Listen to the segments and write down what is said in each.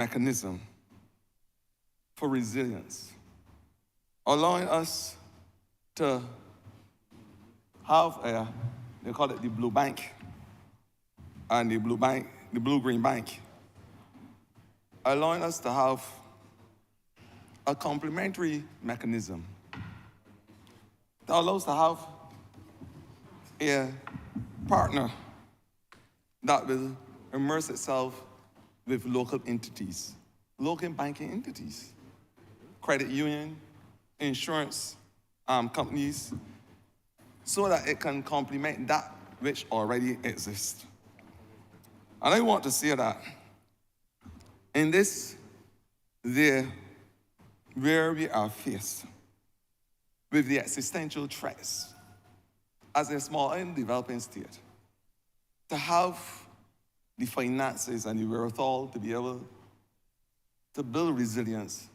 mechanism for resilience, allowing us to have they call it the blue bank, and the blue-green bank, allowing us to have a complementary mechanism that allows us to have a partner that will immerse itself with local entities, local banking entities, credit union, insurance companies, so that it can complement that which already exists. And I want to say that in this year where we are faced with the existential threats as a small and developing state, to have the finances and the wherewithal to be able to build resilience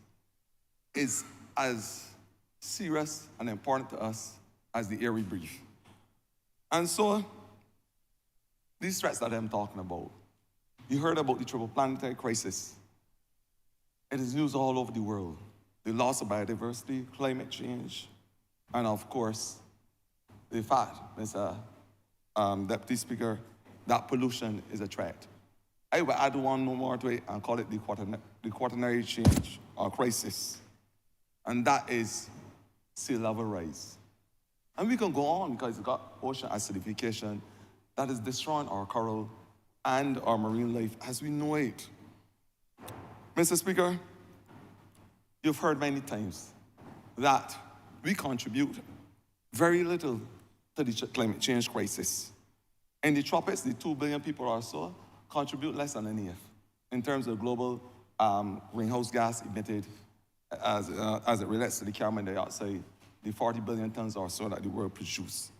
is as serious and important to us as the air we breathe. And so, these threats that I'm talking about, you heard about the triple planetary crisis. It is news all over the world. The loss of biodiversity, climate change, and of course, the fact, Mr. Deputy Speaker, that pollution is a threat. I will add one more to it and call it the quaternary change or crisis. And that is sea level rise. And we can go on because we've got ocean acidification that is destroying our coral and our marine life as we know it. Mr. Speaker, you've heard many times that we contribute very little to the climate change crisis. In the tropics, the 2 billion people or so contribute less than any in terms of global greenhouse gas emitted as it relates to the carbon dioxide, the 40 billion tons or so that the world produces.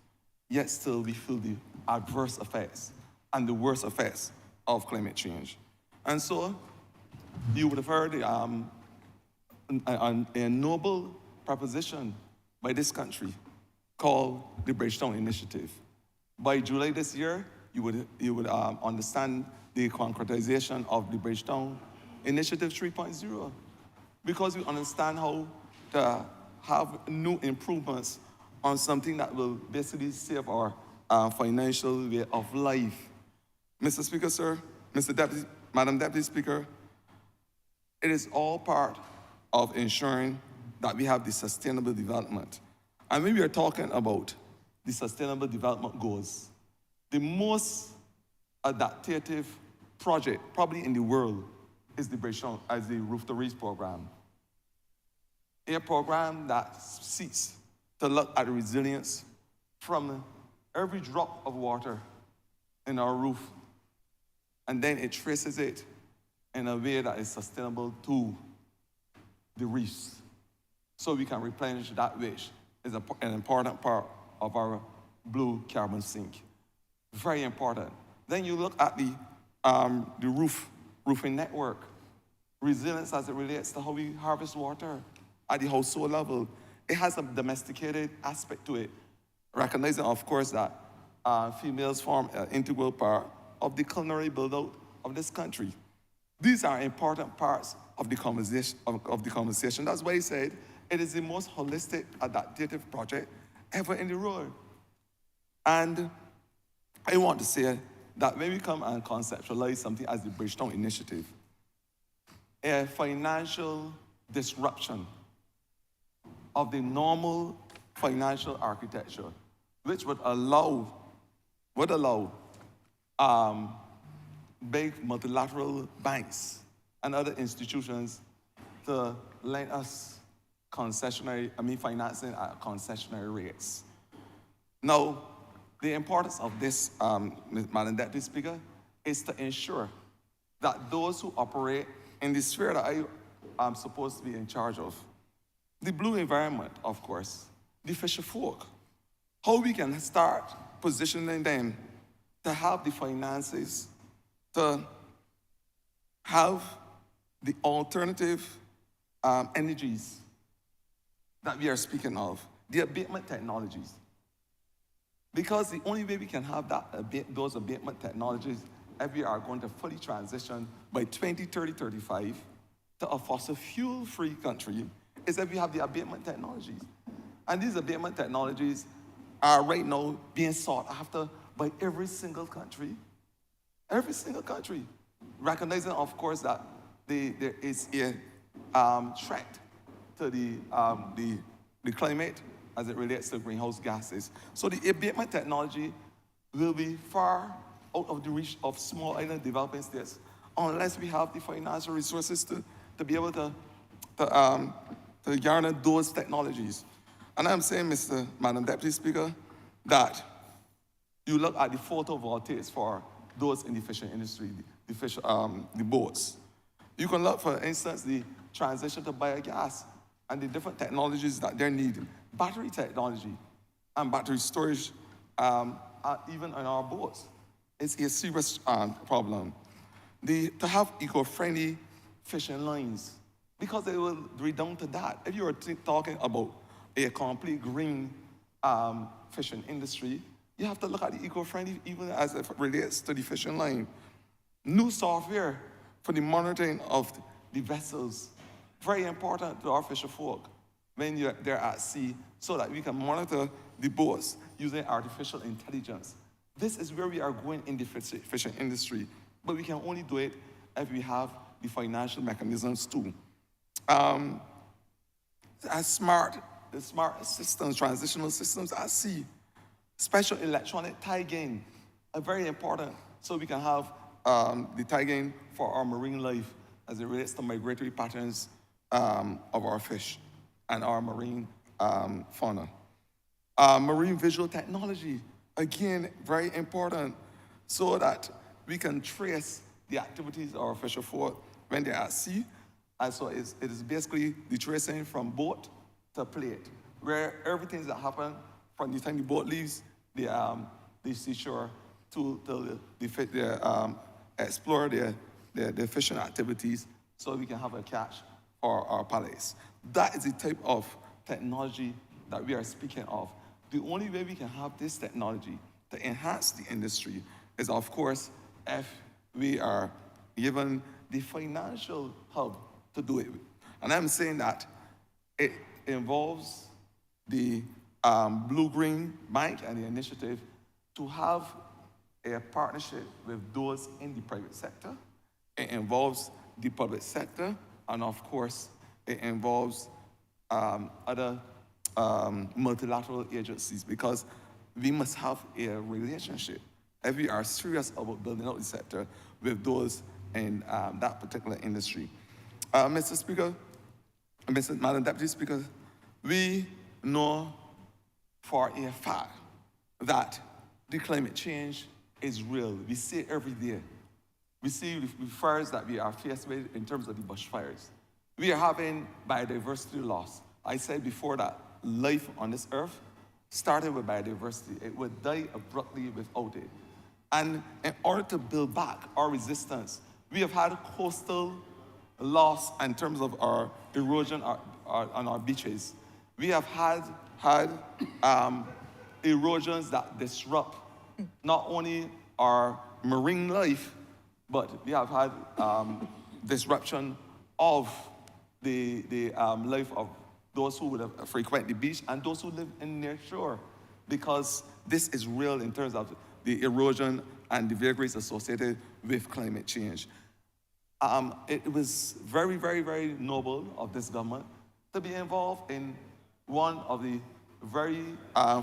Yet still we feel the adverse effects and the worst effects of climate change. And so you would have heard a noble proposition by this country called the Bridgetown Initiative. By July this year, you would understand the concretization of the Bridgetown Initiative 3.0, because we understand how to have new improvements on something that will basically save our financial way of life. Mr. Speaker, sir, Madam Deputy Speaker, it is all part of ensuring that we have the sustainable development. And when we are talking about the sustainable development goals, the most adaptive project probably in the world is the Bridgetown, as the Roof to Reach program. A program that seeks to look at resilience from every drop of water in our roof, and then it traces it in a way that is sustainable to the reefs, so we can replenish that which is an important part of our blue carbon sink. Very important. Then you look at the roofing network, resilience as it relates to how we harvest water at the household level. It has a domesticated aspect to it, recognizing, of course, that females form an integral part of the culinary build-out of this country. These are important parts of the conversation. That's why I said it is the most holistic adaptive project ever in the world. And I want to say that when we come and conceptualize something as the Bridgetown Initiative, a financial disruption of the normal financial architecture, which would allow big multilateral banks and other institutions to lend us financing at concessionary rates. Now, the importance of this, Madam Deputy Speaker, is to ensure that those who operate in the sphere that I am supposed to be in charge of, the blue environment, of course, the fisher folk, how we can start positioning them to have the finances, to have the alternative energies that we are speaking of, the abatement technologies. Because the only way we can have those abatement technologies if we are going to fully transition by 2030, 35 to a fossil fuel-free country is if we have the abatement technologies. And these abatement technologies are right now being sought after by every single country, recognizing, of course, that there is a threat to the climate as it relates to greenhouse gases. So the abatement technology will be far out of the reach of small island developing states unless we have the financial resources to be able to garner those technologies. And I'm saying, Madam Deputy Speaker, that you look at the photovoltaics for those in the fishing industry, the boats. You can look, for instance, the transition to biogas and the different technologies that they're needing. Battery technology and battery storage, even in our boats, is a serious problem. To have eco-friendly fishing lines, because they will redound to that. If you are talking about a complete green fishing industry, you have to look at the eco-friendly even as it relates to the fishing line. New software for the monitoring of the vessels, very important to our fisher folk when they're at sea, so that we can monitor the boats using artificial intelligence. This is where we are going in the fishing industry, but we can only do it if we have the financial mechanisms too. The smart systems, transitional systems at sea, special electronic tagging are very important, so we can have the tagging for our marine life as it relates to migratory patterns of our fish and our marine fauna. Marine visual technology, again, very important, so that we can trace the activities of our fisher folk when they're at sea. And so it is basically the tracing from boat to plate, where everything that happens from the time the boat leaves the seashore to explore their fishing activities, so we can have a catch for our palates. That is the type of technology that we are speaking of. The only way we can have this technology to enhance the industry is, of course, if we are given the financial hub to do it. And I'm saying that it involves the Blue-Green Bank and the initiative to have a partnership with those in the private sector. It involves the public sector, and of course, it involves other multilateral agencies, because we must have a relationship, if we are serious about building out the sector, with those in that particular industry. Mr. Speaker, Madam Deputy Speaker, we know for a fact that the climate change is real. We see it every day. We see the fires that we are faced with in terms of the bushfires. We are having biodiversity loss. I said before that life on this earth started with biodiversity. It would die abruptly without it. And in order to build back our resistance, we have had coastal loss in terms of our erosion on our beaches. We have had erosions that disrupt not only our marine life, but we have had disruption of the life of those who would have frequent the beach and those who live in near shore, because this is real in terms of the erosion and the vagaries associated with climate change. It was very, very, very noble of this government to be involved in one of the very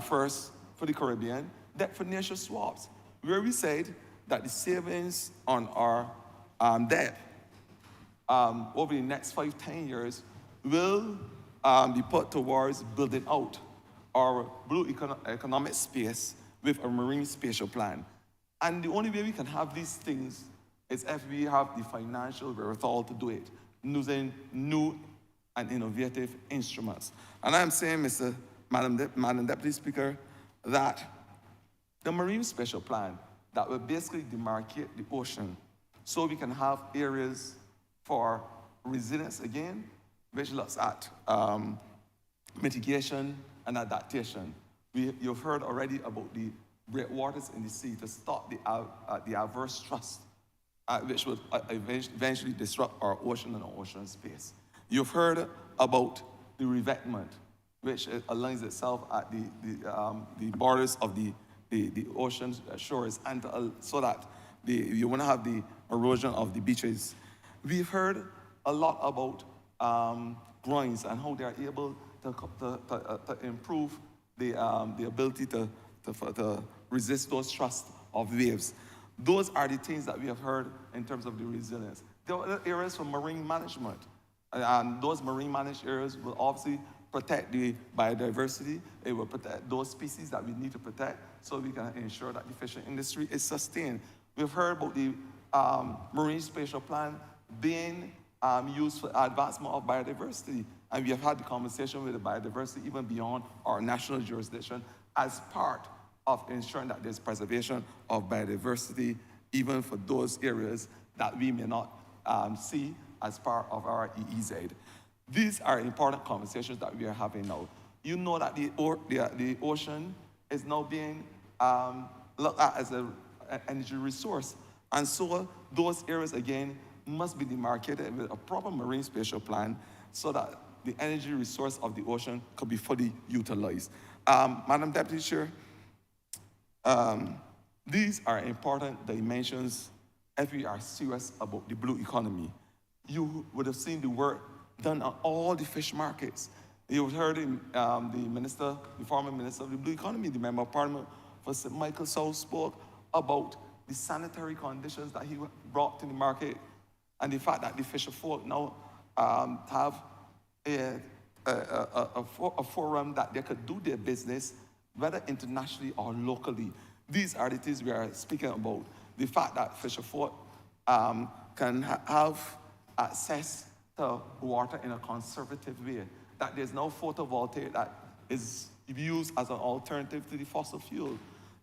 first for the Caribbean debt for nature swaps, where we said that the savings on our debt over the next 5-10 years will be put towards building out our blue economic space with a marine spatial plan. And the only way we can have these things is if we have the financial wherewithal to do it, using new and innovative instruments. And I'm saying, Madam Deputy Speaker, that the marine spatial plan that will basically demarcate the ocean so we can have areas for resilience again, which looks at mitigation and adaptation. You've heard already about the breakwaters in the sea to stop the adverse thrust, which will eventually disrupt our ocean and our ocean space. You've heard about the revetment, which aligns itself at the borders of the ocean shores, and so that you won't have the erosion of the beaches. We've heard a lot about groins and how they are able to improve the ability to resist those thrusts of waves. Those are the things that we have heard in terms of the resilience. There are areas for marine management, and those marine managed areas will obviously protect the biodiversity. It will protect those species that we need to protect so we can ensure that the fishing industry is sustained. We've heard about the marine spatial plan being used for advancement of biodiversity. And we have had the conversation with the biodiversity even beyond our national jurisdiction as part of ensuring that there's preservation of biodiversity, even for those areas that we may not see as part of our EEZ. These are important conversations that we are having now. You know that the ocean is now being looked at as an energy resource. And so those areas, again, must be demarcated with a proper marine spatial plan so that the energy resource of the ocean could be fully utilized. Madam Deputy Chair, these are important dimensions if we are serious about the blue economy. You would have seen the work done on all the fish markets. You heard the former minister of the blue economy, the member of parliament for St. Michael South spoke about the sanitary conditions that he brought to the market and the fact that the fisher folk now have a forum that they could do their business, whether internationally or locally. These are the things we are speaking about. The fact that fisher folk can have access to water in a conservative way, that there's no photovoltaic that is used as an alternative to the fossil fuel.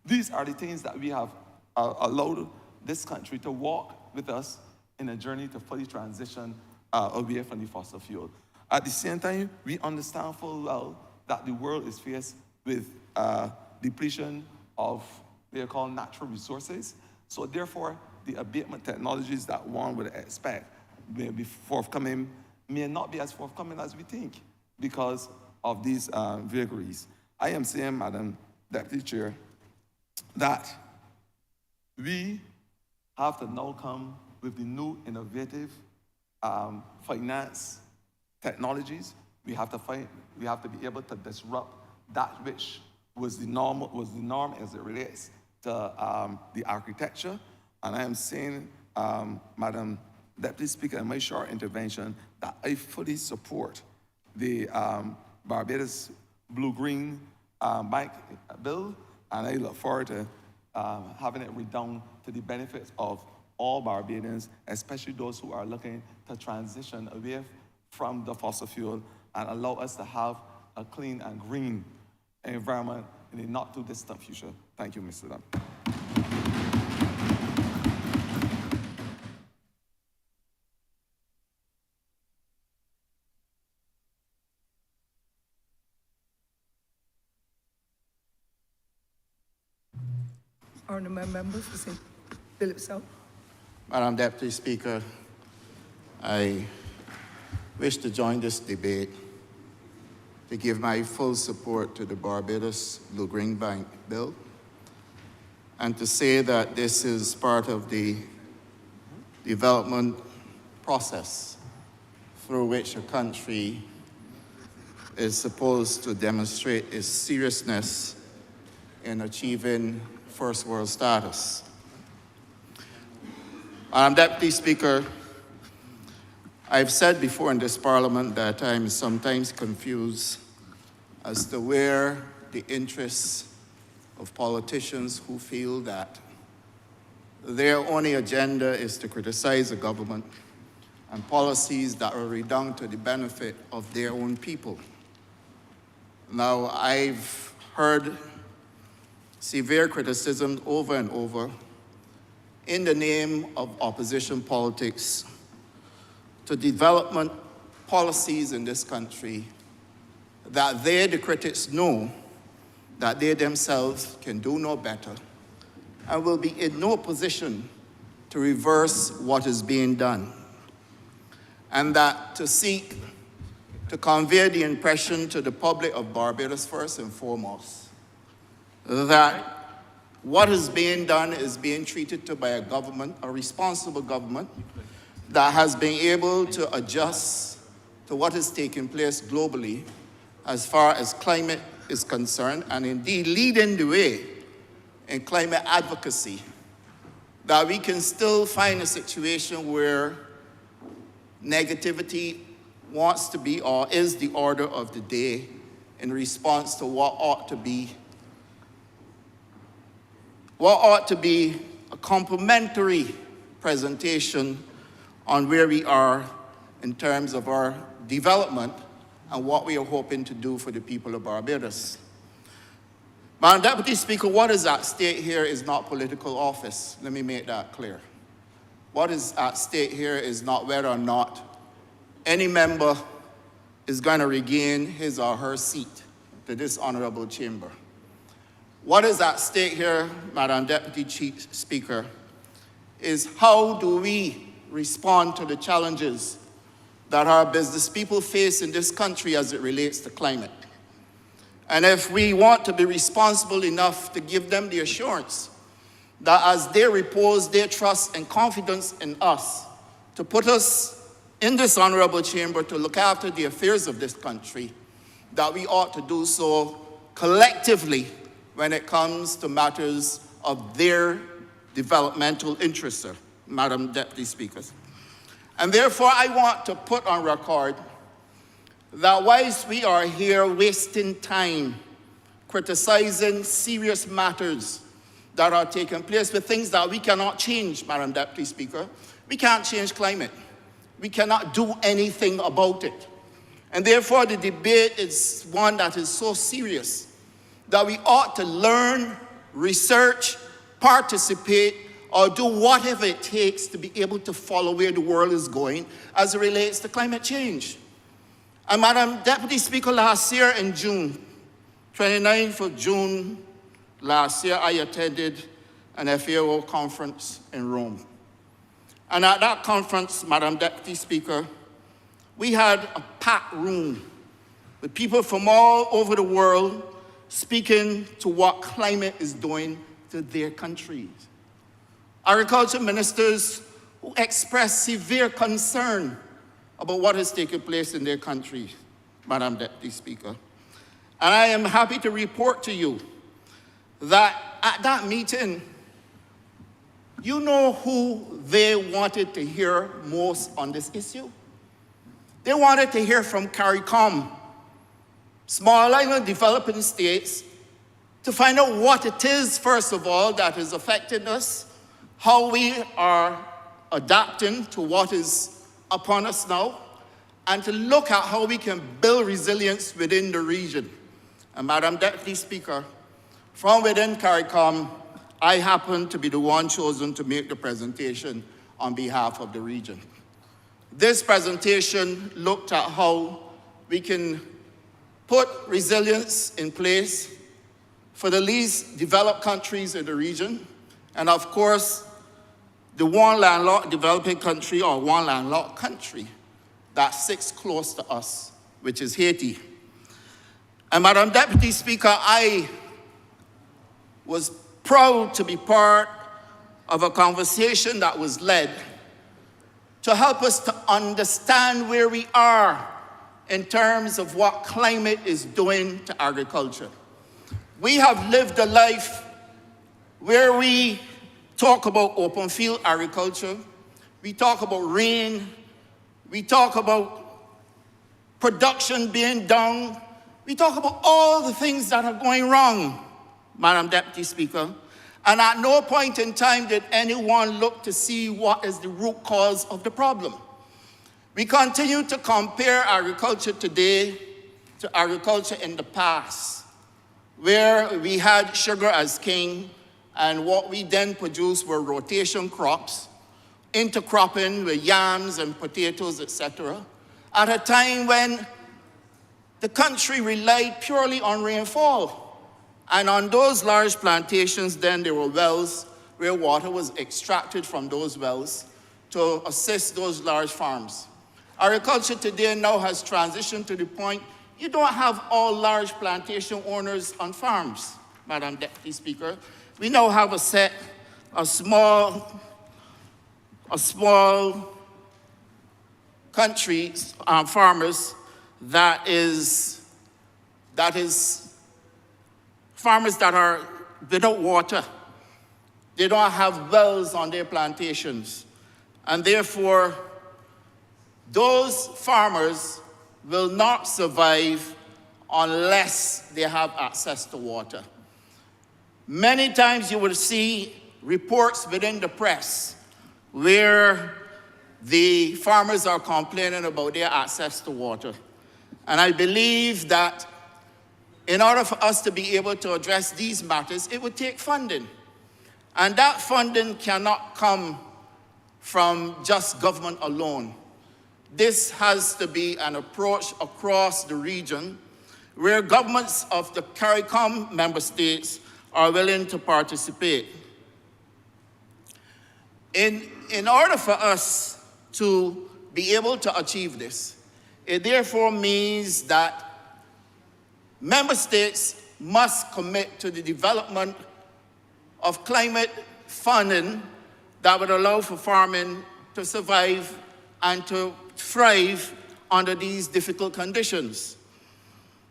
These are the things that we have allowed this country to walk with us in a journey to fully transition away from the fossil fuel. At the same time, we understand full well that the world is faced with depletion of what they call natural resources. So therefore, the abatement technologies that one would expect may be forthcoming may not be as forthcoming as we think because of these vagaries. I am saying, Madam Deputy Chair, that we have to now come with the new innovative finance technologies. We have to be able to disrupt that which was the norm as it relates to the architecture. And I am saying, Madam Deputy Speaker, in my short intervention, that I fully support the Barbados Blue-Green Bank bill, and I look forward to having it redound to the benefits of all Barbadians, especially those who are looking to transition away from the fossil fuel and allow us to have a clean and green environment in the not too distant future. Thank you, Mr. Dunn. Honourable members for St. Philip South. Madam Deputy Speaker, I wish to join this debate to give my full support to the Barbados Blue-Green Bank bill and to say that this is part of the development process through which a country is supposed to demonstrate its seriousness in achieving first world status. Madam Deputy Speaker, I've said before in this Parliament that I'm sometimes confused as to where the interests of politicians who feel that their only agenda is to criticize the government and policies that are redound to the benefit of their own people. Now, I've heard severe criticism over and over in the name of opposition politics to development policies in this country that they, the critics, know that they themselves can do no better and will be in no position to reverse what is being done, and that to seek to convey the impression to the public of Barbados first and foremost that what is being done is being treated to by a government, a responsible government, that has been able to adjust to what is taking place globally as far as climate is concerned, and indeed leading the way in climate advocacy, that we can still find a situation where negativity wants to be or is the order of the day in response to what ought to be a complementary presentation on where we are in terms of our development and what we are hoping to do for the people of Barbados. Madam Deputy Speaker, what is at stake here is not political office. Let me make that clear. What is at stake here is not whether or not any member is going to regain his or her seat to this honorable chamber. What is at stake here, Madam Deputy Chief Speaker, is how do we respond to the challenges that our business people face in this country as it relates to climate. And if we want to be responsible enough to give them the assurance that as they repose their trust and confidence in us, to put us in this honorable chamber to look after the affairs of this country, that we ought to do so collectively when it comes to matters of their developmental interests, Madam Deputy Speaker. And therefore, I want to put on record that whilst we are here wasting time criticizing serious matters that are taking place with things that we cannot change, Madam Deputy Speaker, we can't change climate. We cannot do anything about it. And therefore, the debate is one that is so serious that we ought to learn, research, participate, or do whatever it takes to be able to follow where the world is going as it relates to climate change. And Madam Deputy Speaker, last year in June, 29th of June last year, I attended an FAO conference in Rome. And at that conference, Madam Deputy Speaker, we had a packed room with people from all over the world speaking to what climate is doing to their countries. Agriculture ministers who expressed severe concern about what is taking place in their countries, Madam Deputy Speaker. And I am happy to report to you that at that meeting, you know who they wanted to hear most on this issue? They wanted to hear from CARICOM, small island developing states, to find out what it is, first of all, that is affecting us, how we are adapting to what is upon us now, and to look at how we can build resilience within the region. And Madam Deputy Speaker, from within CARICOM, I happen to be the one chosen to make the presentation on behalf of the region. This presentation looked at how we can put resilience in place for the least developed countries in the region, and of course, the one landlocked developing country or one landlocked country that sits close to us, which is Haiti. And Madam Deputy Speaker, I was proud to be part of a conversation that was led to help us to understand where we are in terms of what climate is doing to agriculture. We have lived a life where we talk about open field agriculture, we talk about rain, we talk about production being down, we talk about all the things that are going wrong, Madam Deputy Speaker. And at no point in time did anyone look to see what is the root cause of the problem. We continue to compare agriculture today to agriculture in the past, where we had sugar as king, and what we then produced were rotation crops, intercropping with yams and potatoes, etc., at a time when the country relied purely on rainfall. And on those large plantations, then there were wells where water was extracted from those wells to assist those large farms. Agriculture today now has transitioned to the point you don't have all large plantation owners on farms, Madam Deputy Speaker. We now have a small country, farmers that is farmers that are without water. They don't have wells on their plantations. And therefore, those farmers will not survive unless they have access to water. Many times you will see reports within the press where the farmers are complaining about their access to water. And I believe that in order for us to be able to address these matters, it would take funding. And that funding cannot come from just government alone. This has to be an approach across the region where governments of the CARICOM member states are willing to participate. In order for us to be able to achieve this, it therefore means that member states must commit to the development of climate funding that would allow for farming to survive and to thrive under these difficult conditions.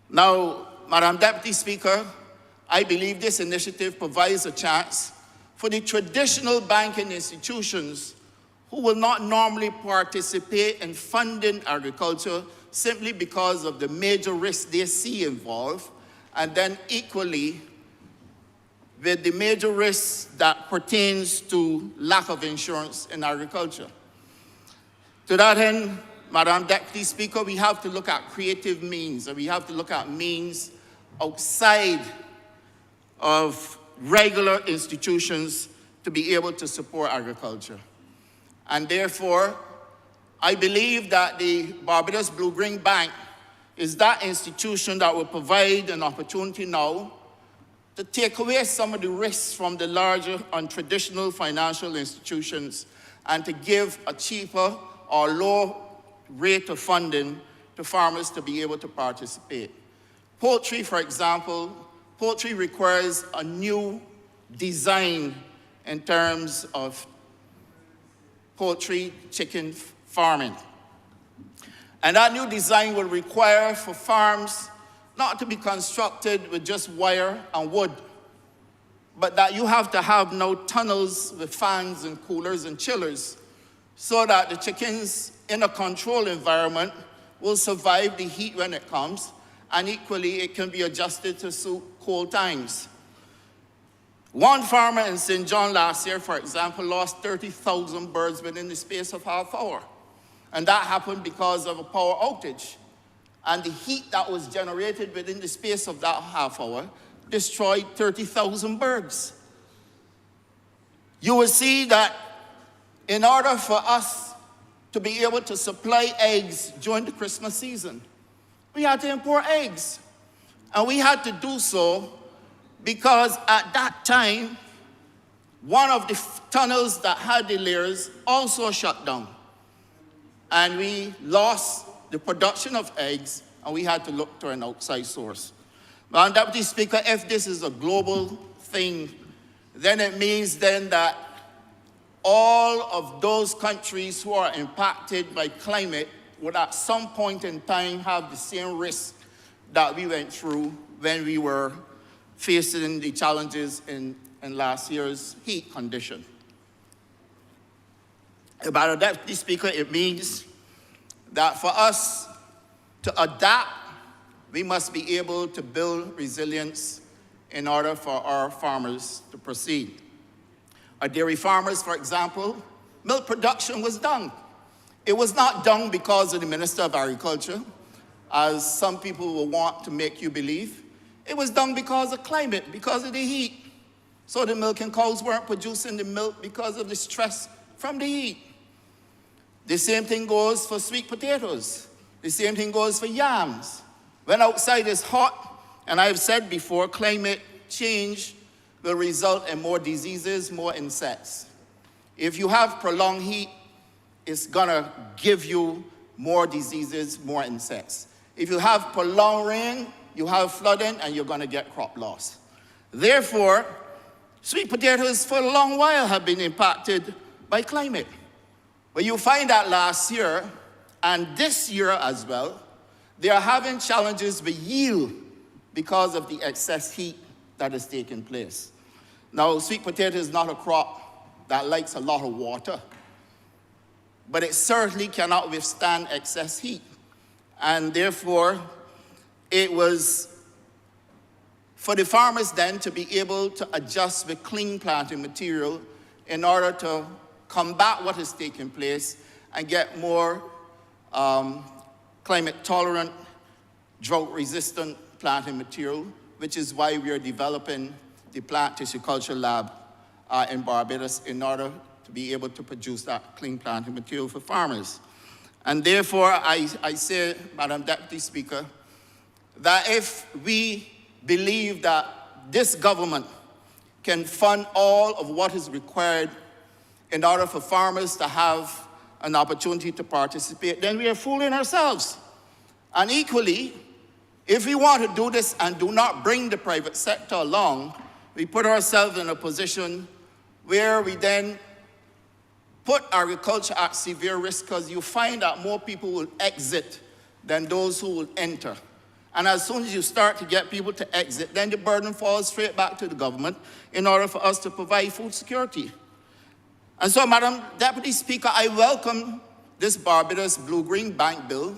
Now, Madam Deputy Speaker, I believe this initiative provides a chance for the traditional banking institutions who will not normally participate in funding agriculture simply because of the major risks they see involved, and then equally with the major risks that pertains to lack of insurance in agriculture. To that end, Madam Deputy Speaker, we have to look at creative means, and we have to look at means outside of regular institutions to be able to support agriculture. And therefore, I believe that the Barbados Blue-Green Bank is that institution that will provide an opportunity now to take away some of the risks from the larger and traditional financial institutions and to give a cheaper or low rate of funding to farmers to be able to participate. Poultry, for example, poultry requires a new design in terms of poultry, chicken farming. And that new design will require for farms not to be constructed with just wire and wood, but that you have to have now tunnels with fans and coolers and chillers so that the chickens in a controlled environment will survive the heat when it comes, and equally it can be adjusted to suit cold times. One farmer in St. John last year, for example, lost 30,000 birds within the space of half hour. And that happened because of a power outage. And the heat that was generated within the space of that half hour destroyed 30,000 birds. You will see that in order for us to be able to supply eggs during the Christmas season, we had to import eggs. And we had to do so because at that time, one of the tunnels that had the layers also shut down. And we lost the production of eggs, and we had to look to an outside source. Madam Deputy Speaker, if this is a global thing, then it means then that all of those countries who are impacted by climate would at some point in time have the same risk that we went through when we were facing the challenges in last year's heat condition. Madam Deputy Speaker, it means that for us to adapt, we must be able to build resilience in order for our farmers to proceed. Our dairy farmers, for example, milk production was done. It was not done because of the Minister of Agriculture, as some people will want to make you believe. It was done because of climate, because of the heat. So the milking cows weren't producing the milk because of the stress from the heat. The same thing goes for sweet potatoes. The same thing goes for yams. When outside is hot, and I've said before, climate change will result in more diseases, more insects. If you have prolonged heat, it's gonna give you more diseases, more insects. If you have prolonged rain, you have flooding and you're gonna get crop loss. Therefore, sweet potatoes for a long while have been impacted by climate. But you find that last year and this year as well, they are having challenges with yield because of the excess heat that is taking place. Now, sweet potato is not a crop that likes a lot of water, but it certainly cannot withstand excess heat. And therefore, it was for the farmers then to be able to adjust with clean planting material in order to combat what is taking place and get more climate-tolerant, drought-resistant planting material, which is why we are developing the plant tissue culture lab in Barbados in order to be able to produce that clean planting material for farmers. And therefore, I say, Madam Deputy Speaker, that if we believe that this government can fund all of what is required in order for farmers to have an opportunity to participate, then we are fooling ourselves. And equally, if we want to do this and do not bring the private sector along, we put ourselves in a position where we then put agriculture at severe risk, because you find that more people will exit than those who will enter. And as soon as you start to get people to exit, then the burden falls straight back to the government in order for us to provide food security. And so, Madam Deputy Speaker, I welcome this Barbados Blue-Green Bank Bill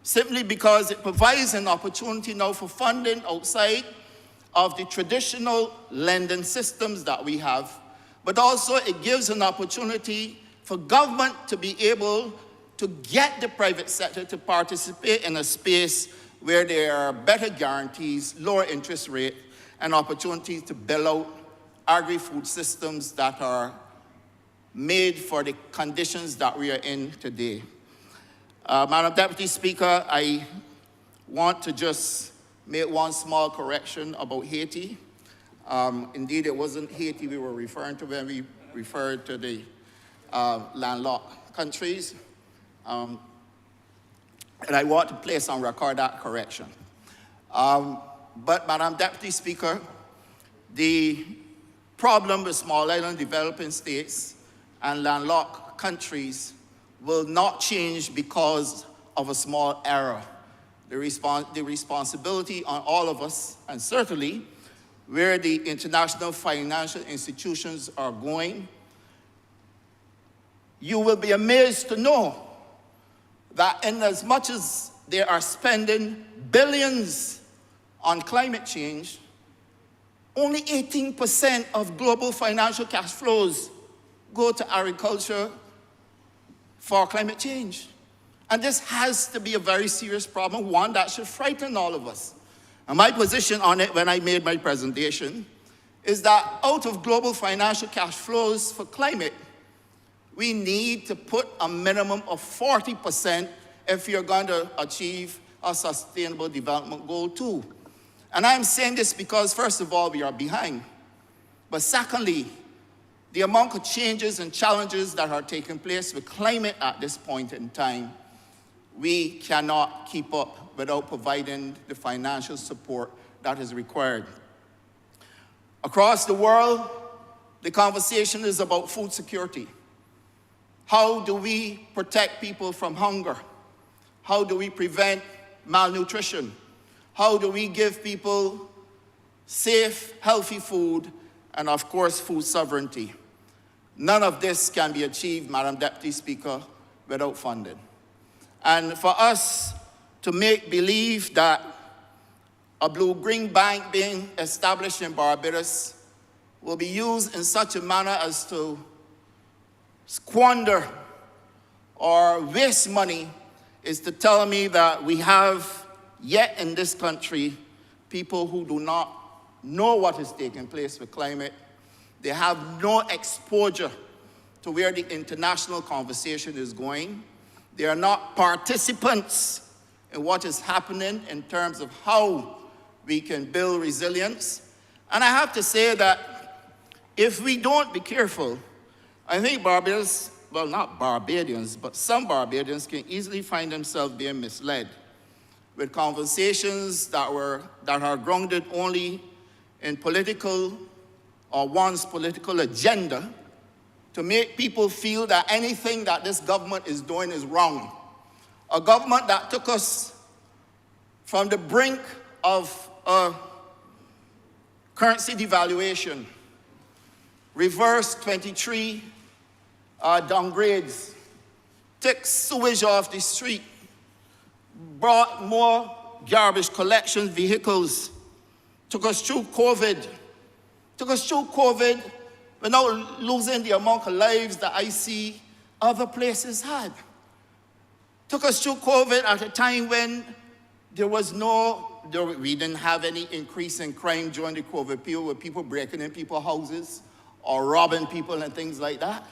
simply because it provides an opportunity now for funding outside of the traditional lending systems that we have, but also it gives an opportunity for government to be able to get the private sector to participate in a space where there are better guarantees, lower interest rate, and opportunities to build out agri-food systems that are made for the conditions that we are in today. Madam Deputy Speaker, I want to just make one small correction about Haiti. Indeed, it wasn't Haiti we were referring to when we referred to the landlocked countries. And I want to place on record that correction. But, Madam Deputy Speaker, the problem with small island developing states and landlocked countries will not change because of a small error. The responsibility on all of us, and certainly where the international financial institutions are going, you will be amazed to know that in as much as they are spending billions on climate change, only 18% of global financial cash flows go to agriculture for climate change. And this has to be a very serious problem, one that should frighten all of us. And my position on it when I made my presentation is that out of global financial cash flows for climate, we need to put a minimum of 40% if you're going to achieve a Sustainable Development Goal 2. And I'm saying this because, first of all, we are behind. But secondly, the amount of changes and challenges that are taking place with climate at this point in time, we cannot keep up without providing the financial support that is required. Across the world, the conversation is about food security. How do we protect people from hunger? How do we prevent malnutrition? How do we give people safe, healthy food, and of course, food sovereignty? None of this can be achieved, Madam Deputy Speaker, without funding. And for us to make believe that a blue-green bank being established in Barbados will be used in such a manner as to squander or waste money is to tell me that we have yet in this country people who do not know what is taking place with climate. They have no exposure to where the international conversation is going. They are not participants in what is happening in terms of how we can build resilience. And I have to say that if we don't be careful, I think Barbados, well, not Barbadians, but some Barbadians can easily find themselves being misled with conversations that are grounded only in political or one's political agenda to make people feel that anything that this government is doing is wrong. A government that took us from the brink of a currency devaluation, reversed 23 downgrades, took sewage off the street, brought more garbage collection vehicles, took us through COVID, without losing the amount of lives that I see other places had. Took us through COVID at a time when we didn't have any increase in crime during the COVID period with people breaking in people's houses or robbing people and things like that.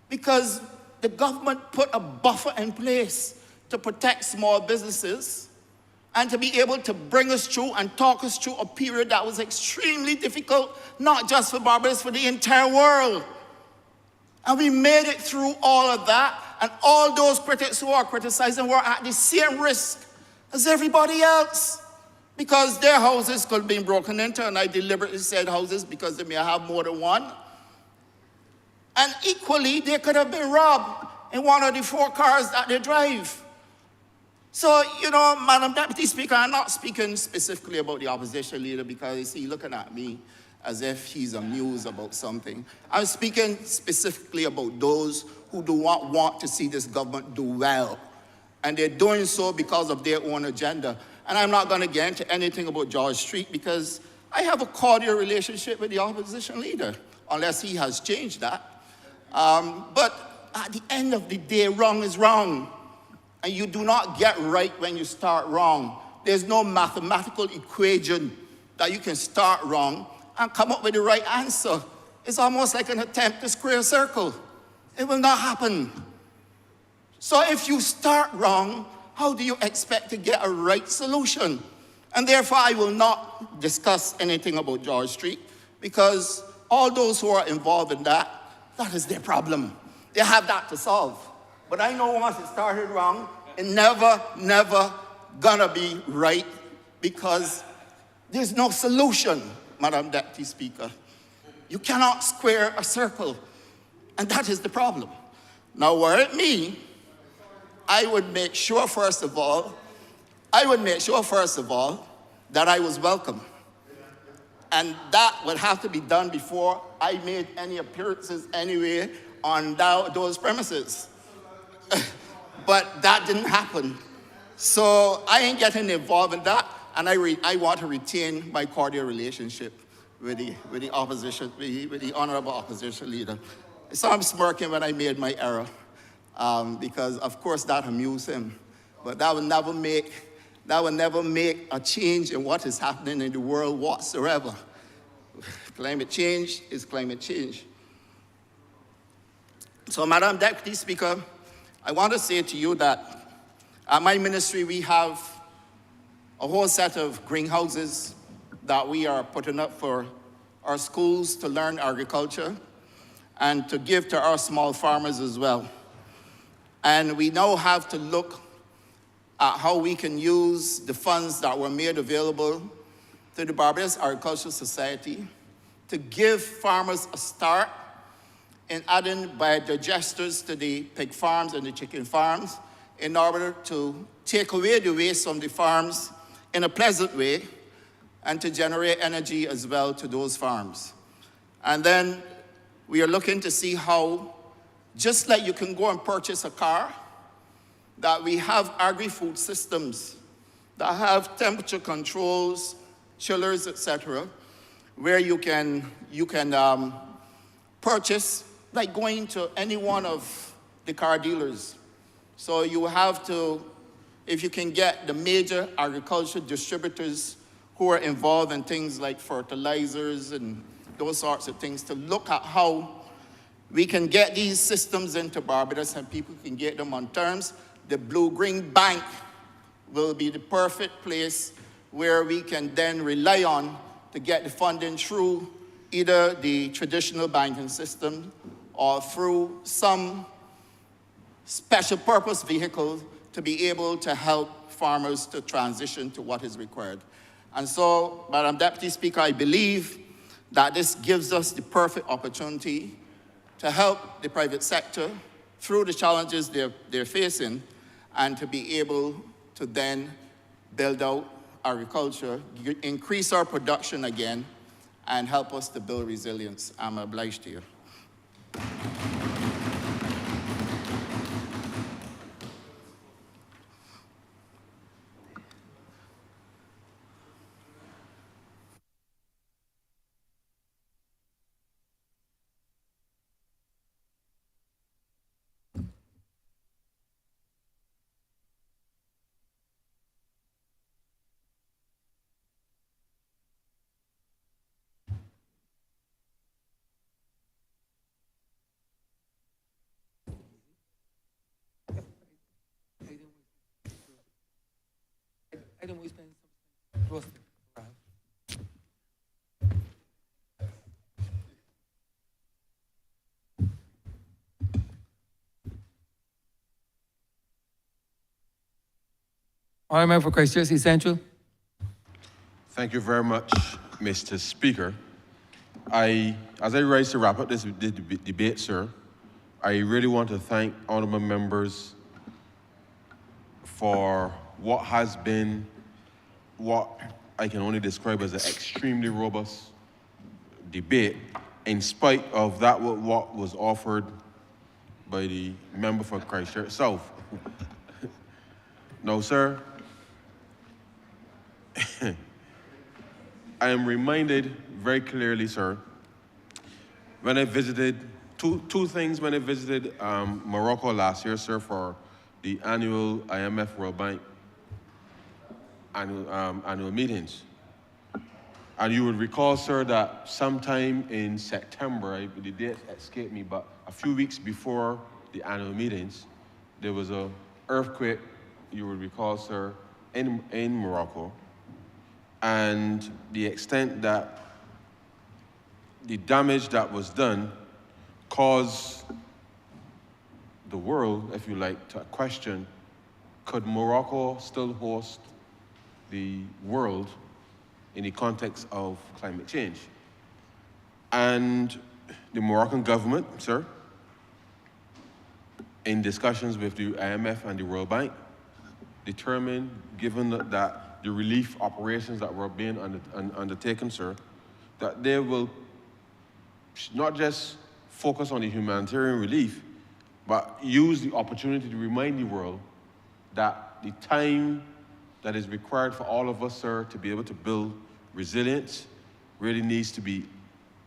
Because the government put a buffer in place to protect small businesses and to be able to bring us through and talk us through a period that was extremely difficult, not just for Barbados, for the entire world. And we made it through all of that, and all those critics who are criticizing were at the same risk as everybody else, because their houses could have been broken into, and I deliberately said houses because they may have more than one. And equally, they could have been robbed in one of the 4 cars that they drive. So, Madam Deputy Speaker, I'm not speaking specifically about the opposition leader because he's looking at me as if he's amused about something. I'm speaking specifically about those who do not want to see this government do well. And they're doing so because of their own agenda. And I'm not going to get into anything about George Street because I have a cordial relationship with the opposition leader, unless he has changed that. But at the end of the day, wrong is wrong. And you do not get right when you start wrong. There's no mathematical equation that you can start wrong and come up with the right answer. It's almost like an attempt to square a circle. It will not happen. So if you start wrong, how do you expect to get a right solution? And therefore, I will not discuss anything about George Street because all those who are involved in that is their problem. They have that to solve. But I know once it started wrong, it never gonna be right because there's no solution, Madam Deputy Speaker. You cannot square a circle, and that is the problem. Now, were it me, I would make sure, first of all, that I was welcome. And that would have to be done before I made any appearances anyway on those premises. But that didn't happen. So I ain't getting involved in that, and I want to retain my cordial relationship with the opposition, with the Honourable Opposition Leader. So I'm smirking when I made my error, because of course that amused him. But that would never make a change in what is happening in the world whatsoever. Climate change is climate change. So, Madam Deputy Speaker, I want to say to you that at my ministry we have a whole set of greenhouses that we are putting up for our schools to learn agriculture and to give to our small farmers as well. And we now have to look at how we can use the funds that were made available to the Barbados Agricultural Society to give farmers a start in adding biodigesters to the pig farms and the chicken farms in order to take away the waste from the farms in a pleasant way and to generate energy as well to those farms. And then we are looking to see how, just like you can go and purchase a car, that we have agri-food systems that have temperature controls, chillers, etc., where you can purchase, like going to any one of the car dealers. So you have to, if you can get the major agriculture distributors who are involved in things like fertilizers and those sorts of things, to look at how we can get these systems into Barbados and people can get them on terms. The Blue-Green Bank will be the perfect place where we can then rely on to get the funding through either the traditional banking system or through some special purpose vehicle to be able to help farmers to transition to what is required. And so, Madam Deputy Speaker, I believe that this gives us the perfect opportunity to help the private sector through the challenges they're facing and to be able to then build out agriculture, increase our production again, and help us to build resilience. I'm obliged to you. Honourable for Christchurch East Central. Thank you very much, Mr. Speaker. As I rise to wrap up this debate, sir, I really want to thank honourable members for what has been what I can only describe as an extremely robust debate, in spite of that what was offered by the member for Christchurch South. No, sir. I am reminded very clearly, sir, when I visited, two things when I visited Morocco last year, sir, for the annual IMF World Bank annual meetings. And you would recall, sir, that sometime in September, the date escaped me, but a few weeks before the annual meetings, there was an earthquake, you would recall, sir, in Morocco. And the extent that the damage that was done caused the world, if you like, to question, could Morocco still host the world in the context of climate change? And the Moroccan government, sir, in discussions with the IMF and the World Bank, determined, given that the relief operations that were being undertaken, sir, that they will not just focus on the humanitarian relief, but use the opportunity to remind the world that the time that is required for all of us, sir, to be able to build resilience really needs to be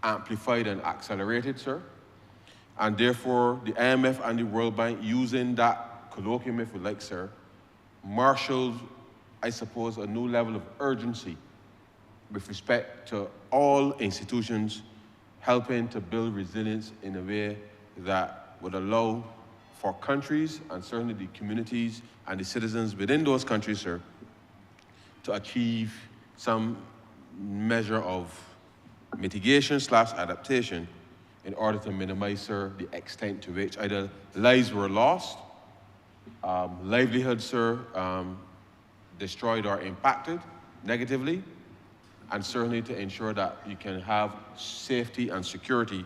amplified and accelerated, sir. And therefore, the IMF and the World Bank, using that colloquium, if you like, sir, marshaled, I suppose, a new level of urgency with respect to all institutions helping to build resilience in a way that would allow for countries and certainly the communities and the citizens within those countries, sir, to achieve some measure of mitigation / adaptation in order to minimize, sir, the extent to which either lives were lost, livelihoods, sir, destroyed or impacted negatively, and certainly to ensure that you can have safety and security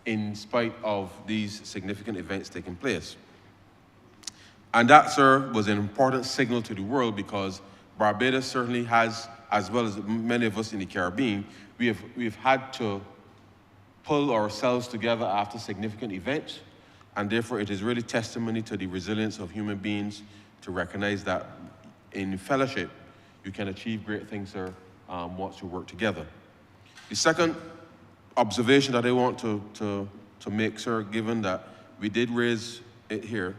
in spite of these significant events taking place. And that, sir, was an important signal to the world because Barbados certainly has, as well as many of us in the Caribbean, we've had to pull ourselves together after significant events, and therefore it is really testimony to the resilience of human beings to recognize that in fellowship you can achieve great things, sir, once you work together. The second observation that I want to make, sir, given that we did raise it here,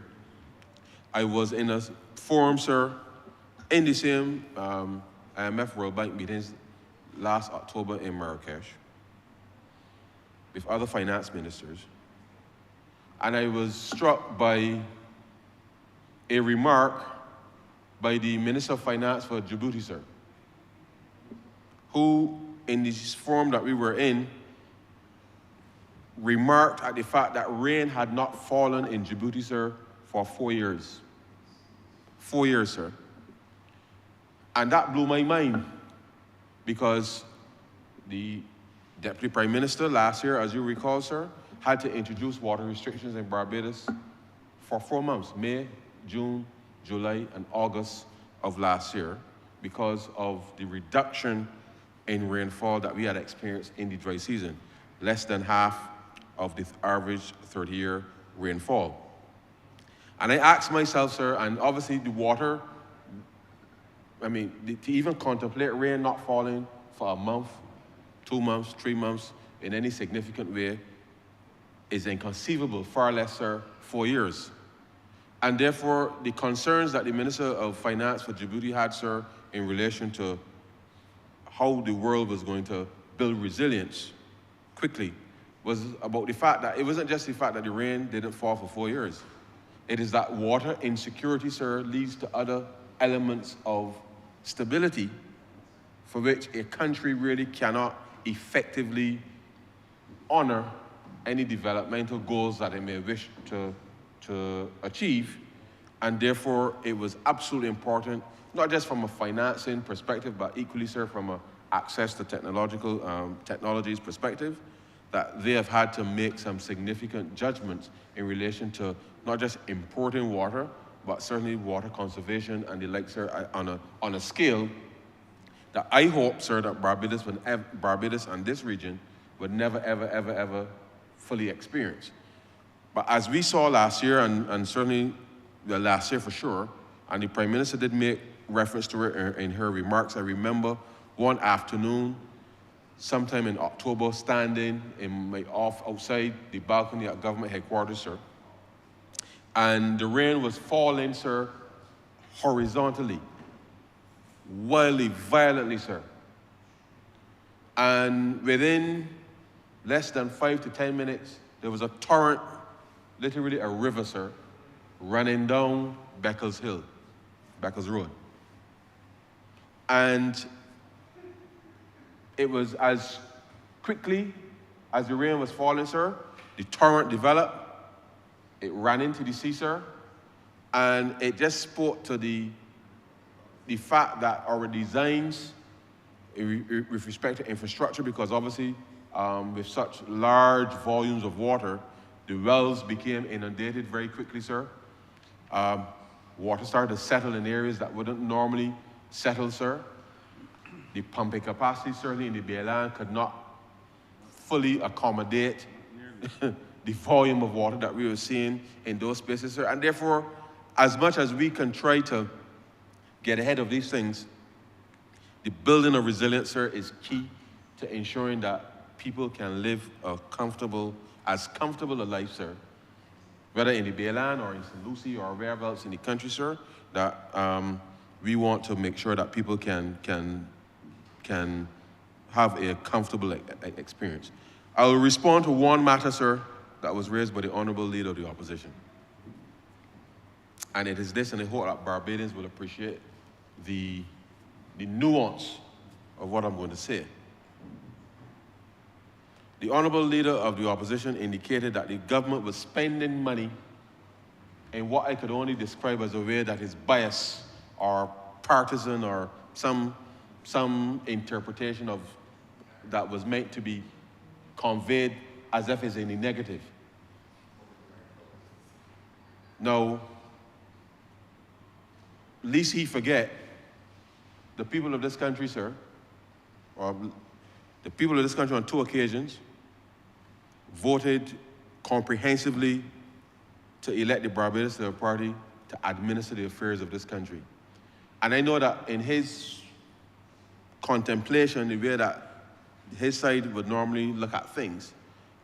I was in a forum, sir, in the same IMF World Bank meetings last October in Marrakesh with other finance ministers. And I was struck by a remark by the Minister of Finance for Djibouti, sir, who in this forum that we were in, remarked at the fact that rain had not fallen in Djibouti, sir, for 4 years. 4 years, sir. And that blew my mind because the Deputy Prime Minister last year, as you recall, sir, had to introduce water restrictions in Barbados for 4 months, May, June, July, and August of last year, because of the reduction in rainfall that we had experienced in the dry season, less than half of the average 30-year rainfall. And I asked myself, sir, and obviously the water, I mean, to even contemplate rain not falling for a month, 2 months, 3 months, in any significant way, is inconceivable, far less, sir, 4 years. And therefore, the concerns that the Minister of Finance for Djibouti had, sir, in relation to how the world was going to build resilience quickly was about the fact that it wasn't just the fact that the rain didn't fall for 4 years. It is that water insecurity, sir, leads to other elements of stability for which a country really cannot effectively honor any developmental goals that it may wish to achieve. And therefore, it was absolutely important, not just from a financing perspective, but equally, sir, from an access to technologies perspective, that they have had to make some significant judgments in relation to not just importing water, but certainly water conservation and the like, sir, on a scale that I hope, sir, that Barbados and this region would never, ever, ever, ever fully experience. But as we saw last year, and certainly the last year for sure, and the Prime Minister did make reference to it in her remarks. I remember one afternoon, sometime in October, standing outside the balcony at government headquarters, sir. And the rain was falling, sir, horizontally, wildly, violently, sir. And within less than 5 to 10 minutes, there was a torrent, literally a river, sir, running down Beckles Hill, Beckles Road. And it was as quickly as the rain was falling, sir, the torrent developed, it ran into the sea, sir, and it just spoke to the fact that our designs with respect to infrastructure, because obviously with such large volumes of water, the wells became inundated very quickly, sir. Water started to settle in areas that wouldn't normally settle, sir. The pumping capacity, certainly in the Bayland, could not fully accommodate the volume of water that we were seeing in those spaces, sir. And therefore, as much as we can try to get ahead of these things, the building of resilience, sir, is key to ensuring that people can live as comfortable a life, sir, whether in the Bayland or in St. Lucie or wherever else in the country, sir, that we want to make sure that people can have a comfortable experience. I will respond to one matter, sir, that was raised by the Honourable Leader of the Opposition. And it is this, and I hope that Barbadians will appreciate the nuance of what I'm going to say. The Honourable Leader of the Opposition indicated that the government was spending money in what I could only describe as a way that is biased or partisan or some interpretation of that was meant to be conveyed as if it's in the negative. Now, lest he forget, the people of this country, sir, or the people of this country on 2 occasions voted comprehensively to elect the Barbados Labour Party to administer the affairs of this country. And I know that in his contemplation, the way that his side would normally look at things,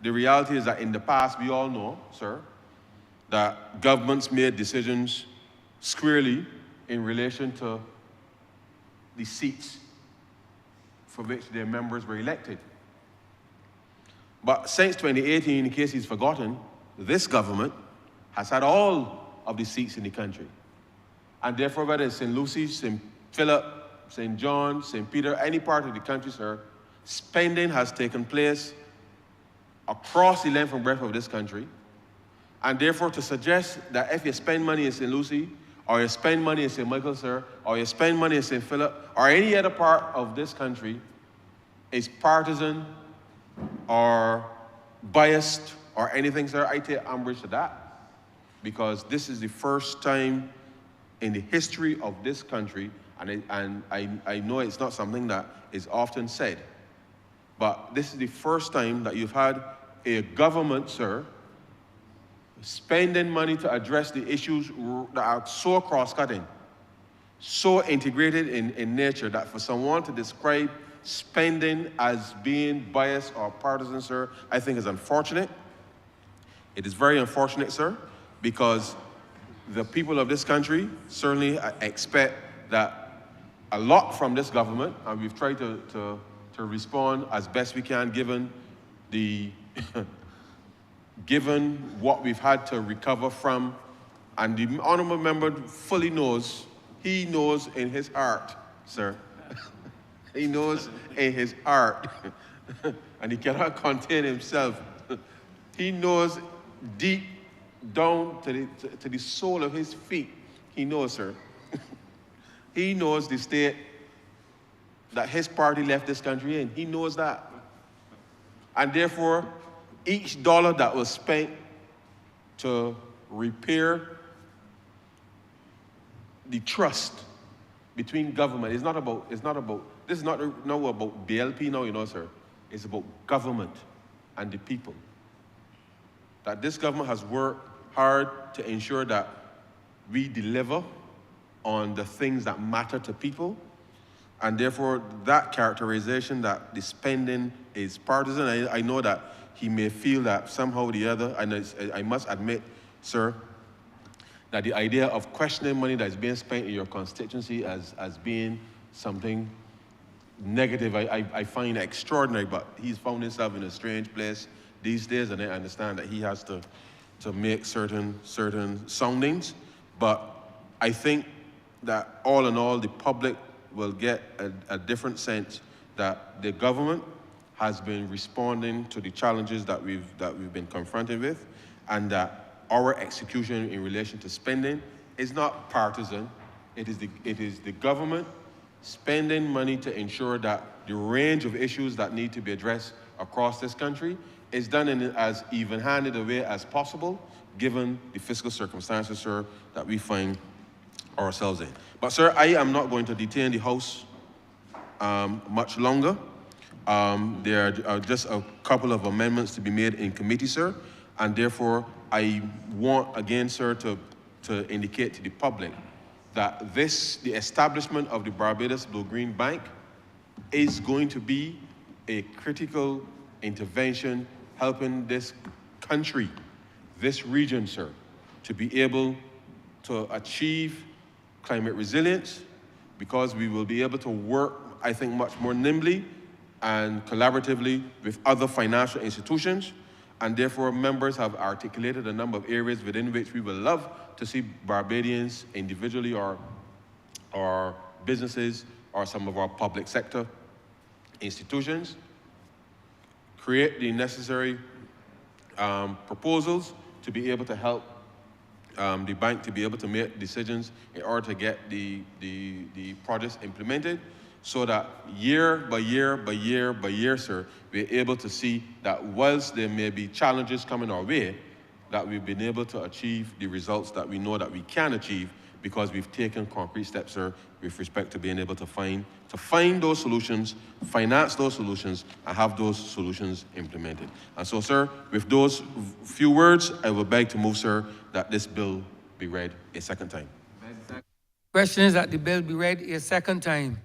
the reality is that in the past, we all know, sir, that governments made decisions squarely in relation to the seats for which their members were elected. But since 2018, in case he's forgotten, this government has had all of the seats in the country. And therefore, whether it's St. Lucie, St. Philip, St. John, St. Peter, any part of the country, sir, spending has taken place across the length and breadth of this country. And therefore, to suggest that if you spend money in St. Lucie, or you spend money in St. Michael, sir, or you spend money in St. Philip, or any other part of this country, is partisan or biased or anything, sir, I take umbrage to that. Because this is the first time in the history of this country, and I know it's not something that is often said, but this is the first time that you've had a government, sir, spending money to address the issues that are so cross-cutting, so integrated in nature, that for someone to describe spending as being biased or partisan, sir, I think is unfortunate. It is very unfortunate, sir, because the people of this country certainly expect that a lot from this government, and we've tried to respond as best we can given the given what we've had to recover from, and the honourable member fully knows, he knows in his heart, sir, he knows in his heart, and he cannot contain himself. He knows deep down to the sole of his feet, he knows, sir. He knows the state that his party left this country in. He knows that. And therefore, each dollar that was spent to repair the trust between government, this is not about BLP now, you know, sir. It's about government and the people. That this government has worked hard to ensure that we deliver on the things that matter to people, and therefore that characterization that the spending is partisan, I know that he may feel that somehow or the other, and I must admit, sir, that the idea of questioning money that's being spent in your constituency as being something negative, I find extraordinary, but he's found himself in a strange place these days, and I understand that he has to make certain soundings, but I think that all in all, the public will get a different sense that the government has been responding to the challenges that we've been confronted with, and that our execution in relation to spending is not partisan. It is the government spending money to ensure that the range of issues that need to be addressed across this country is done in as even-handed a way as possible, given the fiscal circumstances, sir, that we find ourselves in. But, sir, I am not going to detain the House much longer. There are just a couple of amendments to be made in committee, sir, and therefore I want, again, sir, to indicate to the public that the establishment of the Barbados Blue-Green Bank is going to be a critical intervention helping this country, this region, sir, to be able to achieve climate resilience, because we will be able to work, I think, much more nimbly and collaboratively with other financial institutions, and therefore members have articulated a number of areas within which we would love to see Barbadians individually or businesses or some of our public sector institutions create the necessary proposals to be able to help the bank to be able to make decisions in order to get the projects implemented, so that year by year by year by year, sir, we're able to see that whilst there may be challenges coming our way, that we've been able to achieve the results that we know that we can achieve, because we've taken concrete steps, sir, with respect to being able to find those solutions, finance those solutions, and have those solutions implemented. And so, sir, with those few words, I will beg to move, sir, that this bill be read a second time. Question is that the bill be read a second time.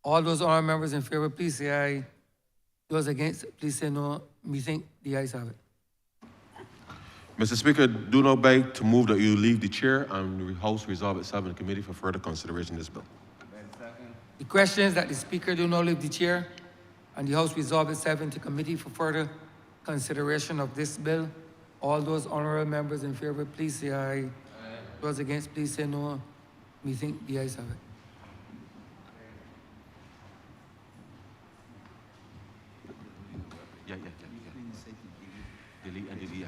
All those honourable members in favor, please say aye. Those against, please say no. Me think the ayes have it. Mr. Speaker, do not beg to move that you leave the chair and the House resolve itself in the committee for further consideration of this bill. The question is that the Speaker do not leave the chair and the House resolve itself into committee for further consideration of this bill. All those honourable members in favor, please say aye. Aye. Those against, please say no. Me think the ayes have it. Delete and delete, yeah.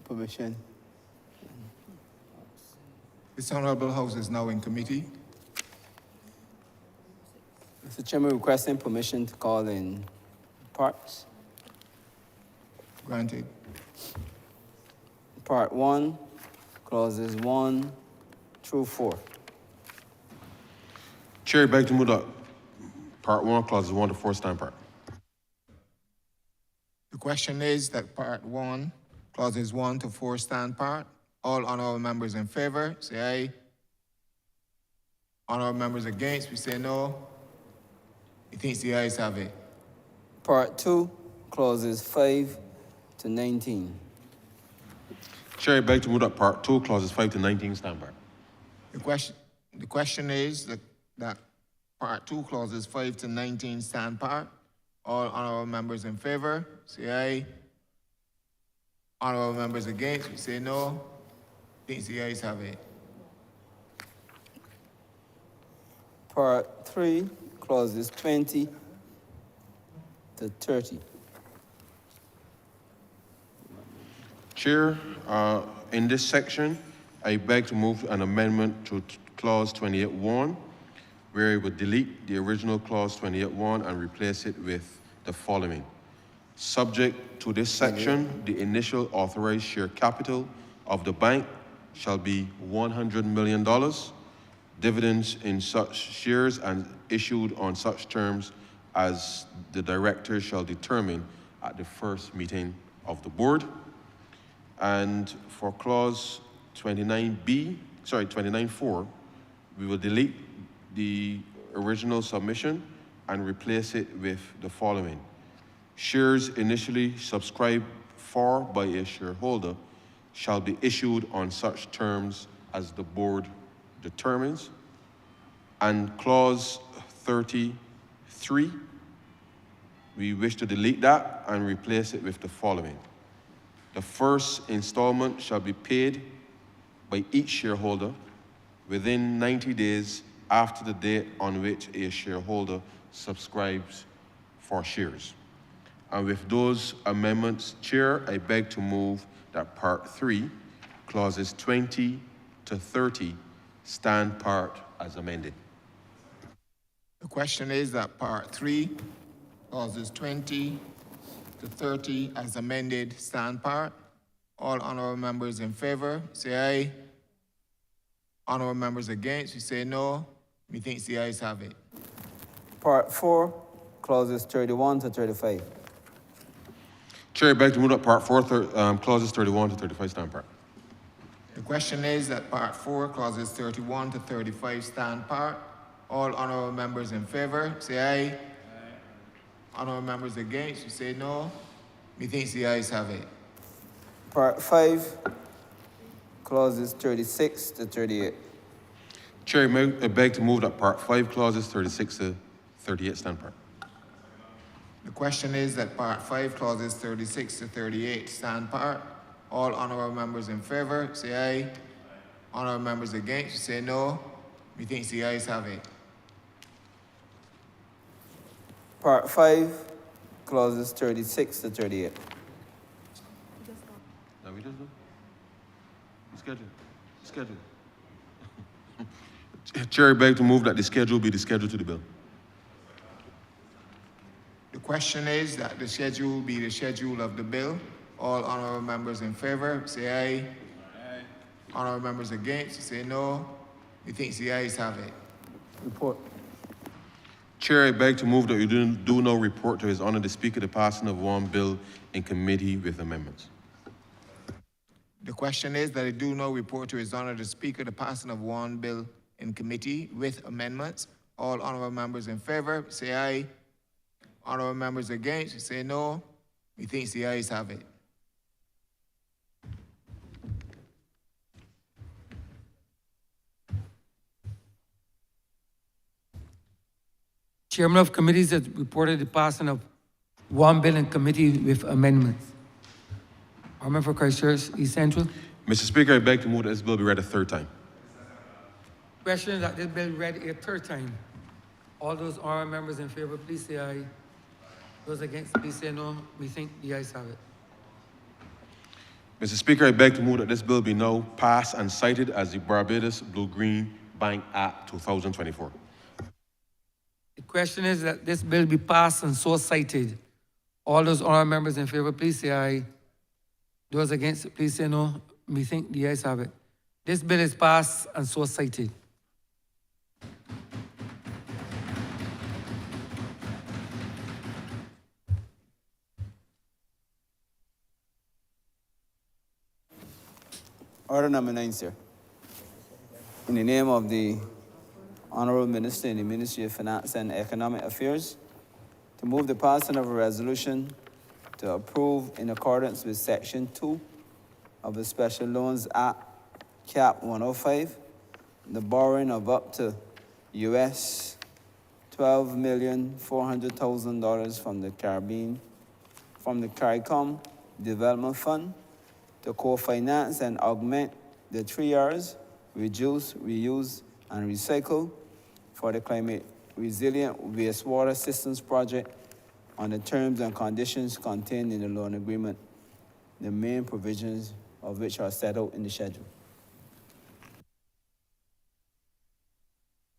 Permission. This Honourable House is now in committee. Mr. Chairman, requesting permission to call in parts. Granted. Part 1, clauses 1 through 4. Chair, beg to move that part 1, clauses 1 to 4 stand part. The question is that part 1, clauses 1 to 4 stand part. All honourable members in favour, say aye. Honourable members against, we say no. Methinks the ayes have it. Part 2, clauses 5 to 19. Chair, beg to move that part 2, clauses 5 to 19 stand part. The question is that part 2, clauses 5 to 19 stand part. All honourable members in favour, say aye. Honourable members against, we say no. Thinks the ayes have it. Part 3, clauses 20 to 30. Chair, in this section, I beg to move an amendment to clause 28.1, where it would delete the original clause 28.1 and replace it with the following. Subject to this section, the initial authorized share capital of the bank shall be $100 million. Dividends in such shares and issued on such terms as the directors shall determine at the first meeting of the board. And for clause 29.4, we will delete the original submission and replace it with the following. Shares initially subscribed for by a shareholder shall be issued on such terms as the board determines. And clause 33, we wish to delete that and replace it with the following. The first installment shall be paid by each shareholder within 90 days after the date on which a shareholder subscribes for shares. And with those amendments, Chair, I beg to move that part 3, clauses 20 to 30, stand part as amended. The question is that part 3, clauses 20 to 30 as amended stand part. All honourable members in favour, say aye. Honourable members against, we say no. Methinks the ayes have it. Part 4, clauses 31 to 35. Chair, I beg to move up part 4, clauses 31 to 35 stand part. The question is that part 4, clauses 31 to 35 stand part. All honourable members in favour, say aye. Honourable members against, we say no. Methinks the ayes have it. Part 5, clauses 36 to 38. Chair, I beg to move that part 5, clauses 36 to 38 stand part. The question is that part 5, clauses 36 to 38 stand part. All honourable members in favour, say aye. Honourable members against, say no. Methinks the ayes have it. Part 5, clauses 36 to 38. Now we just do? Schedule. Schedule. Chair beg to move that the schedule be the schedule to the bill. The question is that the schedule be the schedule of the bill. All honourable members in favour, say aye. Aye. Honourable members against, say no. Methinks the ayes have it. Report. Chair, I beg to move that you do no report to His Honour the Speaker the passing of one bill in committee with amendments. The question is that I do no report to His Honour the Speaker the passing of one bill in committee with amendments. All honourable members in favour, say aye. Honourable members against, say no. Methinks the ayes have it. Chairman of committees has reported the passing of one bill in committee with amendments. Honourable for Christchurch East Central. Mr. Speaker, I beg to move that this bill be read a third time. Question is that this bill read a third time. All those honourable members in favour, please say aye. Those against, please say no. We think the ayes have it. Mr. Speaker, I beg to move that this bill be now passed and cited as the Barbados Blue-Green Bank Act 2024. The question is that this bill be passed and so cited. All those honourable members in favour, please say aye. Those against, please say no. We think the ayes have it. This bill is passed and so cited. Order number 9, sir. In the name of the Honourable Minister in the Ministry of Finance and Economic Affairs, to move the passing of a resolution to approve in accordance with Section 2 of the Special Loans Act, Cap 105, the borrowing of up to US $12,400,000 from the CARICOM Development Fund to co-finance and augment the 3 Rs, reduce, reuse, and recycle for the climate resilient wastewater systems project on the terms and conditions contained in the loan agreement, the main provisions of which are set out in the schedule.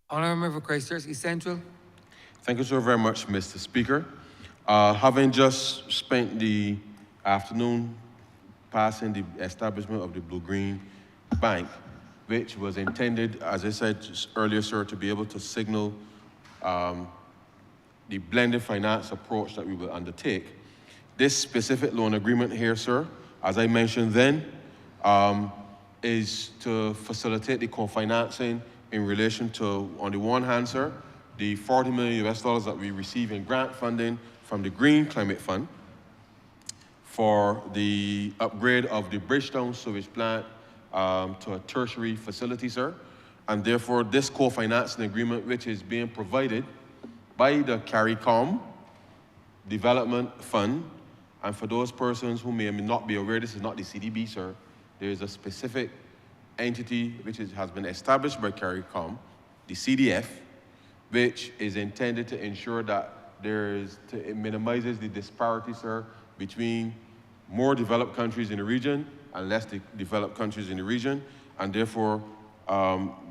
Honourable Member for Christchurch East Central. Thank you so very much, Mr. Speaker. Having just spent the afternoon passing the establishment of the Blue-Green Bank, which was intended, as I said earlier, sir, to be able to signal the blended finance approach that we will undertake. This specific loan agreement here, sir, as I mentioned then, is to facilitate the co-financing in relation to, on the one hand, sir, the $40 million that we receive in grant funding from the Green Climate Fund for the upgrade of the Bridgetown sewage plant to a tertiary facility, sir. And therefore, this co-financing agreement, which is being provided by the CARICOM Development Fund, and for those persons who may not be aware, this is not the CDB, sir. There is a specific entity which has been established by CARICOM, the CDF, which is intended to ensure that it minimizes the disparity, sir, between more developed countries in the region and less developed countries in the region. And therefore,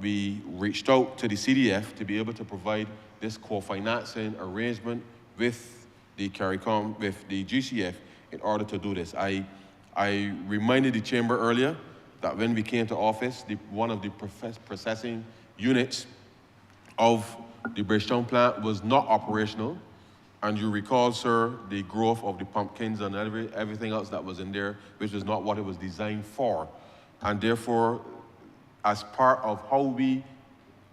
we reached out to the CDF to be able to provide this co-financing arrangement with the CARICOM, with the GCF, in order to do this. I reminded the chamber earlier that when we came to office, one of the processing units of the Bridgetown plant was not operational. And you recall, sir, the growth of the pumpkins and everything else that was in there, which was not what it was designed for. And therefore, as part of how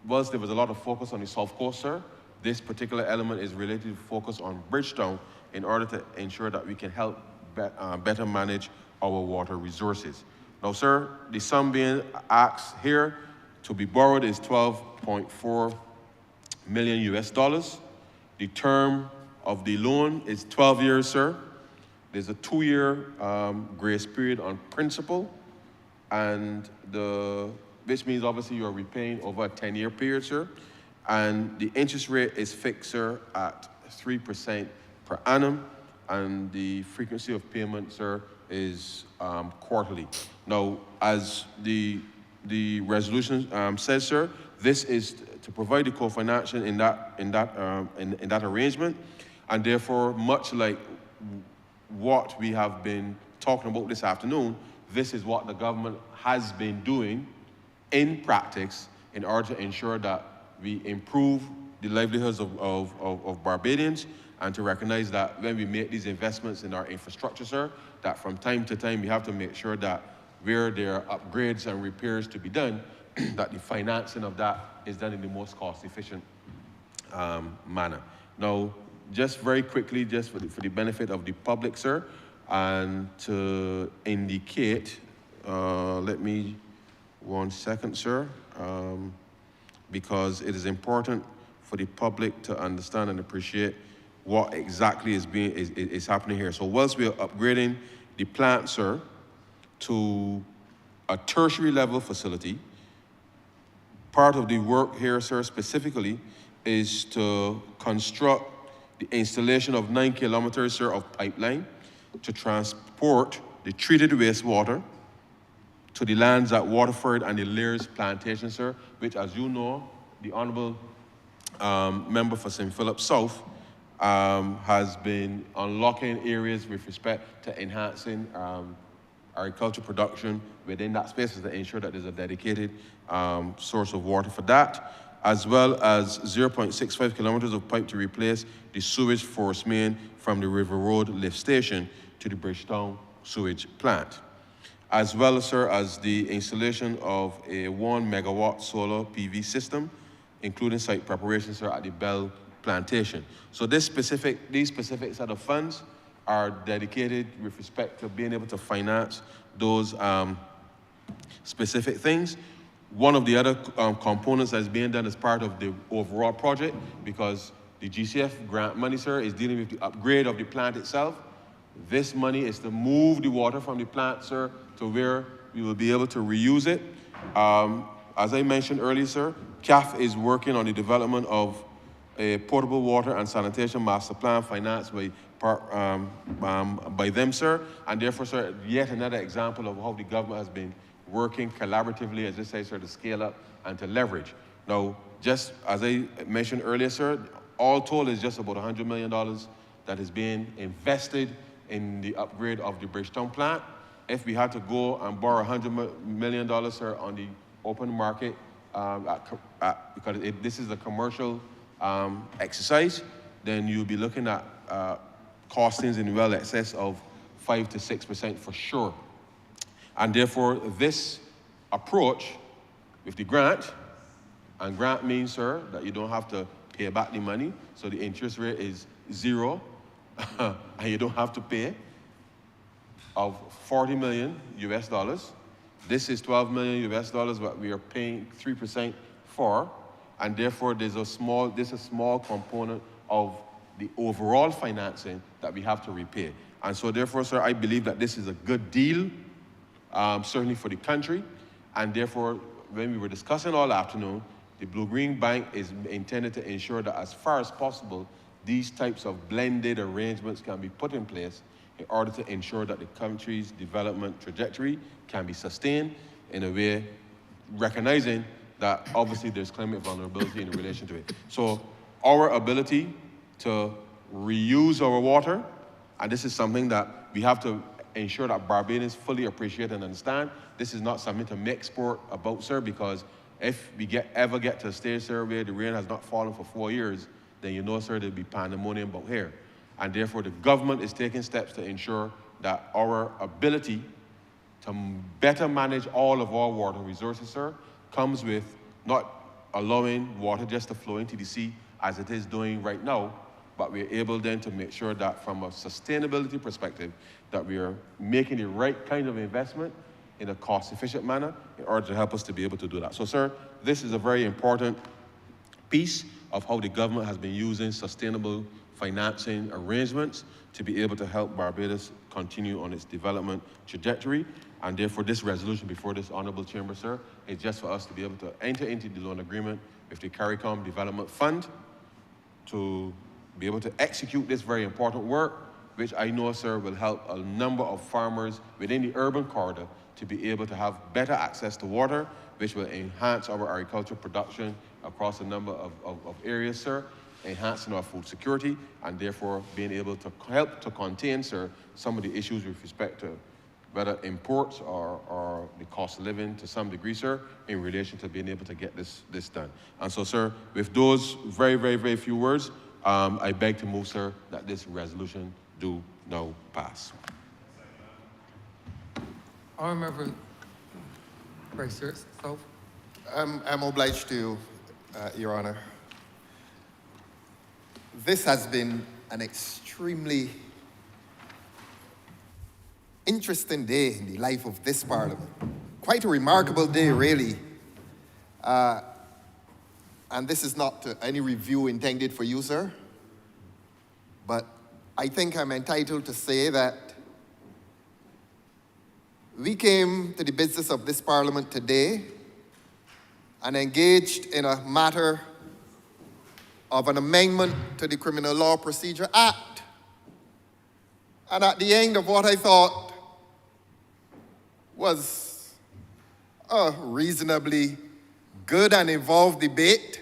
whilst there was a lot of focus on the South Coast, sir, this particular element is related to focus on Bridgetown in order to ensure that we can help better manage our water resources. Now, sir, the sum being asked here to be borrowed is $12.4 million. The term of the loan is 12 years, sir. There's a 2-year grace period on principal, and the which means obviously you're repaying over a 10-year period, sir. And the interest rate is fixed, sir, at 3% per annum, and the frequency of payment, sir, is quarterly. Now, as the resolution says, sir, this is to provide the co-financing in that arrangement, and therefore, much like what we have been talking about this afternoon, this is what the government has been doing in practice in order to ensure that we improve the livelihoods of Barbadians, and to recognize that when we make these investments in our infrastructure, sir, that from time to time we have to make sure that where there are upgrades and repairs to be done, that the financing of that is done in the most cost-efficient manner. Now, just very quickly, just for the benefit of the public, sir, and to indicate, let me, 1 second, sir, because it is important for the public to understand and appreciate what exactly is happening here. So whilst we are upgrading the plant, sir, to a tertiary level facility, part of the work here, sir, specifically, is to construct the installation of 9 kilometers, sir, of pipeline to transport the treated wastewater to the lands at Waterford and the Lears plantation, sir, which, as you know, the Honourable member for St. Philip South has been unlocking areas with respect to enhancing agricultural production within that space to ensure that there's a dedicated source of water for that, as well as 0.65 kilometers of pipe to replace the sewage force main from the River Road lift station to the Bridgetown sewage plant, as well, sir, as the installation of a 1 megawatt solar PV system, including site preparation, sir, at the Bell plantation. So these specific set of funds are dedicated with respect to being able to finance those specific things. One of the other components that's being done as part of the overall project, because the GCF grant money, sir, is dealing with the upgrade of the plant itself. This money is to move the water from the plant, sir, to where we will be able to reuse it. As I mentioned earlier, sir, CAF is working on the development of a portable water and sanitation master plan financed by them, sir. And therefore, sir, yet another example of how the government has been working collaboratively, as I say, sir, to scale up and to leverage. Now, just as I mentioned earlier, sir, all told is just about $100 million that is being invested in the upgrade of the Bridgetown plant. If we had to go and borrow $100 million, sir, on the open market, because this is a commercial exercise, then you'll be looking at costings in well excess of 5 to 6% for sure. And therefore, this approach with the grant, and grant means, sir, that you don't have to pay back the money, so the interest rate is 0, and you don't have to pay, of $40 million US dollars. This is $12 million US dollars, what we are paying 3% for, and therefore this is a small component of the overall financing that we have to repay. And so therefore, sir, I believe that this is a good deal, certainly for the country, and therefore, when we were discussing all afternoon, the Blue-Green Bank is intended to ensure that as far as possible, these types of blended arrangements can be put in place in order to ensure that the country's development trajectory can be sustained in a way, recognizing that obviously there's climate vulnerability in relation to it. So our ability to reuse our water, and this is something that we have to ensure that Barbadians fully appreciate and understand. This is not something to make sport about, sir, because if we ever get to a stage, sir, where the rain has not fallen for 4 years, then you know, sir, there'll be pandemonium about here. And therefore, the government is taking steps to ensure that our ability to better manage all of our water resources, sir, comes with not allowing water just to flow into the sea as it is doing right now, but we're able then to make sure that from a sustainability perspective, that we are making the right kind of investment in a cost-efficient manner in order to help us to be able to do that. So, sir, this is a very important piece of how the government has been using sustainable financing arrangements to be able to help Barbados continue on its development trajectory. And therefore, this resolution before this honourable chamber, sir, is just for us to be able to enter into the loan agreement with the CARICOM Development Fund to be able to execute this very important work, which I know, sir, will help a number of farmers within the urban corridor to be able to have better access to water, which will enhance our agricultural production across a number of areas, sir, enhancing our food security, and therefore being able to help to contain, sir, some of the issues with respect to whether imports or the cost of living to some degree, sir, in relation to being able to get this done. And so, sir, with those very, very, very few words, I beg to move, sir, that this resolution do now pass. Honourable Member Christchurch South. I'm obliged to, Your Honor. This has been an extremely interesting day in the life of this Parliament. Quite a remarkable day, really. And this is not any review intended for you, sir. But I think I'm entitled to say that we came to the business of this Parliament today and engaged in a matter of an amendment to the Criminal Law Procedure Act. And at the end of what I thought was a reasonably good and involved debate,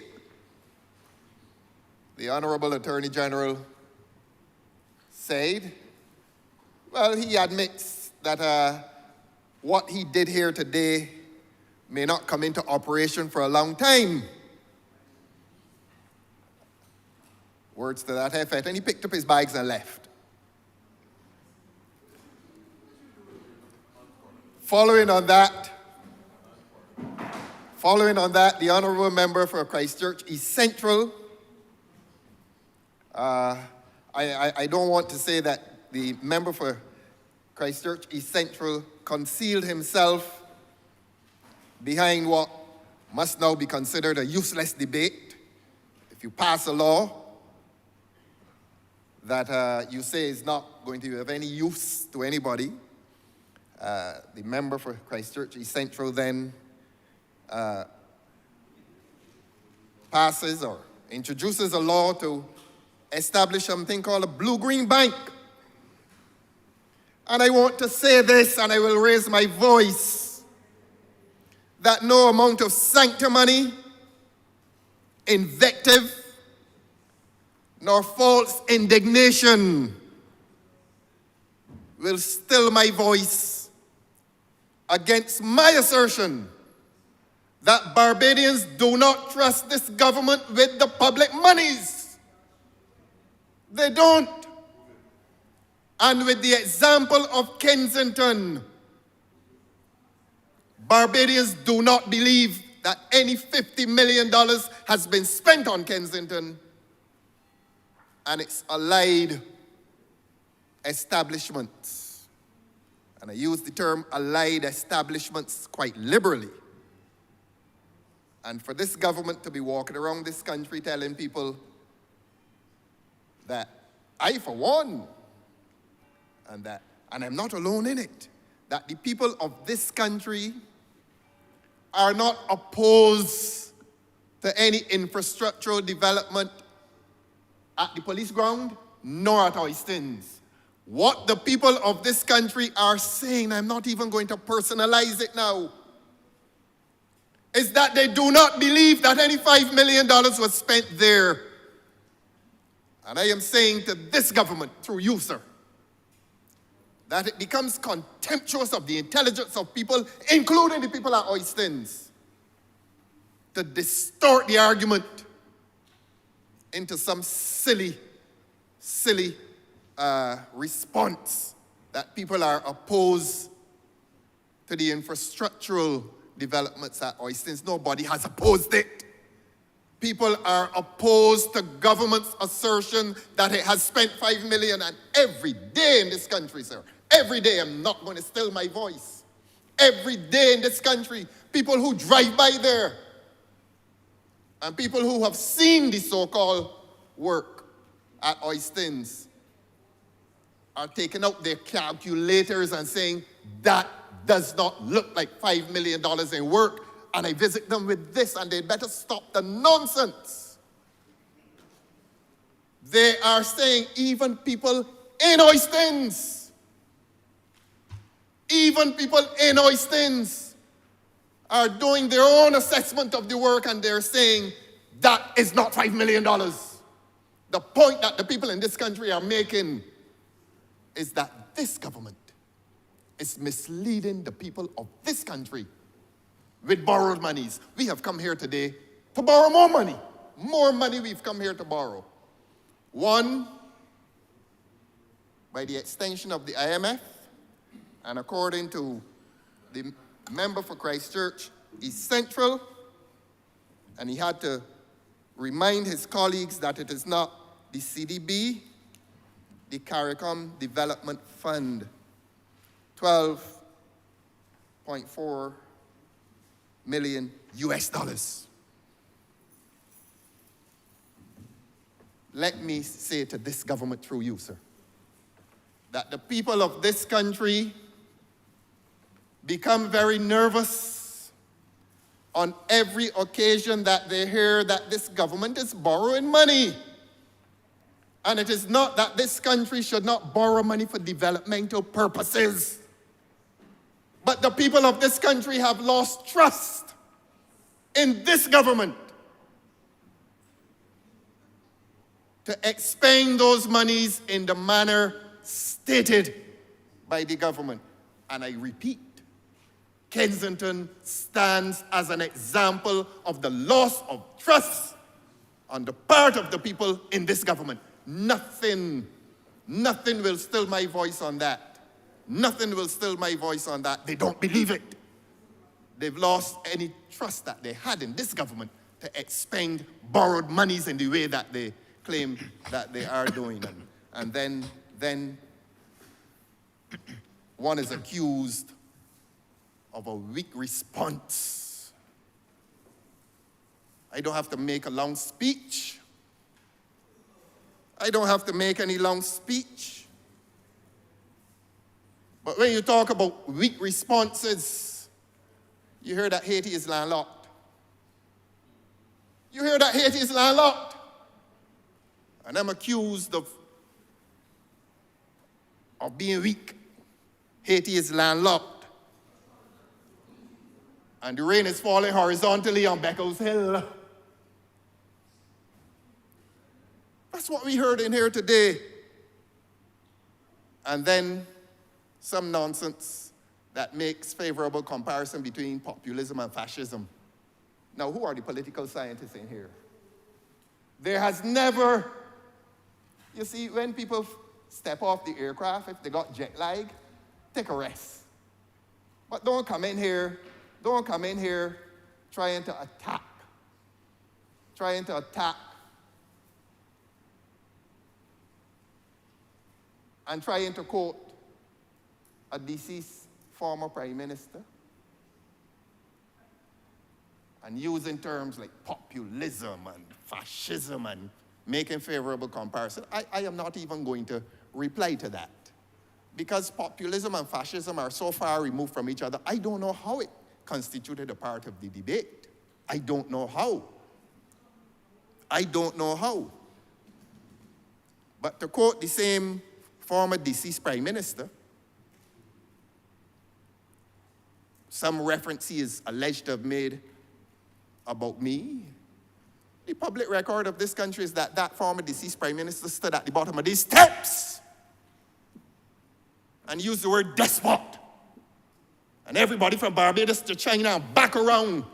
the Honourable Attorney General said, well, he admits that what he did here today may not come into operation for a long time. Words to that effect. And he picked up his bags and left. Following on that, the Honourable Member for Christchurch East Central, I don't want to say that the member for Christchurch East Central concealed himself behind what must now be considered a useless debate. If you pass a law that you say is not going to be of any use to anybody, the member for Christchurch East Central then passes or introduces a law to establish something called a blue-green bank. And I want to say this, and I will raise my voice, that no amount of sanctimony, invective, nor false indignation will still my voice against my assertion that Barbadians do not trust this government with the public monies. They don't. And with the example of Kensington, Barbadians do not believe that any $50 million has been spent on Kensington and its allied establishments. And I use the term allied establishments quite liberally. And for this government to be walking around this country telling people that I, for one, and I'm not alone in it, that the people of this country are not opposed to any infrastructural development at the police ground, nor at Oistins. What the people of this country are saying, I'm not even going to personalize it now, is that they do not believe that any $5 million was spent there. And I am saying to this government, through you, sir, that it becomes contemptuous of the intelligence of people, including the people at Oistins, to distort the argument into some silly response that people are opposed to the infrastructural developments at Oistins. Nobody has opposed it. People are opposed to government's assertion that it has spent $5 million, and every day in this country, sir, every day, I'm not going to still my voice. Every day in this country, people who drive by there and people who have seen the so-called work at Oistins are taking out their calculators and saying, that does not look like $5 million in work. And I visit them with this, and they better stop the nonsense. They are saying even people in Oistins, are doing their own assessment of the work, and they're saying that is not $5 million. The point that the people in this country are making is that this government is misleading the people of this country with borrowed monies. We have come here today to borrow more money. More money we've come here to borrow. One, by the extension of the IMF, and according to the member for Christchurch East Central, and he had to remind his colleagues that it is not the CDB, the CARICOM Development Fund, $12.4 million US dollars. Let me say to this government through you, sir, that the people of this country become very nervous on every occasion that they hear that this government is borrowing money. And it is not that this country should not borrow money for developmental purposes. But the people of this country have lost trust in this government to expend those monies in the manner stated by the government. And I repeat, Kensington stands as an example of the loss of trust on the part of the people in this government. Nothing will still my voice on that. Nothing will still my voice on that. They don't believe it. They've lost any trust that they had in this government to expend borrowed monies in the way that they claim that they are doing. And then one is accused of a weak response. I don't have to make a long speech. I don't have to make any long speech. But when you talk about weak responses, you hear that Haiti is landlocked. You hear that Haiti is landlocked. And I'm accused of being weak. Haiti is landlocked. And the rain is falling horizontally on Beckles Hill. That's what we heard in here today. And then some nonsense that makes favorable comparison between populism and fascism. Now, who are the political scientists in here? There has never, you see, when people step off the aircraft, if they got jet lag, take a rest. But don't come in here trying to attack and trying to quote a deceased former prime minister and using terms like populism and fascism and making favorable comparison. I am not even going to reply to that, because populism and fascism are so far removed from each other. I don't know how it constituted a part of the debate. I don't know how. But to quote the same former deceased prime minister, some reference he is alleged to have made about me. The public record of this country is that that former deceased prime minister stood at the bottom of these steps and used the word despot. And everybody from Barbados to China and back around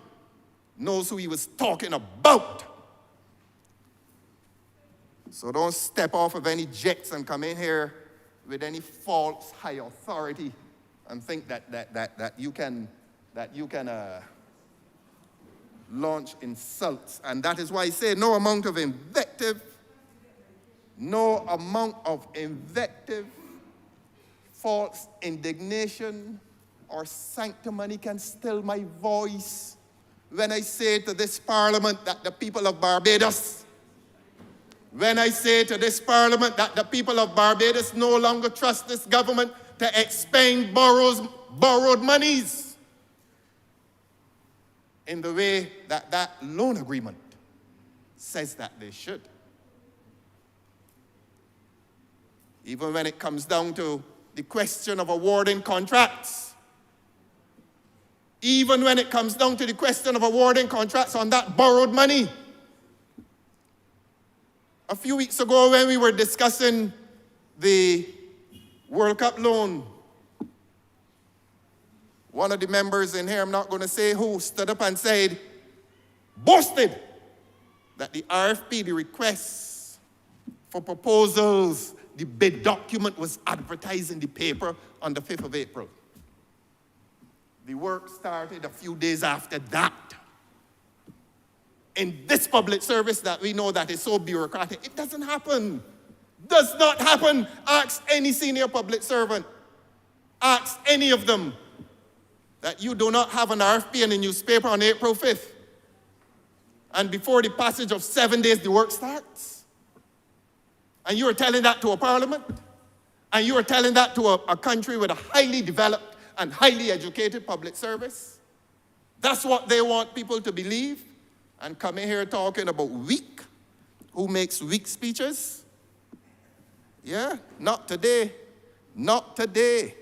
knows who he was talking about. So don't step off of any jets and come in here with any false high authority and think that you can launch insults. And that is why I say no amount of invective, false indignation, or sanctimony can still my voice when I say to this parliament that the people of Barbados when I say to this parliament that the people of Barbados no longer trust this government to expend borrowed monies in the way that that loan agreement says that they should. Even when it comes down to the question of awarding contracts, even when it comes down to the question of awarding contracts on that borrowed money. A few weeks ago when we were discussing the World Cup loan, one of the members in here, I'm not going to say who, stood up and said, boasted that the RFP, the request for proposals, the bid document was advertised in the paper on the 5th of April. The work started a few days after that. In this public service that we know that is so bureaucratic, it doesn't happen. Does not happen. Ask any senior public servant. Ask any of them that you do not have an RFP in the newspaper on April 5th. And before the passage of 7 days, the work starts. And you are telling that to a parliament? And you are telling that to a country with a highly developed and highly educated public service? That's what they want people to believe? And coming here talking about weak? Who makes weak speeches? Yeah, not today. Not today.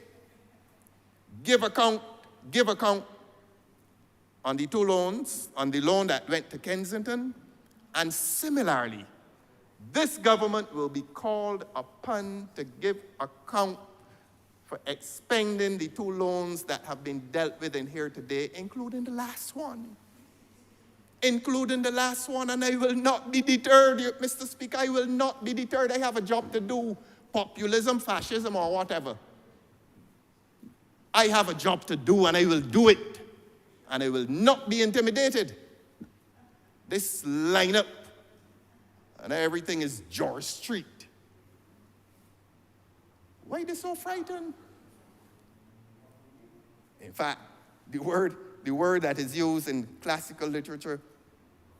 Give account on the two loans, on the loan that went to Kensington, and similarly, this government will be called upon to give account for expending the two loans that have been dealt with in here today, including the last one. Including the last one, and I will not be deterred, Mr. Speaker, I will not be deterred. I have a job to do, populism, fascism, or whatever. I have a job to do, and I will do it, and I will not be intimidated. This lineup, and everything is George Street. Why are they so frightened? In fact, the word that is used in classical literature,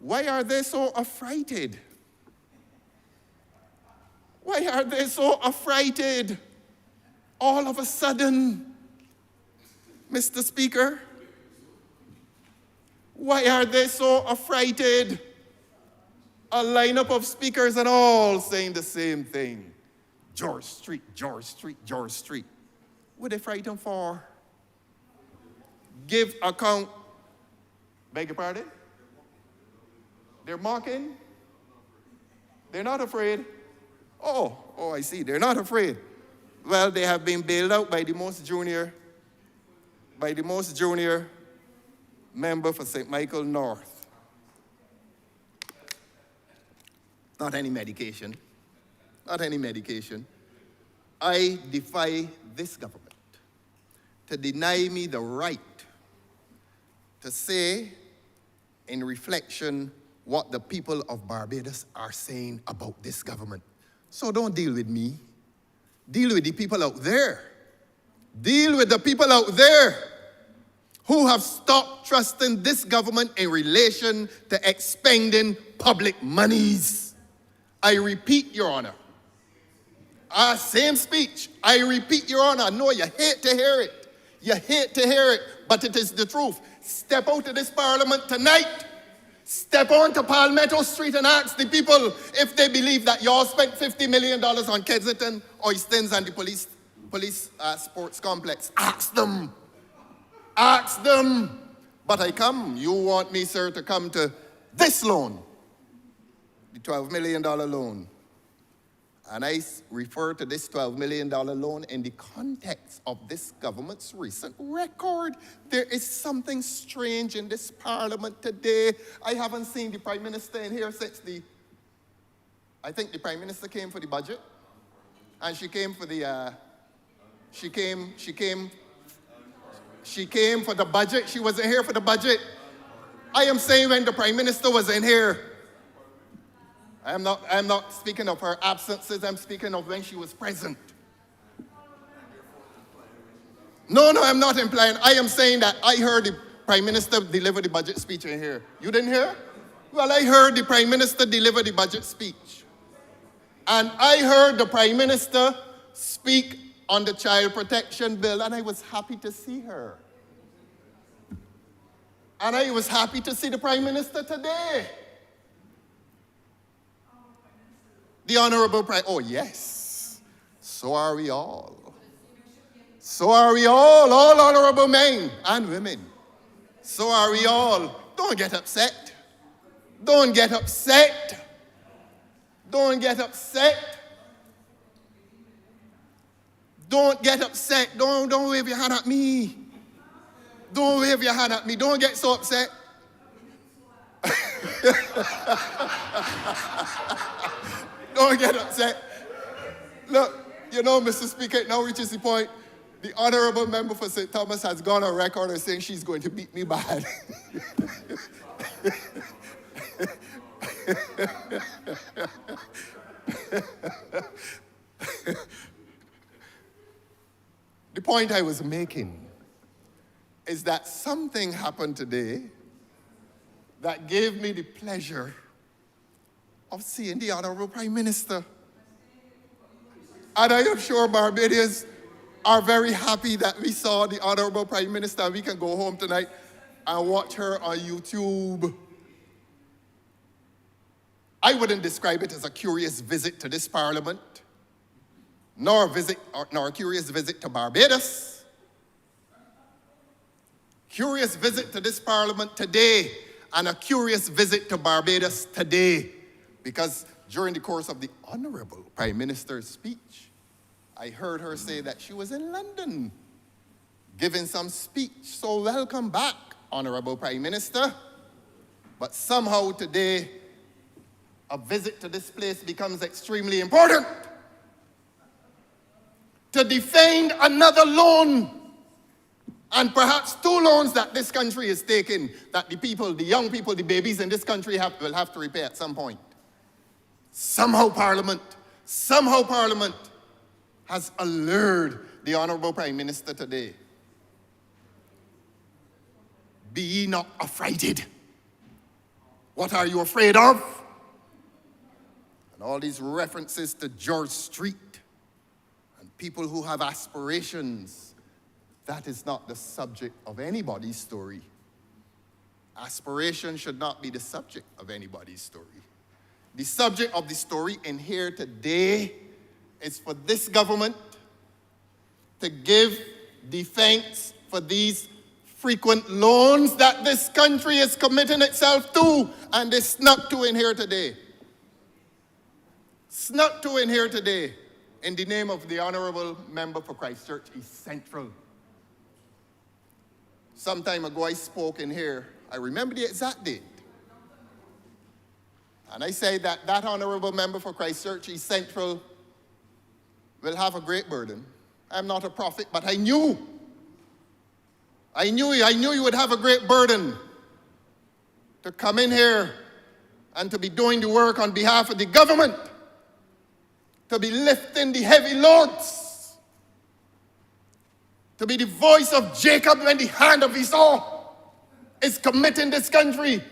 why are they so affrighted? Why are they so affrighted? All of a sudden, Mr. Speaker, why are they so affrighted? A lineup of speakers and all saying the same thing. George Street, George Street, George Street. What are they frightened for? Give account. Beg your pardon? They're mocking? They're not afraid? Oh, I see. They're not afraid. Well, they have been bailed out by the most junior member for St. Michael North. Not any medication. Not any medication. I defy this government to deny me the right to say in reflection what the people of Barbados are saying about this government. So don't deal with me. Deal with the people out there. Deal with the people out there who have stopped trusting this government in relation to expending public monies. I repeat, Your Honor. Same speech. I repeat, Your Honor. I know you hate to hear it. You hate to hear it, but it is the truth. Step out of this parliament tonight. Step onto Palmetto Street and ask the people if they believe that y'all spent $50 million on Kensington, Oystons, and the police sports complex. Ask them. Ask them. But you want me, sir, to come to this loan, the $12 million loan. And I refer to this $12 million loan in the context of this government's recent record. There is something strange in this parliament today. I haven't seen the Prime Minister in here since I think the Prime Minister came for the budget. And she came for the, she came for the budget. She wasn't here for the budget. I am saying when the Prime Minister was in here, I'm not speaking of her absences, I'm speaking of when she was present. No, I'm not implying. I am saying that I heard the Prime Minister deliver the budget speech in here. You didn't hear? Well, I heard the Prime Minister deliver the budget speech. And I heard the Prime Minister speak on the Child Protection Bill, and I was happy to see her. And I was happy to see the Prime Minister today. The Honourable Prime, oh yes, so are we all. So are we all honourable men and women. So are we all. Don't get upset. Don't get upset. Don't get upset. Don't get upset. Don't wave your hand at me. Don't wave your hand at me. Don't get so upset. Don't get upset. Look, you know, Mr. Speaker, it now reaches the point. The honourable member for St. Thomas has gone on record as saying she's going to beat me bad. The point I was making is that something happened today that gave me the pleasure of seeing the Honourable Prime Minister. And I am sure Barbadians are very happy that we saw the Honourable Prime Minister. We can go home tonight and watch her on YouTube. I wouldn't describe it as a curious visit to this Parliament, nor a curious visit to Barbados. Curious visit to this Parliament today, and a curious visit to Barbados today, because during the course of the Honourable Prime Minister's speech, I heard her say that she was in London giving some speech. So welcome back, Honourable Prime Minister. But somehow today, a visit to this place becomes extremely important to defend another loan, and perhaps two loans that this country is taking, that the people, the young people, the babies in this country will have to repay at some point. Somehow Parliament has allured the Honourable Prime Minister today. Be ye not affrighted. What are you afraid of? And all these references to George Street and people who have aspirations, that is not the subject of anybody's story. Aspiration should not be the subject of anybody's story. The subject of the story in here today is for this government to give defense for these frequent loans that this country is committing itself to, and they snuck to in here today. Snuck to in here today in the name of the Honourable Member for Christchurch East Central. Some time ago I spoke in here, I remember the exact date, and I said that that Honourable Member for Christchurch East Central will have a great burden. I'm not a prophet, but I knew you would have a great burden to come in here and to be doing the work on behalf of the government, to be lifting the heavy loads, to be the voice of Jacob when the hand of Esau is committing this country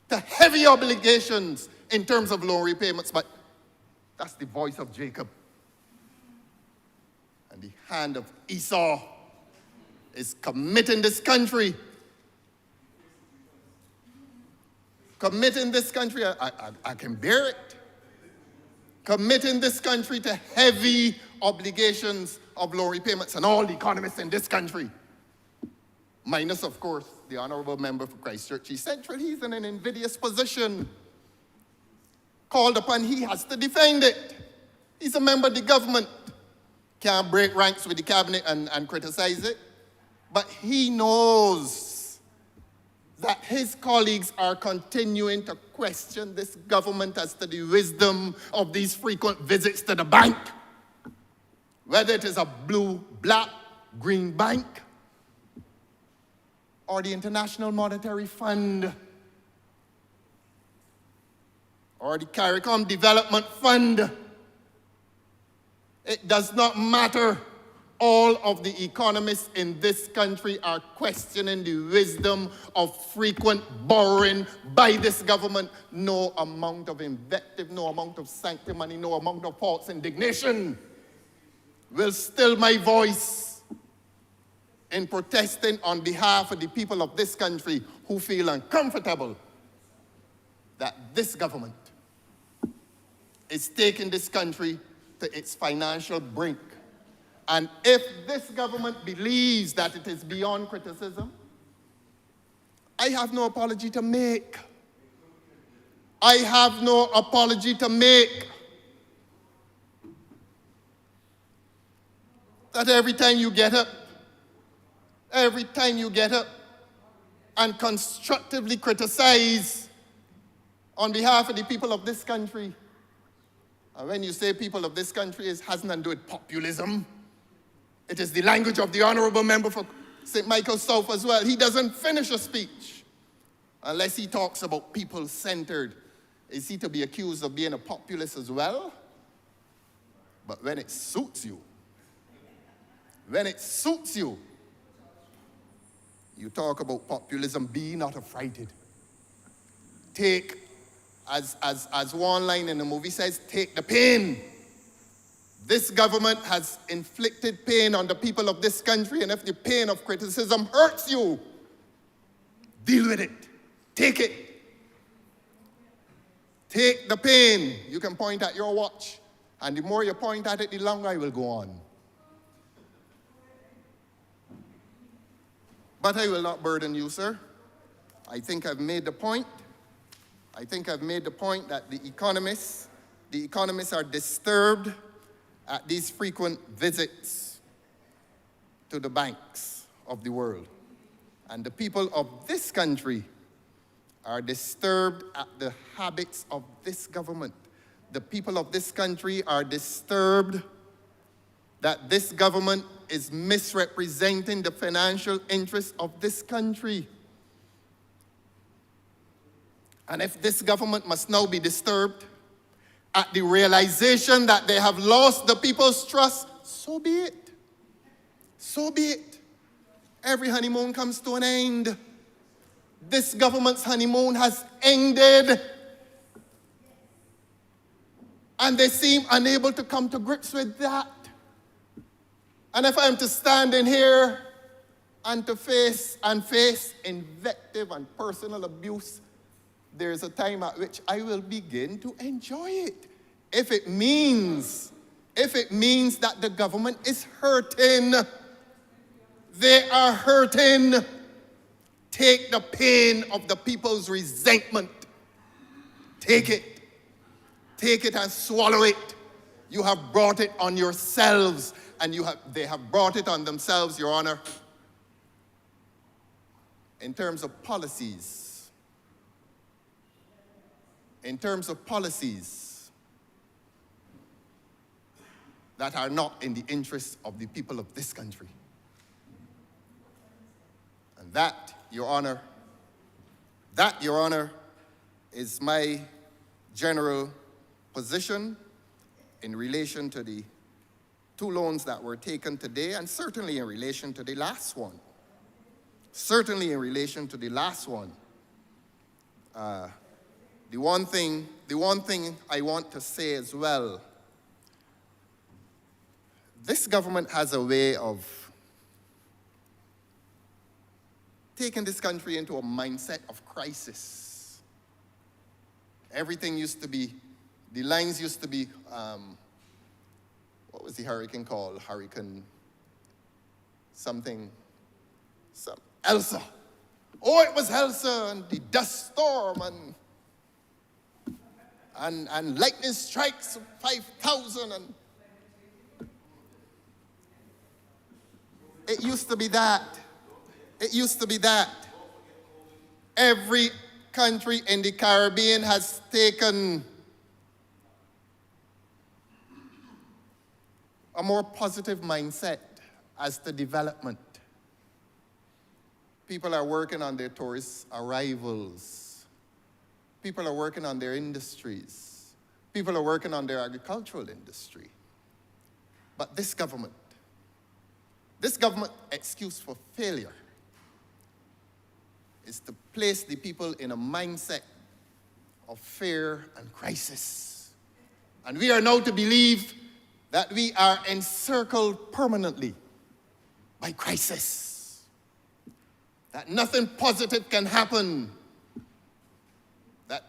to heavy obligations in terms of loan repayments. But that's the voice of Jacob. And the hand of Esau is committing this country. Committing this country, I can bear it. Committing this country to heavy obligations of loan repayments, and all the economists in this country, minus, of course, the Honourable Member for Christchurch East Central. He's in an invidious position. Called upon, he has to defend it. He's a member of the government. Can't break ranks with the cabinet and criticize it. But he knows that his colleagues are continuing to question this government as to the wisdom of these frequent visits to the bank. Whether it is a blue, black, green bank, or the International Monetary Fund, or the CARICOM Development Fund. It does not matter. all of the economists in this country are questioning the wisdom of frequent borrowing by this government. No amount of invective, no amount of sanctimony, no amount of false indignation will still my voice in protesting on behalf of the people of this country who feel uncomfortable that this government is taking this country to its financial brink. And if this government believes that it is beyond criticism, I have no apology to make. I have no apology to make. That every time you get up and constructively criticize on behalf of the people of this country, and when you say people of this country, it has nothing to do with populism. It is the language of the Honourable Member for St. Michael South as well. He doesn't finish a speech unless he talks about people-centered. Is he to be accused of being a populist as well? But when it suits you, you talk about populism, be not affrighted. Take, as one line in the movie says, take the pain. This government has inflicted pain on the people of this country, and if the pain of criticism hurts you, deal with it. Take it. Take the pain. You can point at your watch, and the more you point at it, the longer I will go on. But I will not burden you, sir. I think I've made the point. I think I've made the point that the economists are disturbed at these frequent visits to the banks of the world. And the people of this country are disturbed at the habits of this government. The people of this country are disturbed that this government is misrepresenting the financial interests of this country. And if this government must now be disturbed at the realization that they have lost the people's trust, so be it. So be it. Every honeymoon comes to an end. This government's honeymoon has ended. And they seem unable to come to grips with that. And if I'm to stand in here and to face invective and personal abuse, there's a time at which I will begin to enjoy it. If it means that the government is hurting, they are hurting. Take the pain of the people's resentment. Take it. Take it and swallow it. You have brought it on yourselves, and they have brought it on themselves, Your Honor. In terms of policies that are not in the interests of the people of this country. And that, Your Honor, is my general position in relation to the 2 loans that were taken today, and certainly in relation to the last one. The one thing I want to say as well, this government has a way of taking this country into a mindset of crisis. Everything used to be, the lines used to be, what was the hurricane called? Elsa. Oh, it was Elsa, and the dust storm, and lightning strikes of 5,000, and it used to be that. Every country in the Caribbean has taken a more positive mindset as to development. People are working on their tourist arrivals. People are working on their industries. People are working on their agricultural industry. But this government This government excuse for failure is to place the people in a mindset of fear and crisis. And we are now to believe that we are encircled permanently by crisis, that nothing positive can happen. That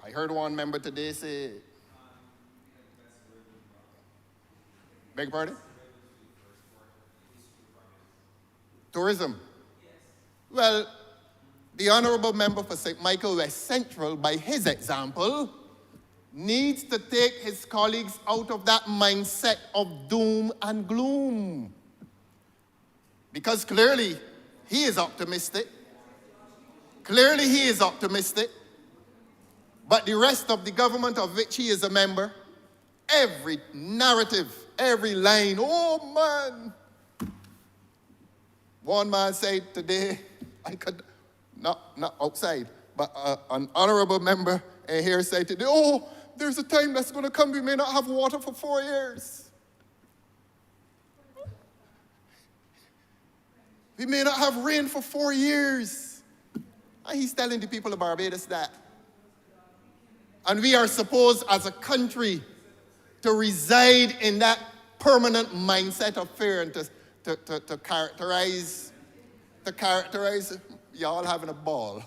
I heard one member today say, beg your pardon? Tourism. Well, the Honourable Member for St. Michael West Central, by his example, needs to take his colleagues out of that mindset of doom and gloom. Because clearly, he is optimistic. Clearly, he is optimistic. But the rest of the government of which he is a member, every narrative, every line, oh man. One man said today, I could, not outside, but an honourable member here said today, oh, there's a time that's going to come, we may not have water for 4 years. We may not have rain for 4 years. And he's telling the people of Barbados that. And we are supposed as a country to reside in that permanent mindset of fear and to characterize, y'all having a ball,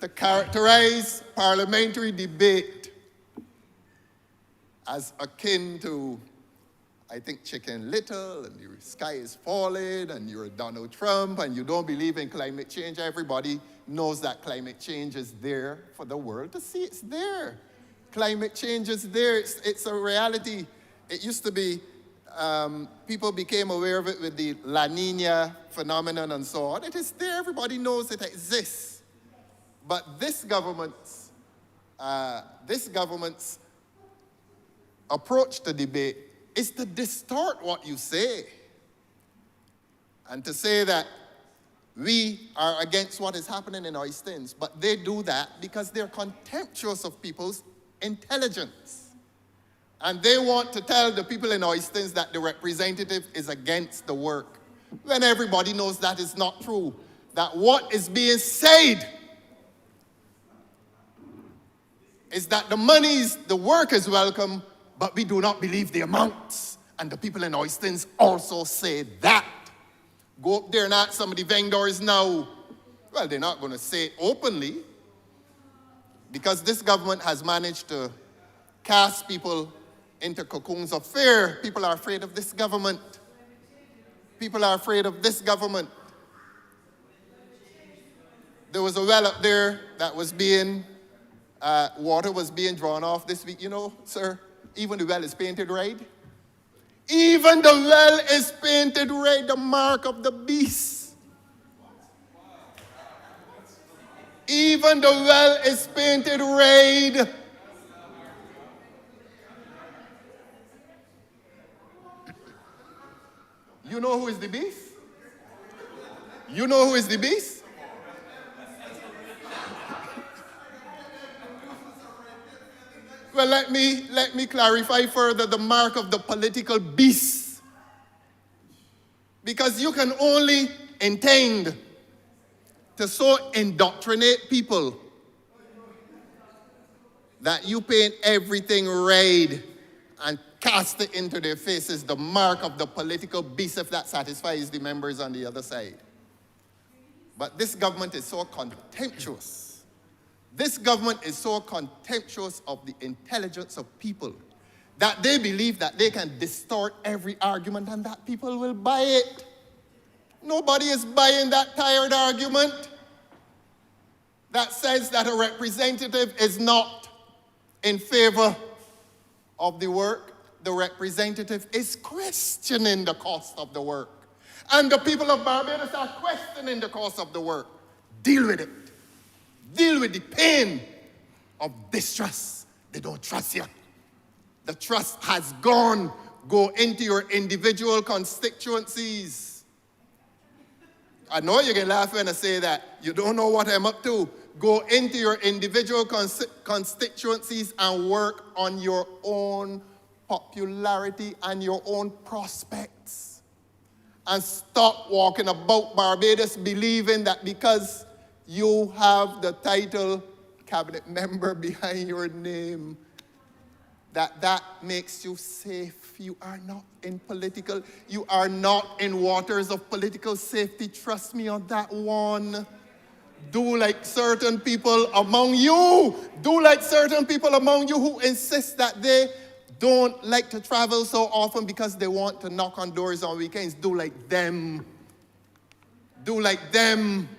to characterize parliamentary debate as akin to, I think, Chicken Little, and the sky is falling, and you're Donald Trump, and you don't believe in climate change. Everybody knows that climate change is there for the world to see. It's there. Climate change is there. It's a reality. It used to be, people became aware of it with the La Nina phenomenon and so on. It is there. Everybody knows it exists. But this government's approach to debate is to distort what you say and to say that we are against what is happening in Oistins. But they do that because they're contemptuous of people's intelligence. And they want to tell the people in Oistins that the representative is against the work, when everybody knows that is not true. That what is being said is that the work is welcome, but we do not believe the amounts. And the people in Oistins also say that. Go up there and ask some of the vendors now. Well, they're not going to say it openly, because this government has managed to cast people into cocoons of fear. People are afraid of this government. People are afraid of this government. There was a well up there that was being, water was being drawn off this week. You know, sir, even the well is painted red. Even the well is painted red, the mark of the beast. Even the well is painted red. You know who is the beast? You know who is the beast? Well, let me clarify further the mark of the political beast. Because you can only intend to so indoctrinate people that you paint everything red and cast it into their faces, the mark of the political beast, if that satisfies the members on the other side. But this government is so contemptuous. This government is so contemptuous of the intelligence of people that they believe that they can distort every argument and that people will buy it. Nobody is buying that tired argument that says that a representative is not in favor of the work. The representative is questioning the cost of the work. And the people of Barbados are questioning the cost of the work. Deal with it. Deal with the pain of distrust. They don't trust you. The trust has gone. Go into your individual constituencies. I know you can laugh when I say that. You don't know what I'm up to. Go into your individual constituencies and work on your own popularity and your own prospects. and stop walking about Barbados believing that because you have the title cabinet member behind your name, that makes you safe. You are not you are not in waters of political safety. Trust me on that one. Do like certain people among you. Do like certain people among you who insist that they don't like to travel so often because they want to knock on doors on weekends. Do like them. Do like them.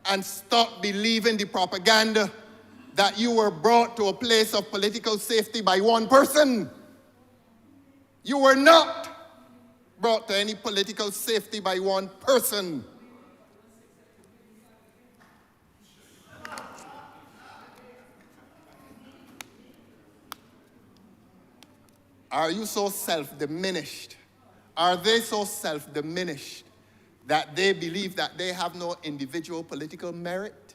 And stop believing the propaganda that you were brought to a place of political safety by one person. You were not brought to any political safety by one person. Are you so self-diminished? Are they so self-diminished that they believe that they have no individual political merit?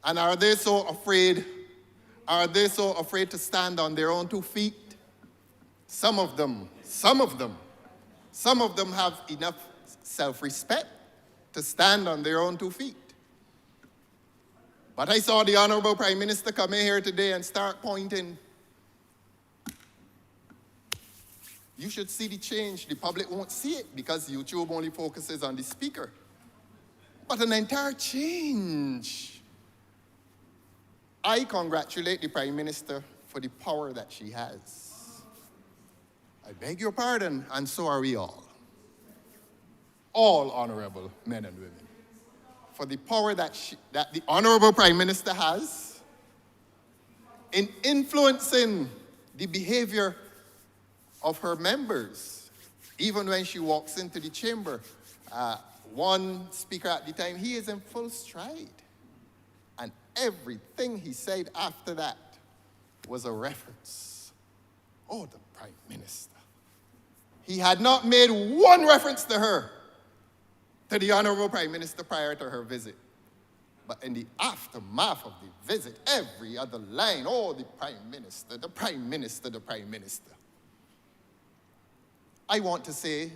And are they so afraid to stand on their own 2 feet? Some of them have enough self-respect to stand on their own 2 feet. But I saw the Honourable Prime Minister come in here today and start pointing. You should see the change. The public won't see it because YouTube only focuses on the speaker. But an entire change. I congratulate the Prime Minister for the power that she has. I beg your pardon, and so are we all. All honorable men and women. For the power that the Honorable Prime Minister has in influencing the behavior of her members. Even when she walks into the chamber, one speaker at the time, he is in full stride. And everything he said after that was a reference. Oh, the Prime Minister. He had not made one reference to her, to the Honourable Prime Minister prior to her visit. But in the aftermath of the visit, every other line, oh, the Prime Minister, the Prime Minister, the Prime Minister. I want to say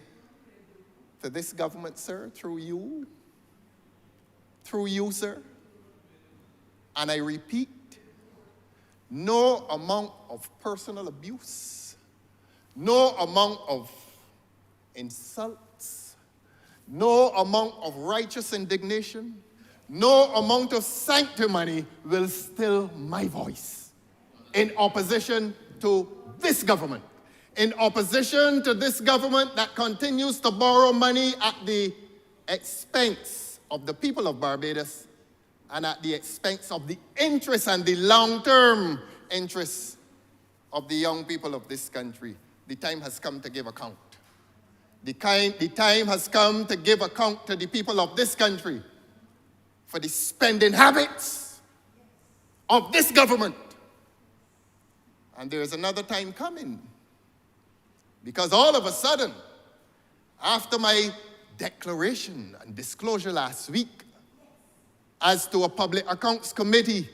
to this government, sir, through you, sir, and I repeat, no amount of personal abuse, no amount of insults, no amount of righteous indignation, no amount of sanctimony will still my voice in opposition to this government. In opposition to this government that continues to borrow money at the expense of the people of Barbados and at the expense of the interests and the long-term interests of the young people of this country. The time has come to give account. The time has come to give account to the people of this country for the spending habits of this government. And there is another time coming. Because all of a sudden, after my declaration and disclosure last week as to a public accounts committee,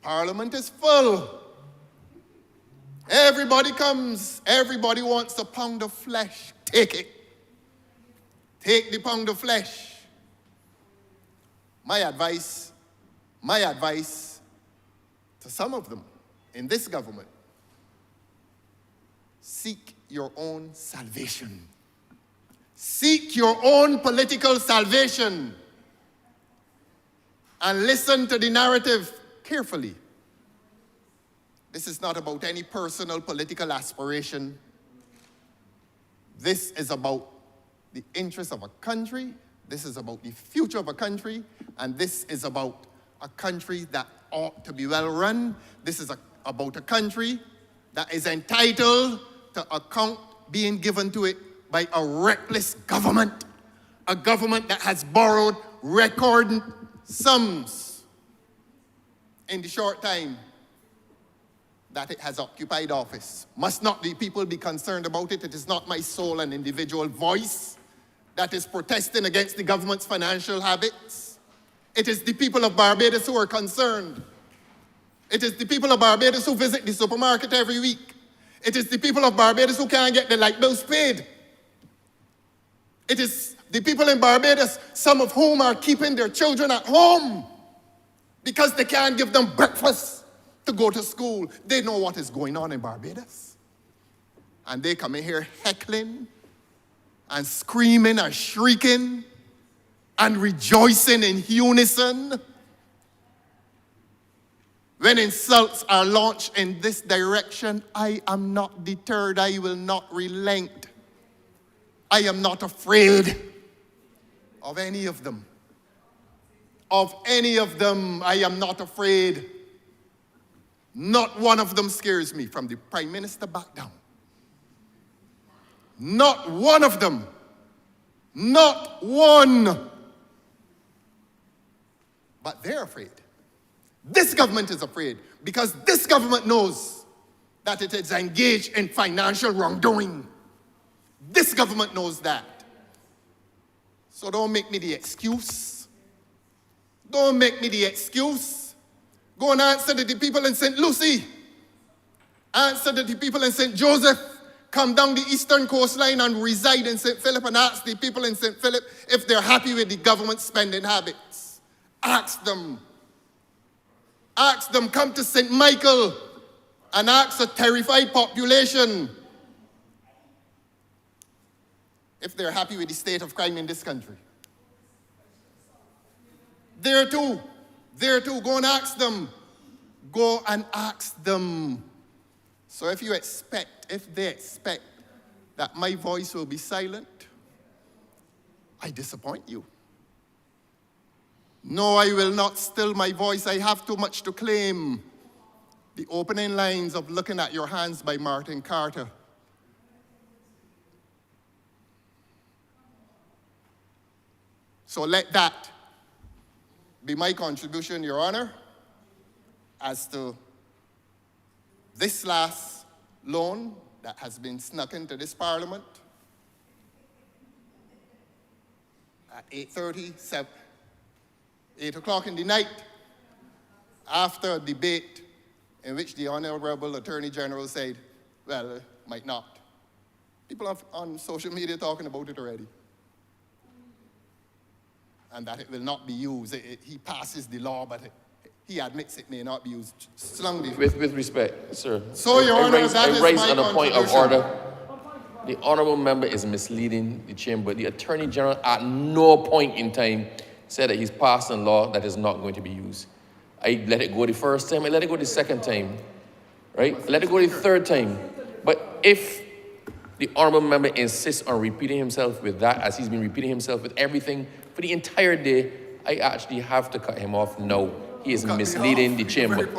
Parliament is full. Everybody comes, everybody wants a pound of flesh. Take it. Take the pound of flesh. My advice to some of them in this government, seek your own salvation. Seek your own political salvation. And listen to the narrative carefully. This is not about any personal political aspiration. This is about the interests of a country. This is about the future of a country. And this is about a country that ought to be well run. This is about a country that is entitled to account being given to it by a reckless government, a government that has borrowed record sums in the short time that it has occupied office. Must not the people be concerned about it? It is not my sole and individual voice that is protesting against the government's financial habits. It is the people of Barbados who are concerned. It is the people of Barbados who visit the supermarket every week. It is the people of Barbados who can't get their light bills paid. It is the people in Barbados, some of whom are keeping their children at home because they can't give them breakfast to go to school. They know what is going on in Barbados. And they come in here heckling and screaming and shrieking and rejoicing in unison when insults are launched in this direction. I am not deterred. I will not relent. I am not afraid of any of them. Of any of them, I am not afraid. Not one of them scares me, from the Prime Minister back down. Not one of them. Not one. But they're afraid. This government is afraid because this government knows that it is engaged in financial wrongdoing. This government knows that. So don't make me the excuse. Don't make me the excuse. Go and answer to the people in St. Lucie. Answer to the people in St. Joseph. Come down the eastern coastline and reside in St. Philip and ask the people in St. Philip if they're happy with the government spending habits. Ask them. Ask them, come to St. Michael and ask a terrified population if they're happy with the state of crime in this country. There too, go and ask them. Go and ask them. So if they expect that my voice will be silent, I disappoint you. No, I will not still my voice. I have too much to claim. The opening lines of Looking at Your Hands by Martin Carter. So let that be my contribution, Your Honor, as to this last loan that has been snuck into this Parliament at 8 o'clock in the night, after a debate in which the Honourable Attorney General said, well, might not. People on social media talking about it already. And that it will not be used. He passes the law, but he admits it may not be used. With respect, sir. So, Your Honor, I raise on a point of order. The honourable member is misleading the chamber. The Attorney General at no point in time said that he's passed a law that is not going to be used. I let it go the first time, I let it go the second time, right? I let it go the third time. But if the honourable member insists on repeating himself with that, as he's been repeating himself with everything for the entire day, I actually have to cut him off now. He is misleading the chamber.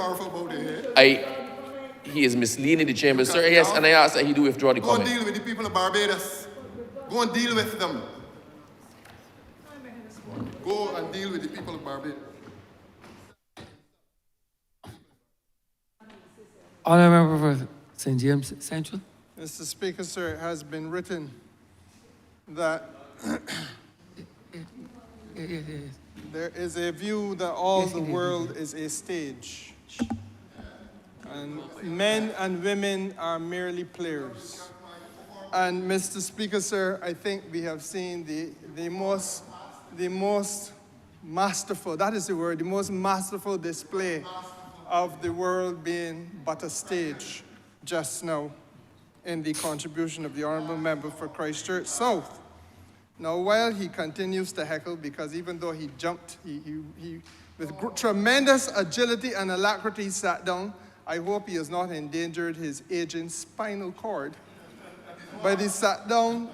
He is misleading the chamber, sir. Yes, and I ask that he do withdraw the comment. Go and deal with the people of Barbados. Go and deal with them. Go and deal with the people of Barbados. Honourable Member for St. James Central. Mr. Speaker, sir, it has been written that there is a view that all the world is a stage, and men and women are merely players. And Mr. Speaker, sir, I think we have seen the most masterful, that is the word, the most masterful display of the world being but a stage just now in the contribution of the Honourable Member for Christchurch South. Now, while he continues to heckle, because even though he jumped, he with tremendous agility and alacrity sat down, I hope he has not endangered his aging spinal cord. But he sat down,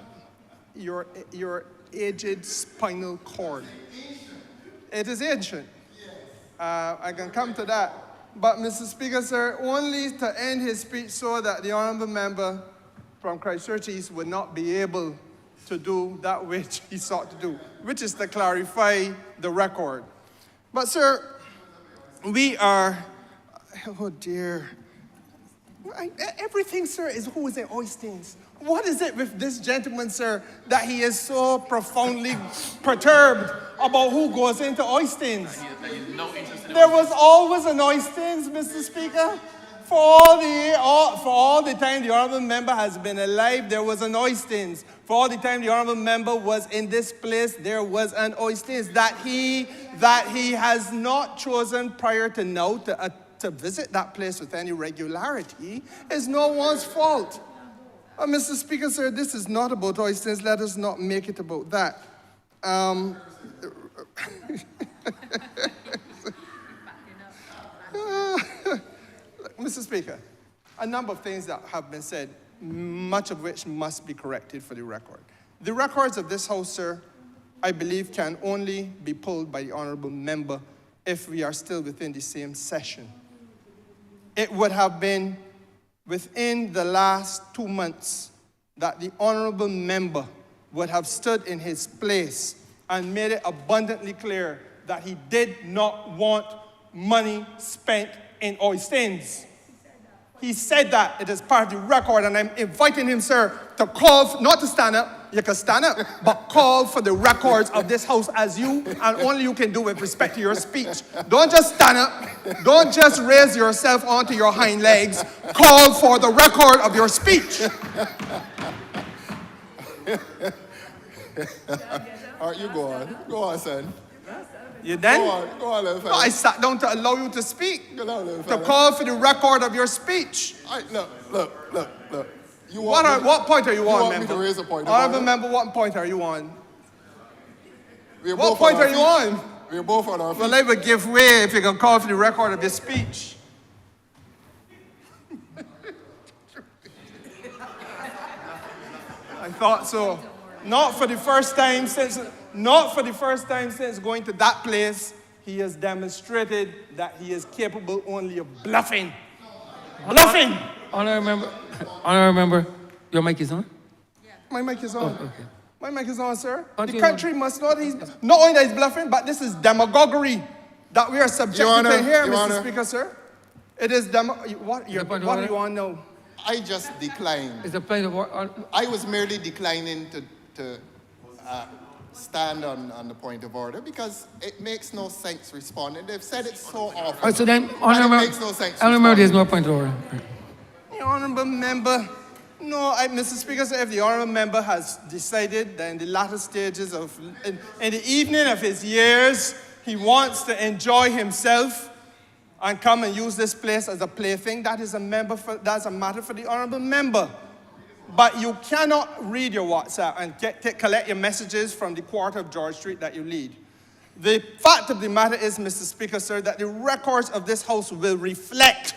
your aged spinal cord. It is ancient. I can come to that. But, Mr. Speaker, sir, only to end his speech so that the Honourable Member from Christchurch East would not be able to do that which he sought to do, which is to clarify the record. But, sir, we are, oh dear, everything, sir, is who is in oysters. What is it with this gentleman, sir, that he is so profoundly perturbed about who goes into oysters? There was always an oysters, Mr. Speaker. For all the time the honorable member has been alive, there was an oystins. For all the time the honorable member was in this place, there was an oystins. That he has not chosen prior to now to visit that place with any regularity is no one's fault. Mr. Speaker, sir, this is not about oystins. Let us not make it about that. Mr. Speaker, a number of things that have been said, much of which must be corrected for the record. The records of this House, sir, I believe can only be pulled by the honorable member if we are still within the same session. It would have been within the last 2 months that the honorable member would have stood in his place and made it abundantly clear that he did not want money spent in oystins. He said that. It is part of the record, and I'm inviting him, sir, to call, not to stand up, you can stand up, but call for the records of this House as you, and only you can do with respect to your speech. Don't just stand up. Don't just raise yourself onto your hind legs. Call for the record of your speech. All right, you go on. Go on, son. You done? Go on, little No, fella. I sat down to allow you to speak, Go on, little to fella. call for the record of your speech. All right, look. You want me, What point are you on, want me member? to raise a point? Honorable member, what point are you on? We're What both point on our are you feet. on? We're both on our feet. Well, I would give way if you can call for the record of your speech. I thought so. Not for the first time since going to that place, he has demonstrated that he is capable only of bluffing. Bluffing! Honorable member, your mic is on? My mic is on. Okay. My mic is on, sir. Continue. The country must know that he's not only that he's bluffing, but this is demagoguery that we are subjected Honor, to here, Your Mr. Honor. Speaker, sir. It is what point of are order? you on now? I just declined. Is a point of order? I was merely declining to stand on the point of order because it makes no sense responding. They've said it so often. All right, so then, and it honorable makes no sense member, there's responding. no point of order. The honorable member, Mr. Speaker, sir, if the honorable member has decided that in the latter stages in the evening of his years, he wants to enjoy himself and come and use this place as a plaything, that's a matter for the honorable member. But you cannot read your WhatsApp and collect your messages from the quarter of George Street that you lead. The fact of the matter is, Mr. Speaker, sir, that the records of this House will reflect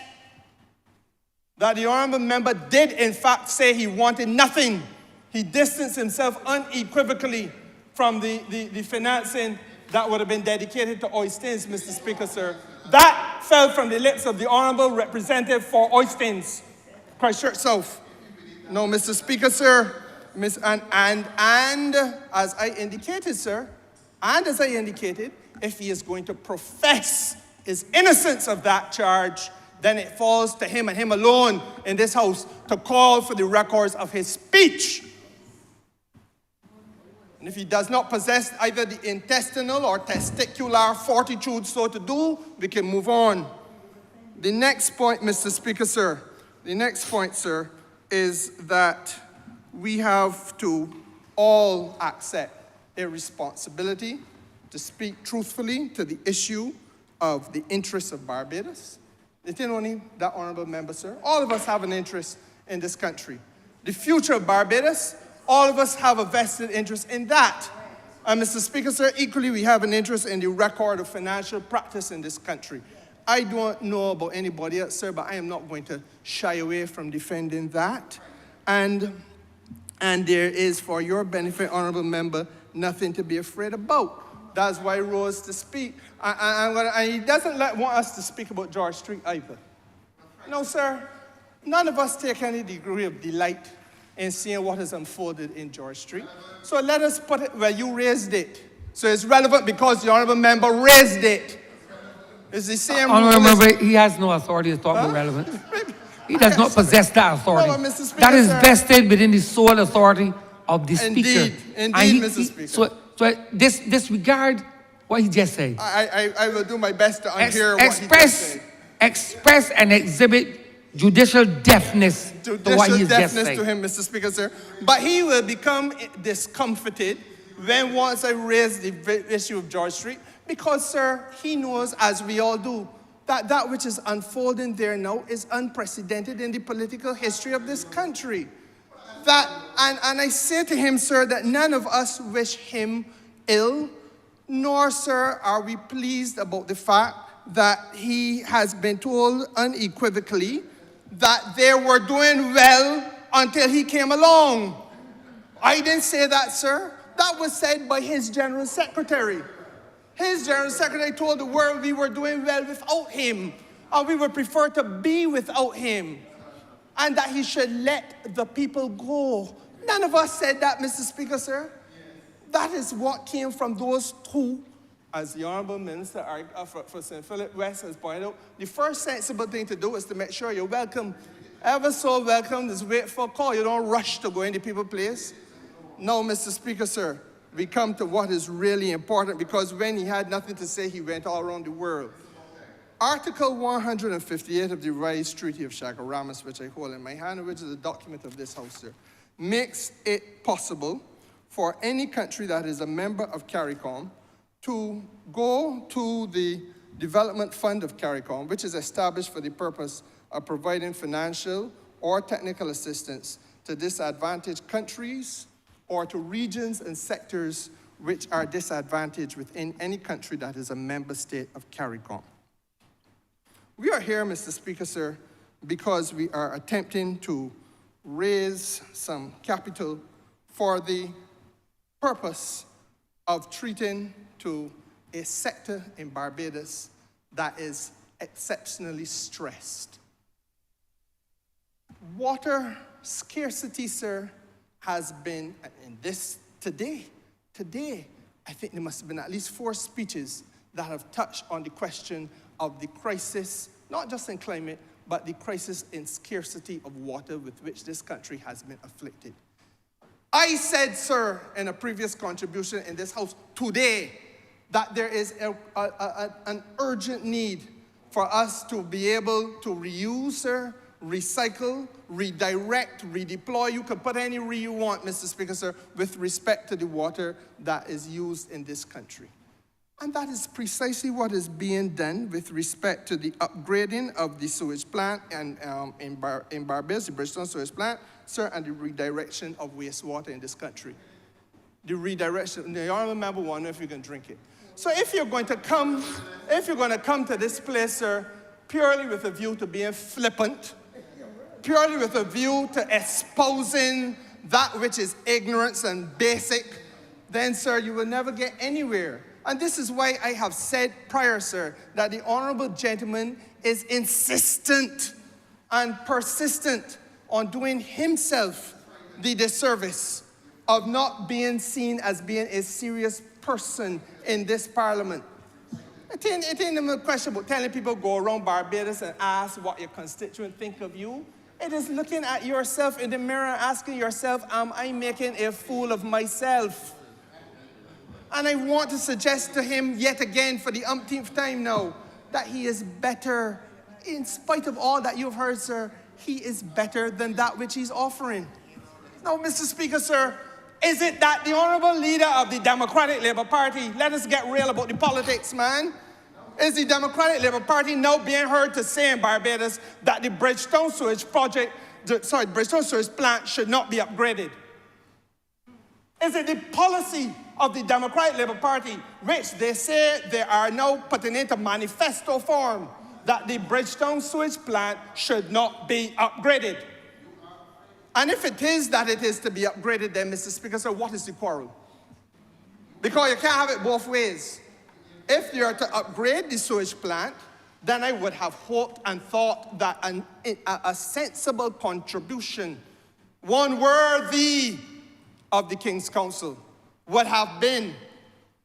that the honorable member did in fact say he wanted nothing. He distanced himself unequivocally from the financing that would have been dedicated to oystins, Mr. Speaker, sir. That fell from the lips of the honorable representative for oystins, Christchurch South. No, Mr. Speaker, sir, and as I indicated, sir, if he is going to profess his innocence of that charge, then it falls to him and him alone in this House to call for the records of his speech. And if he does not possess either the intestinal or testicular fortitude so to do, we can move on. The next point, Mr. Speaker, sir, is that we have to all accept a responsibility to speak truthfully to the issue of the interests of Barbados. It ain't only that honorable member, sir. All of us have an interest in this country. The future of Barbados, all of us have a vested interest in that. And Mr. Speaker, sir, equally we have an interest in the record of financial practice in this country. I don't know about anybody else, sir, but I am not going to shy away from defending that. And there is, for your benefit, honorable member, nothing to be afraid about. That's why he rose to speak. And he doesn't want us to speak about George Street either. No, sir. None of us take any degree of delight in seeing what has unfolded in George Street. So let us put it where you raised it. So it's relevant because the honorable member raised it. It's the same Honorable rule as- member, he has no authority to talk about relevance. He does not possess that authority. No, Mr. Speaker, That is sir. vested within the sole authority of the Speaker. Indeed, Mr. Speaker. So disregard what he just said. I will do my best to unhear what he just said. Express and exhibit judicial deafness to what judicial he's just deafness saying. to him, Mr. Speaker, sir. But he will become discomforted when once I raise the issue of George Street, because, sir, he knows, as we all do, that that which is unfolding there now is unprecedented in the political history of this country. And I say to him, sir, that none of us wish him ill, nor, sir, are we pleased about the fact that he has been told unequivocally that they were doing well until he came along. I didn't say that, sir. That was said by his general secretary. His general secretary told the world we were doing well without him, and we would prefer to be without him, and that he should let the people go. None of us said that, Mr. Speaker, sir. That is what came from those two, as the Honourable Minister for St. Philip West has pointed out. The first sensible thing to do is to make sure you're welcome, ever so welcome. Just wait for a call. You don't rush to go into people's place. No, Mr. Speaker, sir, we come to what is really important, because when he had nothing to say, he went all around the world. Article 158 of the Revised Treaty of Chaguaramas, which I hold in my hand, which is a document of this House, sir, makes it possible for any country that is a member of CARICOM to go to the Development Fund of CARICOM, which is established for the purpose of providing financial or technical assistance to disadvantaged countries or to regions and sectors which are disadvantaged within any country that is a member state of CARICOM. We are here, Mr. Speaker, sir, because we are attempting to raise some capital for the purpose of treating to a sector in Barbados that is exceptionally stressed. Water scarcity, sir, has been, in this today, I think there must have been at least 4 speeches that have touched on the question of the crisis, not just in climate, but the crisis in scarcity of water with which this country has been afflicted. I said, sir, in a previous contribution in this House today, that there is an urgent need for us to be able to reuse, sir, recycle, redirect, redeploy. You can put any re you want, Mr. Speaker, sir, with respect to the water that is used in this country. And that is precisely what is being done with respect to the upgrading of the sewage plant and in Barbados, the Bridgestone sewage plant, sir, and the redirection of wastewater in this country. The redirection, the Honourable Member wonder if you can drink it. So if you're going to come to this place, sir, purely with a view to being flippant, purely with a view to espousing that which is ignorance and basic, then, sir, you will never get anywhere. And this is why I have said prior, sir, that the honourable gentleman is insistent and persistent on doing himself the disservice of not being seen as being a serious person in this parliament. It ain't a question about telling people go around Barbados and ask what your constituents think of you. It is looking at yourself in the mirror and asking yourself, am I making a fool of myself? And I want to suggest to him yet again for the umpteenth time now that he is better. In spite of all that you've heard, sir, he is better than that which he's offering. Now, Mr. Speaker, sir, is it that the honourable leader of the Democratic Labour Party, let us get real about the politics, man. Is the Democratic Labour Party now being heard to say in Barbados that the Bridgestone sewage plant should not be upgraded? Is it the policy of the Democratic Labour Party, which they say they are now putting into manifesto form, that the Bridgestone sewage plant should not be upgraded? And if it is that it is to be upgraded, then, Mr. Speaker, so what is the quarrel? Because you can't have it both ways. If you are to upgrade the sewage plant, then I would have hoped and thought that a sensible contribution, one worthy of the King's Council, would have been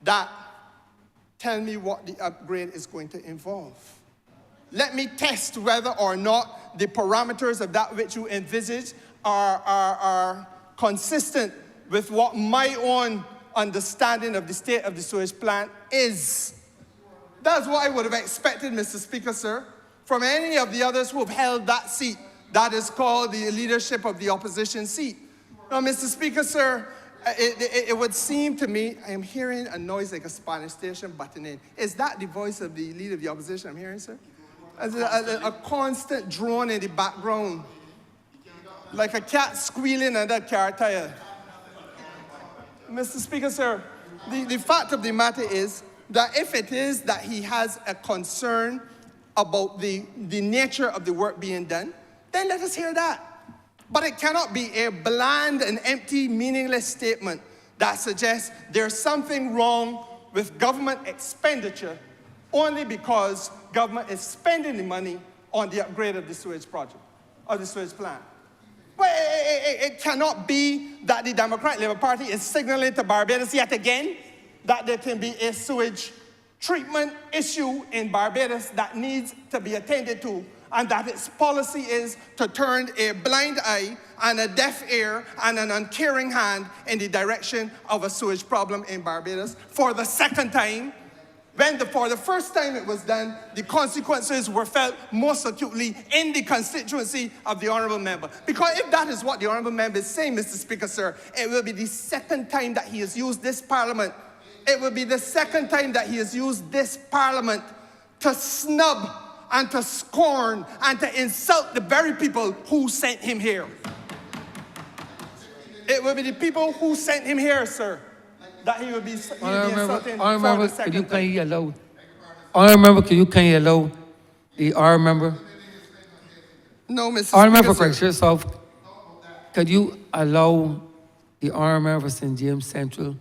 that, tell me what the upgrade is going to involve. Let me test whether or not the parameters of that which you envisage are consistent with what my own understanding of the state of the sewage plant is. That's what I would have expected, Mr. Speaker, sir. from any of the others who have held that seat that is called the leadership of the opposition seat. Now, Mr. Speaker, sir, it would seem to me, I am hearing a noise like a Spanish station butting in. Is that the voice of the leader of the opposition I'm hearing, sir? A constant drone in the background, like a cat squealing under a car tire. Mr. Speaker, sir, the fact of the matter is that if it is that he has a concern about the nature of the work being done, then let us hear that. But it cannot be a bland and empty, meaningless statement that suggests there's something wrong with government expenditure only because government is spending the money on the upgrade of the sewage project, or the sewage plant. But it cannot be that the Democratic Labour Party is signaling to Barbados yet again that there can be a sewage treatment issue in Barbados that needs to be attended to, and that its policy is to turn a blind eye and a deaf ear and an uncaring hand in the direction of a sewage problem in Barbados for the second time, when for the first time it was done, the consequences were felt most acutely in the constituency of the Honourable Member. Because if that is what the Honourable Member is saying, Mr. Speaker, sir, it will be the second time that he has used this Parliament. It will be the second time that he has used this Parliament to snub and to scorn and to insult the very people who sent him here. It will be the people who sent him here, sir, that he will be insulting for the second time. Honourable member, can you kindly allow the honourable member? No, Mr. Honourable member, Speaker, correct sir. yourself. Could you allow the honourable member for St. James Central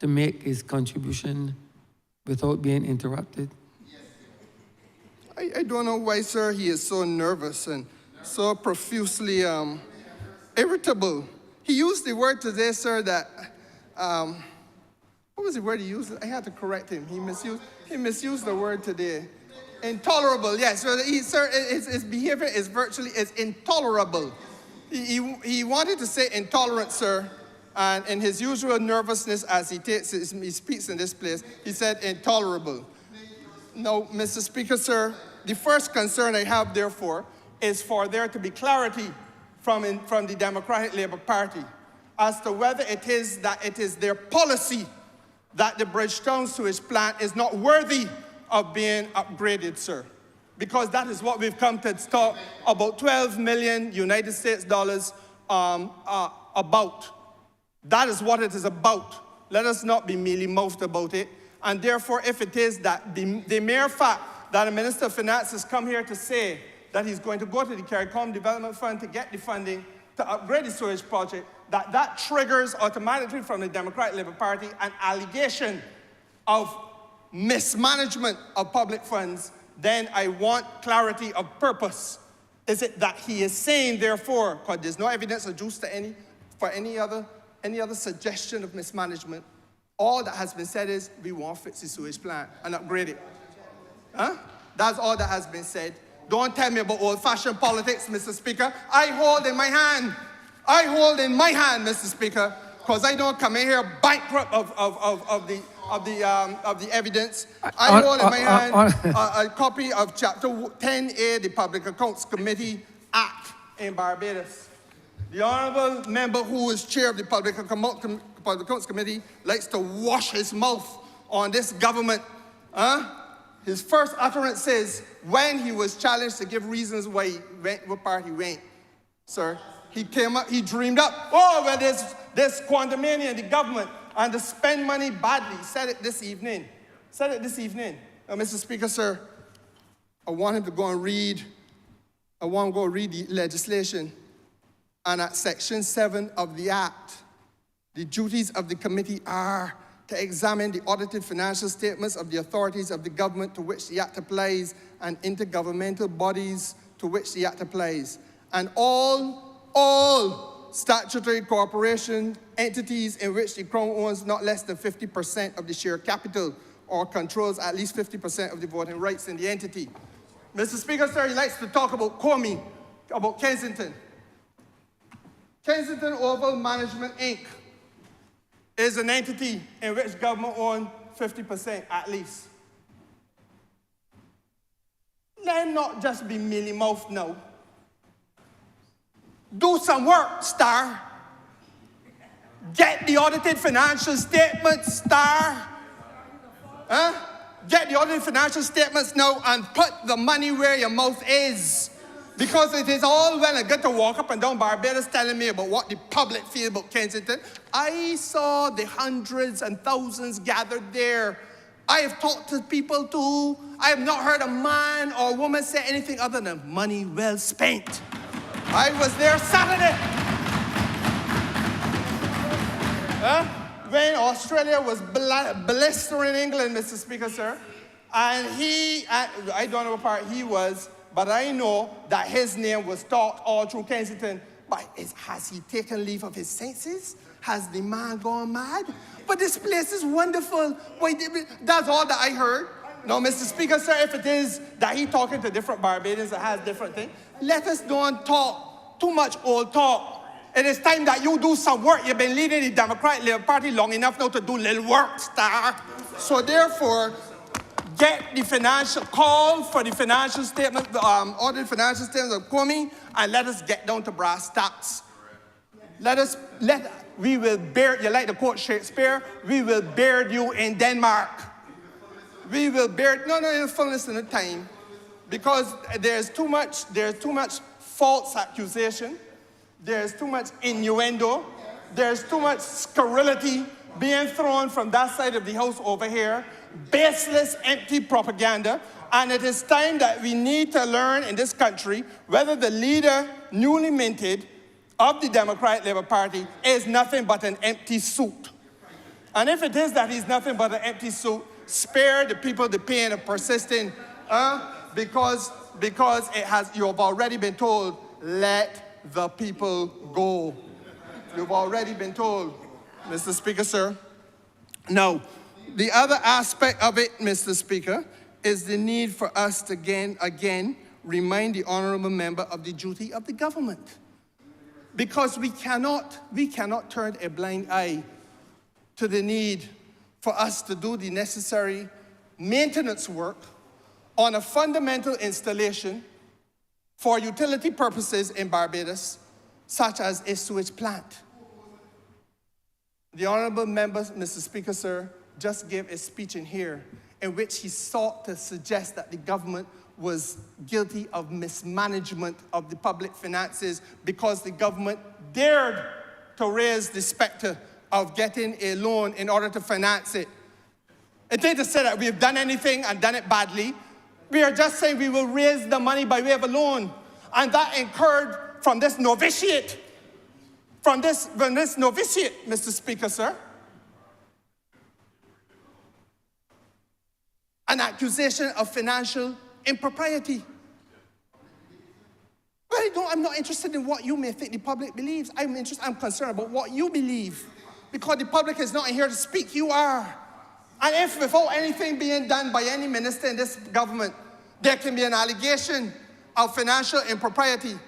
to make his contribution without being interrupted? I don't know why, sir, he is so nervous and so profusely irritable. He used the word today, sir, that, what was the word he used? I had to correct him. He misused the word today. Intolerable, yes. So sir, his behavior is intolerable. He wanted to say intolerant, sir, and in his usual nervousness as he speaks in this place, he said intolerable. No, Mr. Speaker, sir, the first concern I have, therefore, is for there to be clarity from the Democratic Labour Party as to whether it is that it is their policy that the Bridgetown sewage plant is not worthy of being upgraded, sir. Because that is what we've come to talk about 12 million United States dollars about. That is what it is about. Let us not be mealy-mouthed about it. And therefore, if it is that the mere fact that the Minister of Finance has come here to say that he's going to go to the CARICOM Development Fund to get the funding to upgrade the sewage project, that triggers automatically from the Democratic Labour Party an allegation of mismanagement of public funds, then I want clarity of purpose. Is it that he is saying, therefore, because there's no evidence adduced to any other suggestion of mismanagement, all that has been said is, we want to fix the sewage plant and upgrade it. Huh? That's all that has been said. Don't tell me about old-fashioned politics, Mr. Speaker. I hold in my hand, Mr. Speaker, because I don't come in here bankrupt of the evidence. I hold in my hand a copy of Chapter 10A, the Public Accounts Committee Act in Barbados. The honourable member who is chair of the Public Accounts Committee likes to wash his mouth on this government. His first utterance is when he was challenged to give reasons why he went, what part he went. Sir, he came up, he dreamed up, well, there's quantumania in the government and to spend money badly. He said it this evening. Now, Mr. Speaker, sir, I want him to go and read, the legislation. And at Section 7 of the Act, the duties of the committee are to examine the audited financial statements of the authorities of the government to which the Act applies and intergovernmental bodies to which the Act applies, and all statutory corporation entities in which the Crown owns not less than 50% of the share capital or controls at least 50% of the voting rights in the entity. Mr. Speaker, sir, he likes to talk about Comey, about Kensington. Kensington Oval Management, Inc. is an entity in which government owns 50% at least. let him not just be mealy mouth now. Do some work, Star. Get the audited financial statements, Star. Huh? Get the audited financial statements now and put the money where your mouth is. Because it is all well and good to walk up and down Barbados telling me about what the public feel about Kensington. I saw the hundreds and thousands gathered there. I have talked to people too. I have not heard a man or woman say anything other than money well spent. I was there Saturday. When Australia was blistering England, Mr. Speaker, sir. And I don't know what part he was, but I know that his name was talked all through Kensington. But has he taken leave of his senses? Has the man gone mad? But this place is wonderful. That's all that I heard. No, Mr. Speaker, sir, if it is that he talking to different Barbadians that has different things, let us don't talk too much old talk. It is time that you do some work. You've been leading the Democratic Labour Party long enough now to do little work, Star. So therefore, call for the financial statement, audit financial statements of Comey, and let us get down to brass tacks. We will bear, you like to quote Shakespeare, we will beard you in Denmark. We will bear, no, in fullness of the time, because there's too much false accusation, there's too much innuendo, there's too much scurrility being thrown from that side of the house over here, baseless, empty propaganda, and it is time that we need to learn in this country whether the leader newly minted of the Democratic Labour Party is nothing but an empty suit. And if it is that he's nothing but an empty suit, spare the people the pain of persisting, because you have already been told, let the people go. You've already been told, Mr. Speaker, sir. Now, the other aspect of it, Mr. Speaker, is the need for us to again remind the honourable member of the duty of the government. Because we cannot turn a blind eye to the need for us to do the necessary maintenance work on a fundamental installation for utility purposes in Barbados, such as a sewage plant. The honourable member, Mr. Speaker, sir, just gave a speech in here in which he sought to suggest that the government was guilty of mismanagement of the public finances because the government dared to raise the specter of getting a loan in order to finance it. It ain't to say that we've done anything and done it badly. We are just saying we will raise the money by way of a loan. And that incurred from this novitiate, Mr. Speaker, sir, an accusation of financial impropriety. But I'm not interested in what you may think the public believes. I'm concerned about what you believe. Because the public is not here to speak, you are. And if without anything being done by any minister in this government, there can be an allegation of financial impropriety,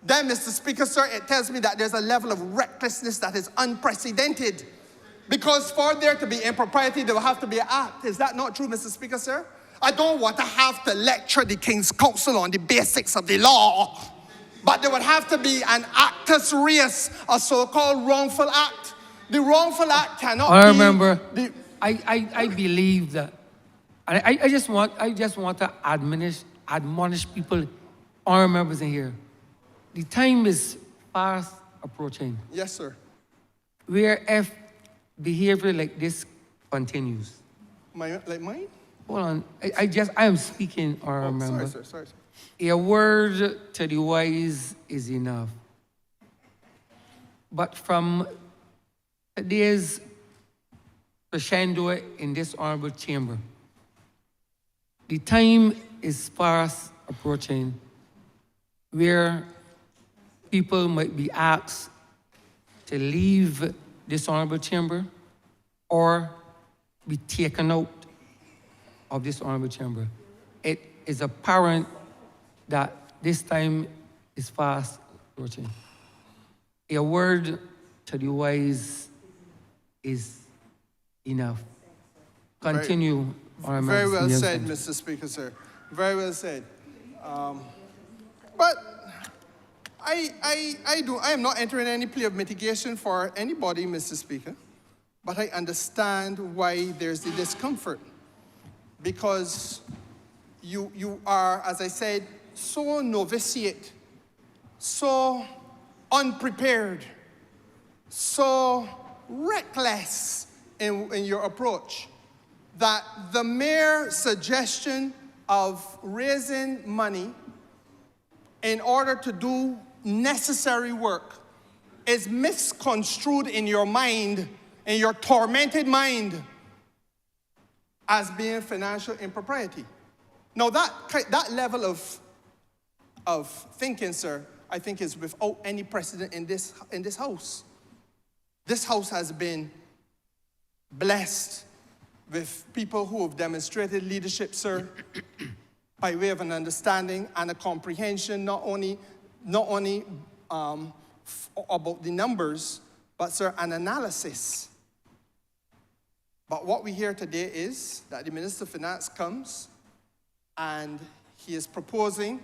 then, Mr. Speaker, sir, it tells me that there's a level of recklessness that is unprecedented. Because for there to be impropriety, there will have to be an act. Is that not true, Mr. Speaker, sir? I don't want to have to lecture the King's Council on the basics of the law, but there would have to be an actus reus, a so-called wrongful act. The wrongful act cannot be... I remember, I believe that, and I just want to admonish people, our members in here. The time is fast approaching. Yes, sir. Where if behavior like this continues. Like mine? Hold on, I am speaking, our member. Sorry, sir. A word to the wise is enough. But from today's crescendo in this honorable chamber, the time is fast approaching where people might be asked to leave this honorable chamber or be taken out of this honorable chamber. It is apparent that this time is fast approaching. A word to the wise is enough. Continue. Very well said, Mr. Speaker, sir. Very well said. But I am not entering any plea of mitigation for anybody, Mr. Speaker, but I understand why there's the discomfort. Because you are, as I said, so novitiate, so unprepared, so reckless in your approach, that the mere suggestion of raising money in order to do necessary work is misconstrued in your mind, in your tormented mind, as being financial impropriety. Now that level of thinking, sir, I think is without any precedent in this house. This house has been blessed with people who have demonstrated leadership, sir, by way of an understanding and a comprehension, not only about the numbers, but, sir, an analysis. But what we hear today is that the Minister of Finance comes and he is proposing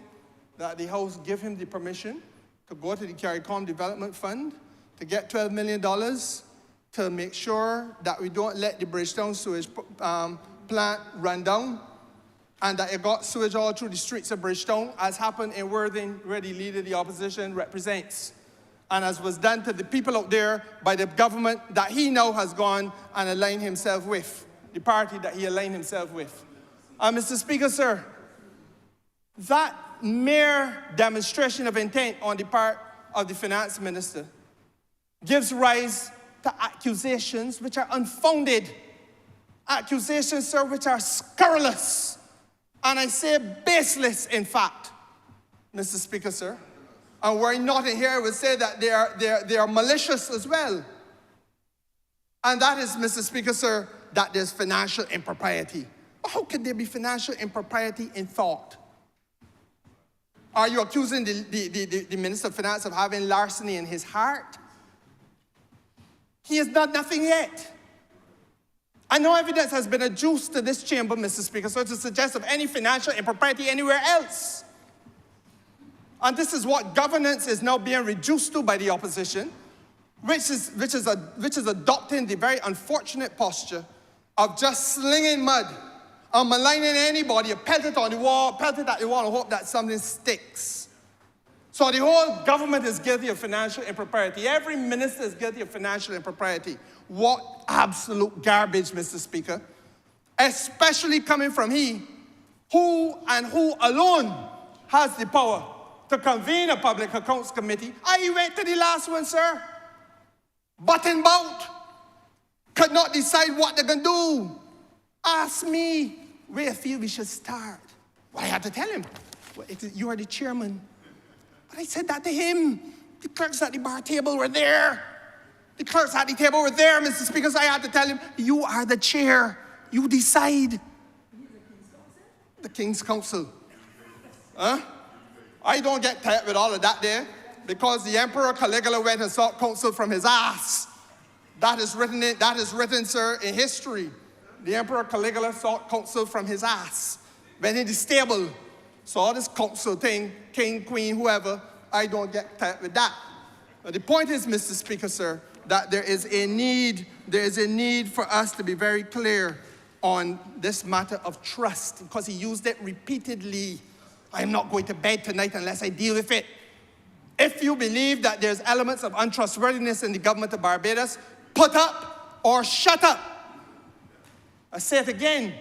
that the House give him the permission to go to the CARICOM Development Fund to get $12 million to make sure that we don't let the Bridgetown sewage plant run down, and that it got sewage all through the streets of Bridgetown, as happened in Worthing, where the leader of the opposition represents, and as was done to the people out there by the government that he now has gone and aligned himself with, the party that he aligned himself with. Mr. Speaker, sir, that mere demonstration of intent on the part of the finance minister gives rise to accusations which are unfounded, accusations, sir, which are scurrilous, and I say baseless, in fact, Mr. Speaker, sir. And were I not in here, I would say that they are malicious as well. And that is, Mr. Speaker, sir, that there's financial impropriety. How could there be financial impropriety in thought? Are you accusing the Minister of Finance of having larceny in his heart? He has done nothing yet. And no evidence has been adduced to this chamber, Mr. Speaker, so to suggest of any financial impropriety anywhere else. And this is what governance is now being reduced to by the opposition, which is adopting the very unfortunate posture of just slinging mud and maligning anybody, pelt it on the wall, pelt it at the wall, and hope that something sticks. So the whole government is guilty of financial impropriety. Every minister is guilty of financial impropriety. What absolute garbage, Mr. Speaker. Especially coming from he who alone has the power to convene a public accounts committee. I went to the last one, sir. Button bout. Could not decide what they're going to do. Ask me where I feel we should start. Well, I had to tell him, well, you are the chairman. But I said that to him. The clerks at the bar table were there. The clerks at the table were there, Mr. Speaker, so I had to tell him, you are the chair. You decide. The King's Council. Huh? I don't get tired with all of that there, because the Emperor Caligula went and sought counsel from his ass. That is written, sir, in history. The Emperor Caligula sought counsel from his ass. Went in the stable, saw this council thing, king, queen, whoever. I don't get tired with that. But the point is, Mr. Speaker, sir, that there is a need for us to be very clear on this matter of trust, because he used it repeatedly. I'm not going to bed tonight unless I deal with it. If you believe that there's elements of untrustworthiness in the government of Barbados, put up or shut up. I say it again.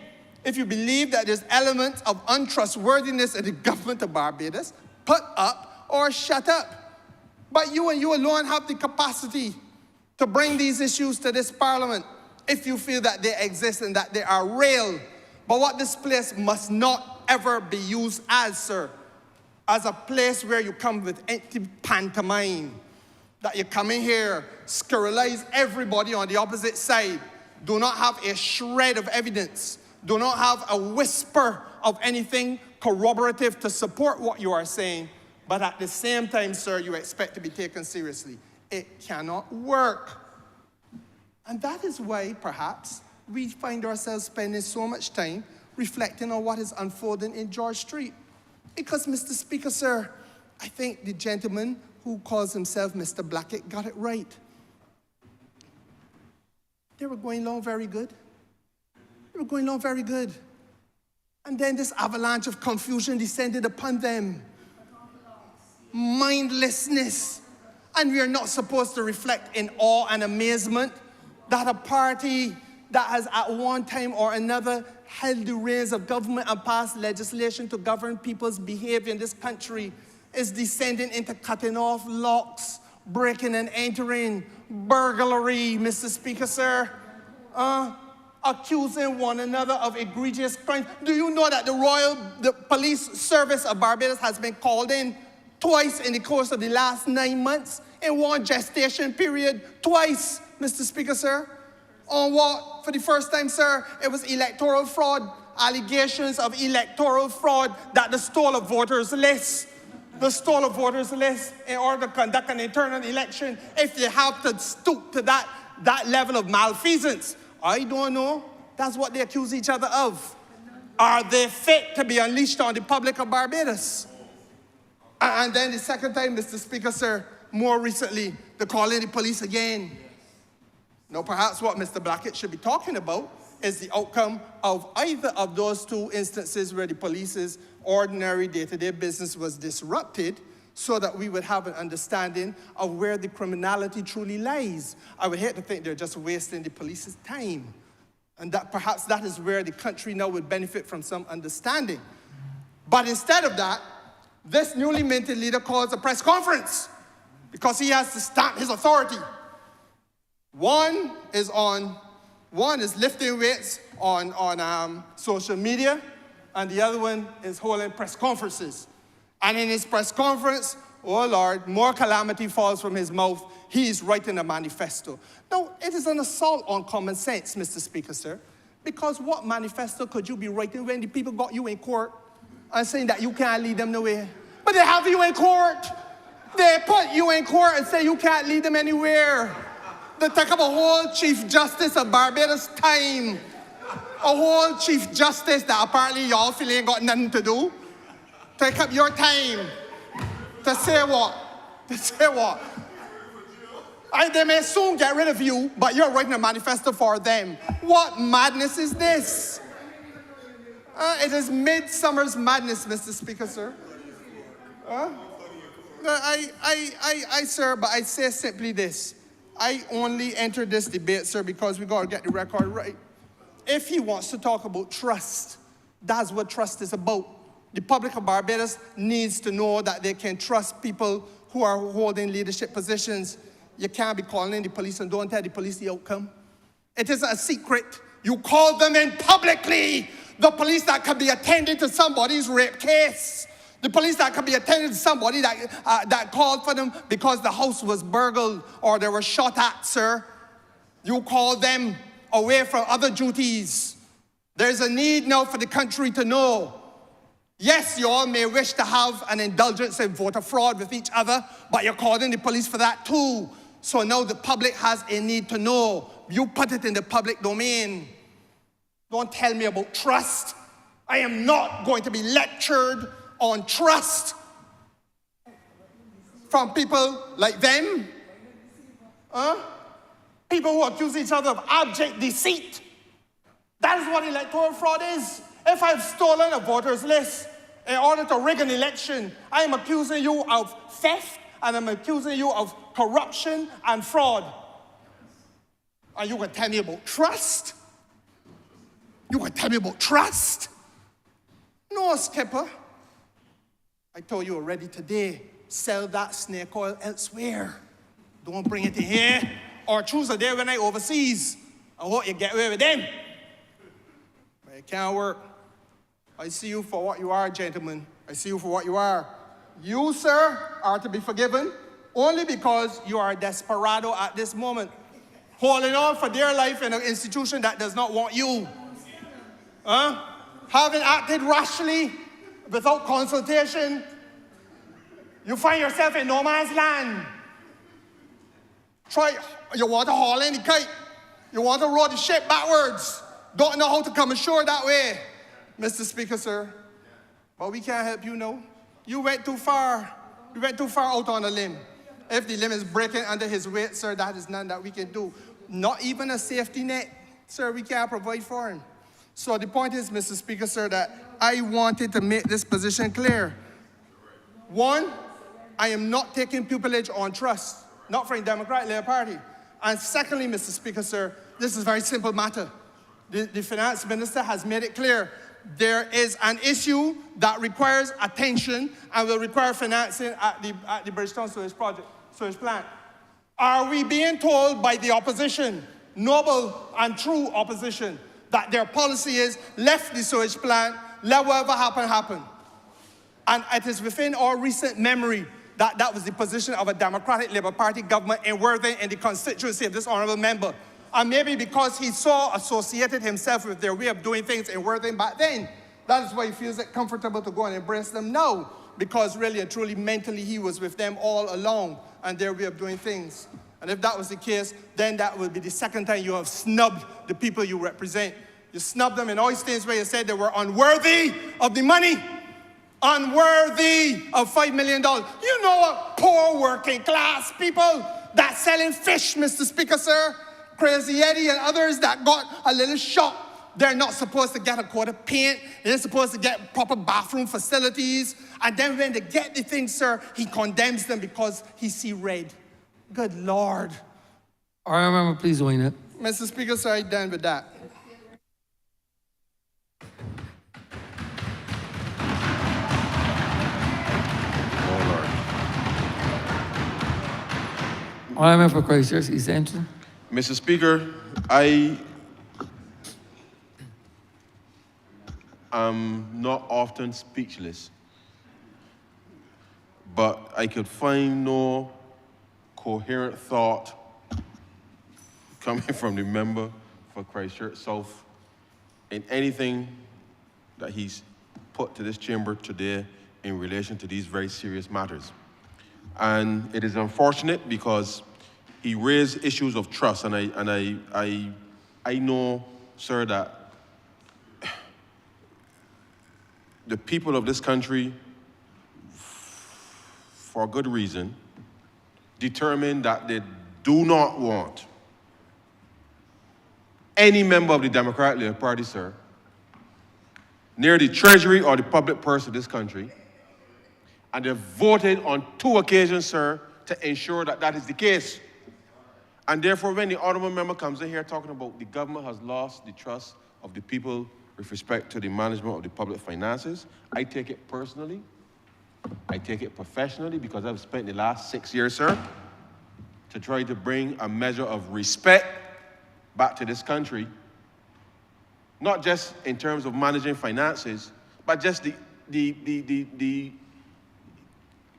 If you believe that there's elements of untrustworthiness in the government of Barbados, put up or shut up. But you and you alone have the capacity to bring these issues to this parliament if you feel that they exist and that they are real. But what this place must not ever be used as, sir, as a place where you come with empty pantomime, that you come in here, scurrilize everybody on the opposite side, do not have a shred of evidence, do not have a whisper of anything corroborative to support what you are saying, but at the same time, sir, you expect to be taken seriously. It cannot work. And that is why, perhaps, we find ourselves spending so much time reflecting on what is unfolding in George Street. Because, Mr. Speaker, sir, I think the gentleman who calls himself Mr. Blackett got it right. They were going along very good. They were going along very good. And then this avalanche of confusion descended upon them. Mindlessness. And we are not supposed to reflect in awe and amazement that a party that has at one time or another held the reins of government and passed legislation to govern people's behavior in this country is descending into cutting off locks, breaking and entering, burglary, Mr. Speaker, sir, accusing one another of egregious crimes. Do you know that the police service of Barbados has been called in twice in the course of the last 9 months, in one gestation period, twice, Mr. Speaker, sir? On what? For the first time, sir, it was electoral fraud, allegations of electoral fraud that they stole a voters list. They stole a voters list in order to conduct an internal election. If they have to stoop to that level of malfeasance, I don't know. That's what they accuse each other of. Are they fit to be unleashed on the public of Barbados? And then the second time, Mr. Speaker, sir, more recently, they call in the police again. Now, perhaps what Mr. Blackett should be talking about is the outcome of either of those two instances where the police's ordinary day-to-day business was disrupted so that we would have an understanding of where the criminality truly lies. I would hate to think they're just wasting the police's time. And that perhaps that is where the country now would benefit from some understanding. But instead of that, this newly minted leader calls a press conference because he has to stamp his authority. One is lifting weights on social media, and the other one is holding press conferences. And in his press conference, oh Lord, more calamity falls from his mouth. He is writing a manifesto. Now, it is an assault on common sense, Mr. Speaker, sir, because what manifesto could you be writing when the people got you in court and saying that you can't lead them nowhere? But they have you in court. They put you in court and say you can't lead them anywhere. They take up a whole Chief Justice of Barbados time. A whole Chief Justice that apparently y'all feel ain't got nothing to do. Take up your time to say what? To say what? They may soon get rid of you, but you're writing a manifesto for them. What madness is this? It is midsummer's madness, Mr. Speaker, sir. Sir, but I say simply this. I only entered this debate, sir, because we got to get the record right. If he wants to talk about trust, that's what trust is about. The public of Barbados needs to know that they can trust people who are holding leadership positions. You can't be calling in the police and don't tell the police the outcome. It isn't a secret. You call them in publicly. The police that can be attending to somebody's rape case. The police that can be attending to somebody that called for them because the house was burgled or they were shot at, sir. You call them away from other duties. There's a need now for the country to know. Yes, you all may wish to have an indulgence in voter fraud with each other, but you're calling the police for that too. So now the public has a need to know. You put it in the public domain. Don't tell me about trust. I am not going to be lectured on trust from people like them. People who accuse each other of abject deceit. That is what electoral fraud is. If I've stolen a voter's list in order to rig an election, I am accusing you of theft and I'm accusing you of corruption and fraud. And you can tell me about trust? You can tell me about trust? No, Skipper. I told you already today, sell that snake oil elsewhere. Don't bring it in here or choose a day when I overseas. I hope you get away with them. But it can't work. I see you for what you are, gentlemen. I see you for what you are. You, sir, are to be forgiven only because you are a desperado at this moment, holding on for dear life in an institution that does not want you. Having acted rashly, without consultation, you find yourself in no man's land. You want to haul in the kite. You want to row the ship backwards. Don't know how to come ashore that way. Mr. Speaker, sir, But we can't help you, no. You went too far. You went too far out on a limb. If the limb is breaking under his weight, sir, that is none that we can do. Not even a safety net, sir, we can't provide for him. So the point is, Mr. Speaker, sir, that I wanted to make this position clear. One, I am not taking pupillage on trust, not from the Democratic Labour Party. And secondly, Mr. Speaker, sir, this is a very simple matter. The finance minister has made it clear there is an issue that requires attention and will require financing at the Bridgetown sewage plant. Are we being told by the opposition, noble and true opposition, that their policy is left the sewage plant, let whatever happen, happen? And it is within our recent memory that that was the position of a Democratic Labour Party government in Worthing in the constituency of this honourable member. And maybe because he associated himself with their way of doing things in Worthing back then, that is why he feels it comfortable to go and embrace them now, because really and truly mentally he was with them all along and their way of doing things. And if that was the case, then that will be the second time you have snubbed the people you represent. You snubbed them in all things where you said they were unworthy of the money, unworthy of $5 million. You know what? Poor working class people that selling fish, Mr. Speaker, sir, Crazy Eddie and others that got a little shop. They're not supposed to get a quart of paint. They're supposed to get proper bathroom facilities. And then when they get the thing, sir, he condemns them because he see red. Good Lord. All right, member, please join it. Mr. Speaker, sir, I'm done with that. All right, member for Christchurch, East Entry. Mr. Speaker, I am not often speechless, but I could find no coherent thought coming from the member for Christchurch South in anything that he's put to this chamber today in relation to these very serious matters. And it is unfortunate because he raised issues of trust, and I know, sir, that the people of this country, for good reason, determined that they do not want any member of the Democratic Labour Party, sir, near the treasury or the public purse of this country, and they voted on 2 occasions, sir, to ensure that that is the case. And therefore, when the honourable member comes in here talking about the government has lost the trust of the people with respect to the management of the public finances, I take it personally, I take it professionally, because I've spent the last 6 years, sir, to try to bring a measure of respect back to this country, not just in terms of managing finances, but just the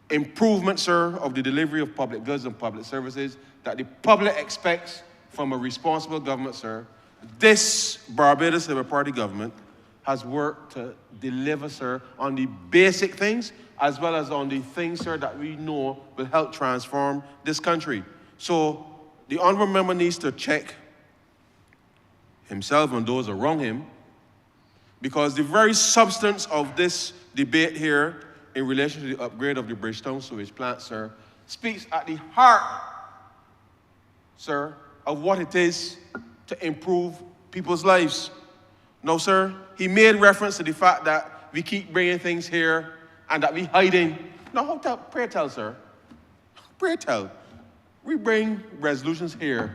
improvement, sir, of the delivery of public goods and public services that the public expects from a responsible government, sir. This Barbados Labour Party government has worked to deliver, sir, on the basic things as well as on the things, sir, that we know will help transform this country. So the honourable member needs to check himself and those around him, because the very substance of this debate here in relation to the upgrade of the Bridgetown sewage plant, sir, speaks at the heart, sir, of what it is to improve people's lives. No, sir, he made reference to the fact that we keep bringing things here and that we hiding. No, pray tell, sir. Pray tell. We bring resolutions here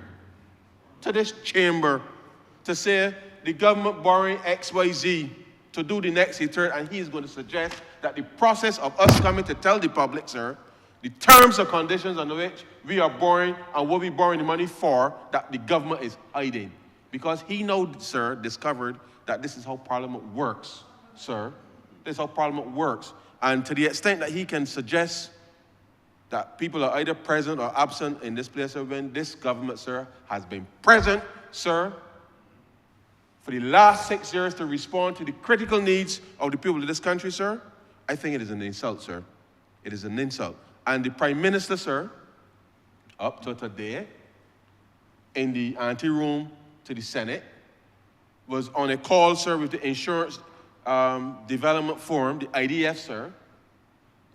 to this chamber to say the government borrowing XYZ to do the next third, and he is going to suggest that the process of us coming to tell the public, sir, the terms and conditions under which we are borrowing and what we're borrowing the money for, that the government is hiding. Because he now, sir, discovered that this is how Parliament works, sir. This is how Parliament works. And to the extent that he can suggest that people are either present or absent in this place, sir, when this government, sir, has been present, sir, for the last 6 years to respond to the critical needs of the people of this country, sir, I think it is an insult, sir. It is an insult. And the Prime Minister, sir, up to today, in the anteroom to the Senate, was on a call, sir, with the insurance Development Forum, the IDF, sir,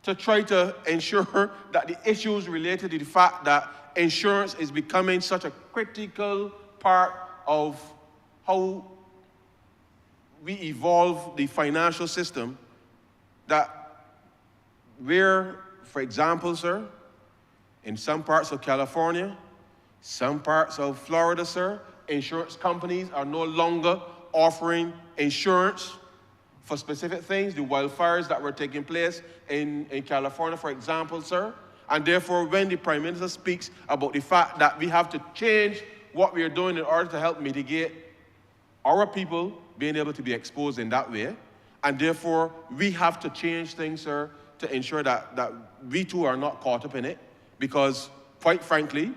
to try to ensure that the issues related to the fact that insurance is becoming such a critical part of how we evolve the financial system, that we're, for example, sir, in some parts of California, some parts of Florida, sir, insurance companies are no longer offering insurance for specific things, the wildfires that were taking place in California, for example, sir. And therefore, when the Prime Minister speaks about the fact that we have to change what we are doing in order to help mitigate our people being able to be exposed in that way, and therefore, we have to change things, sir, to ensure that we too are not caught up in it, because, quite frankly,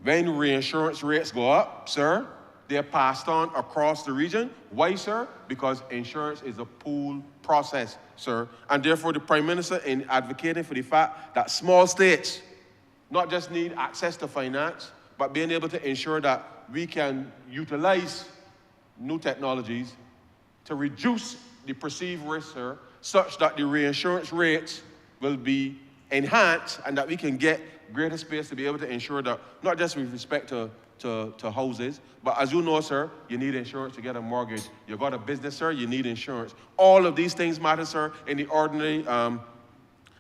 when reinsurance rates go up, sir, they're passed on across the region. Why, sir? Because insurance is a pool process, sir. And therefore, the Prime Minister, in advocating for the fact that small states not just need access to finance, but being able to ensure that we can utilize new technologies to reduce the perceived risk, sir, such that the reinsurance rates will be enhanced and that we can get greater space to be able to ensure that, not just with respect to houses, but as you know, sir, you need insurance to get a mortgage. You got a business, sir, you need insurance. All of these things matter, sir, in the ordinary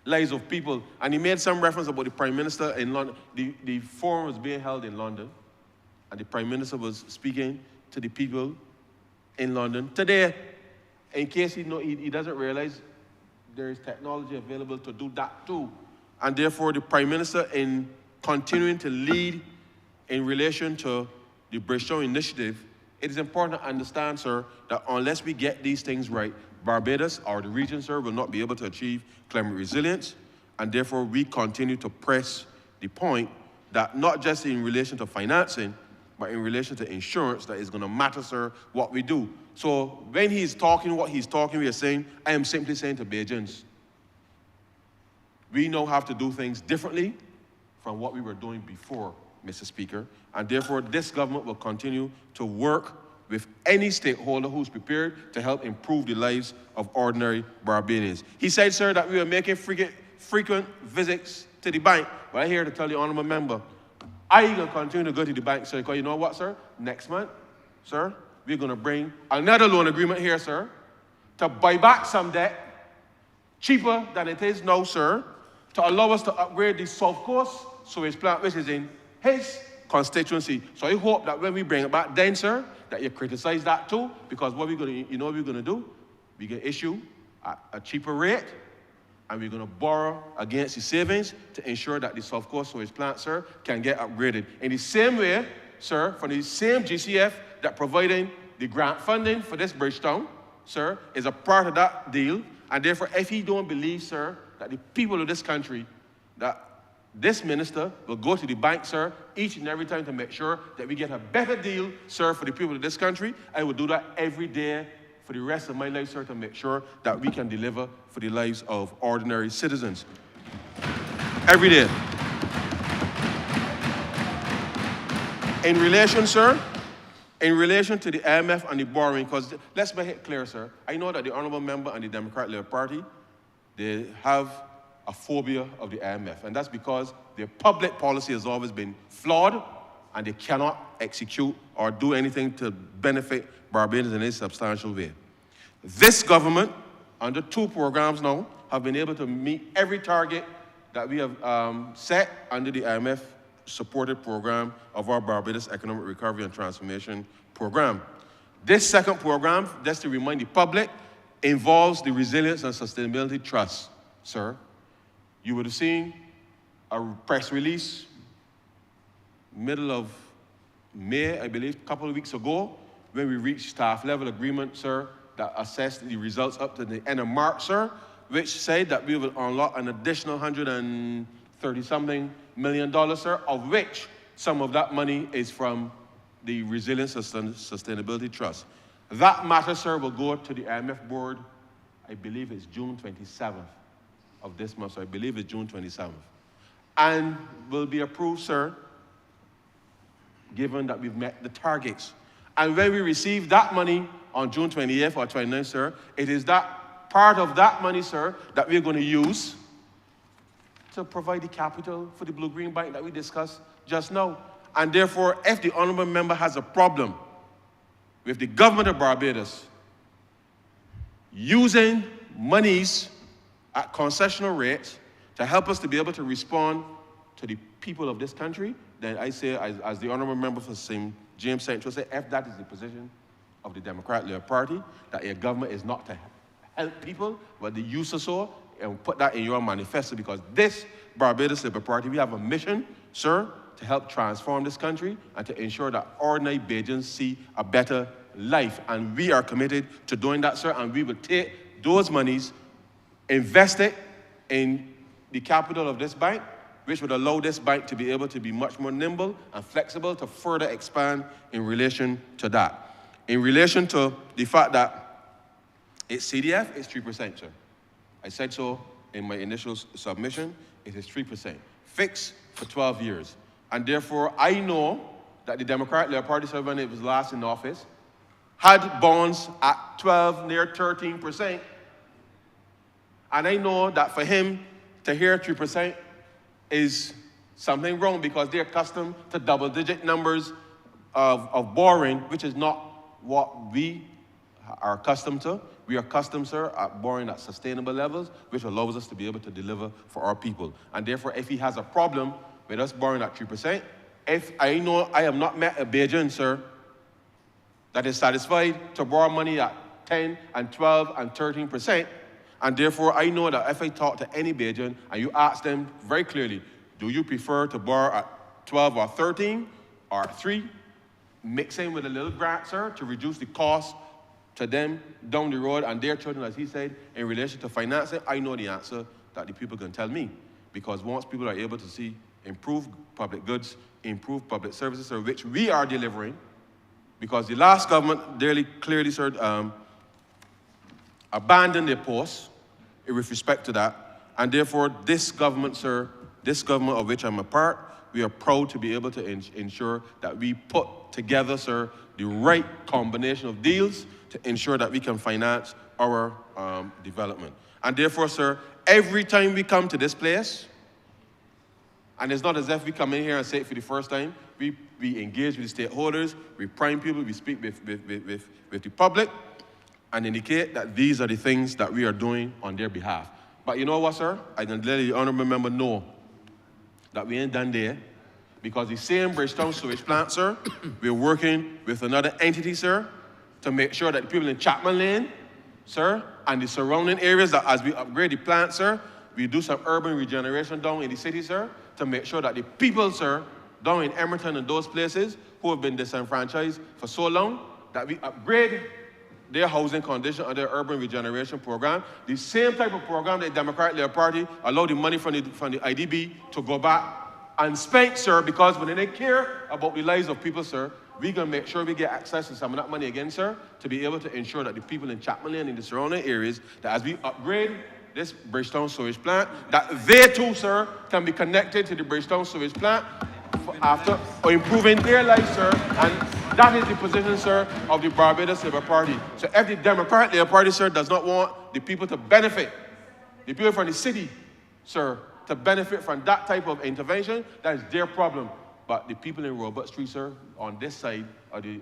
lives of people. And he made some reference about the Prime Minister in London. The forum was being held in London, and the Prime Minister was speaking to the people in London. Today, in case he doesn't realize, there is technology available to do that too. And therefore, the Prime Minister, in continuing to lead in relation to the Bridgetown Initiative, it is important to understand, sir, that unless we get these things right, Barbados or the region, sir, will not be able to achieve climate resilience. And therefore, we continue to press the point that not just in relation to financing, but in relation to insurance, that is going to matter, sir, what we do. So when he's talking what he's talking, we are saying, I am simply saying to Bajans, we now have to do things differently from what we were doing before, Mr. Speaker. And therefore, this government will continue to work with any stakeholder who's prepared to help improve the lives of ordinary Barbadians. He said, sir, that we are making frequent visits to the bank. But I'm here to tell the honourable member, I going to continue to go to the bank, sir, because you know what, sir? Next month, sir, we're going to bring another loan agreement here, sir, to buy back some debt cheaper than it is now, sir, to allow us to upgrade the South Coast sewage plant, which is in his constituency. So I hope that when we bring it back then, sir, that you criticize that too, because what we're going to, you know what we're going to do? We're going to issue a cheaper rate, and we're going to borrow against the savings to ensure that the South Coast sewage plant, sir, can get upgraded. In the same way, sir, from the same GCF that providing the grant funding for this Bridgetown, sir, is a part of that deal. And therefore, if he don't believe, sir, that the people of this country, that this minister will go to the bank, sir, each and every time to make sure that we get a better deal, sir, for the people of this country, I will do that every day for the rest of my life, sir, to make sure that we can deliver for the lives of ordinary citizens. Every day. In relation, sir, in relation to the IMF and the borrowing, because let's make it clear, sir, I know that the honourable member and the Democratic Labour Party, they have a phobia of the IMF, and that's because their public policy has always been flawed, and they cannot execute or do anything to benefit Barbadians in a substantial way. This government, under 2 programs now, have been able to meet every target that we have set under the IMF supported program of our Barbados Economic Recovery and Transformation Program. This second program, just to remind the public, involves the Resilience and Sustainability Trust, sir. You would have seen a press release middle of May, I believe, a couple of weeks ago, when we reached staff level agreement, sir, that assessed the results up to the end of March, sir, which said that we will unlock an additional $130-something million, sir, of which some of that money is from the Resilience and Sustainability Trust. That matter, sir, will go to the IMF board, I believe it's June 27th of this month, so I believe it's June 27th. And will be approved, sir, given that we've met the targets. And when we receive that money, on June 28th or 29th, sir, it is that part of that money, sir, that we're going to use to provide the capital for the Blue-Green Bank that we discussed just now. And therefore, if the honourable member has a problem with the government of Barbados using monies at concessional rates to help us to be able to respond to the people of this country, then I say, as the honourable member for St. James Central said, if that is the position of the Democratic Labour Party, that your government is not to help people, but the use of so, and put that in your manifesto, because this Barbados Labour Party, we have a mission, sir, to help transform this country and to ensure that ordinary Bajans see a better life. And we are committed to doing that, sir, and we will take those monies, invest it in the capital of this bank, which would allow this bank to be able to be much more nimble and flexible to further expand in relation to that. In relation to the fact that it's CDF, it's 3%, sir. I said so in my initial submission. It is 3%, fixed for 12 years. And therefore, I know that the Democratic Labour Party, sir, when it was last in office, had bonds at 12, near 13%. And I know that for him to hear 3% is something wrong, because they're accustomed to double-digit numbers of borrowing, which is not what we are accustomed to. We are accustomed, sir, at borrowing at sustainable levels, which allows us to be able to deliver for our people. And therefore, if he has a problem with us borrowing at 3%, if I know I have not met a Bajan, sir, that is satisfied to borrow money at 10 and 12 and 13%, and therefore I know that if I talk to any Bajan and you ask them very clearly, do you prefer to borrow at 12 or 13 or 3, mixing with a little grant, sir, to reduce the cost to them down the road and their children, as he said, in relation to financing, I know the answer that the people can tell me. Because once people are able to see improved public goods, improved public services, sir, which we are delivering, because the last government clearly, sir, abandoned their posts with respect to that. And therefore, this government, sir, this government of which I'm a part, we are proud to be able to ensure that we put together, sir, the right combination of deals to ensure that we can finance our development. And therefore, sir, every time we come to this place, and it's not as if we come in here and say it for the first time, we engage with the stakeholders, we prime people, we speak with the public, and indicate that these are the things that we are doing on their behalf. But you know what, sir? I can let the honourable member know that we ain't done there, because the same Bridgetown sewage plant, sir, we're working with another entity, sir, to make sure that the people in Chapman Lane, sir, and the surrounding areas, that as we upgrade the plant, sir, we do some urban regeneration down in the city, sir, to make sure that the people, sir, down in Emerton and those places who have been disenfranchised for so long, that we upgrade their housing condition under the urban regeneration program. The same type of program that the Democratic Labour Party allowed the money from the IDB to go back and spend, sir, because when they care about the lives of people, sir, we're going to make sure we get access to some of that money again, sir, to be able to ensure that the people in Chapman Lane and the surrounding areas, that as we upgrade this Bridgetown sewage plant, that they too, sir, can be connected to the Bridgetown sewage plant after improving their lives, sir. And that is the position, sir, of the Barbados Labour Party. So if the Democratic Labour Party, sir, does not want the people to benefit, the people from the city, sir, to benefit from that type of intervention, that is their problem. But the people in Robert Street, sir, on this side of the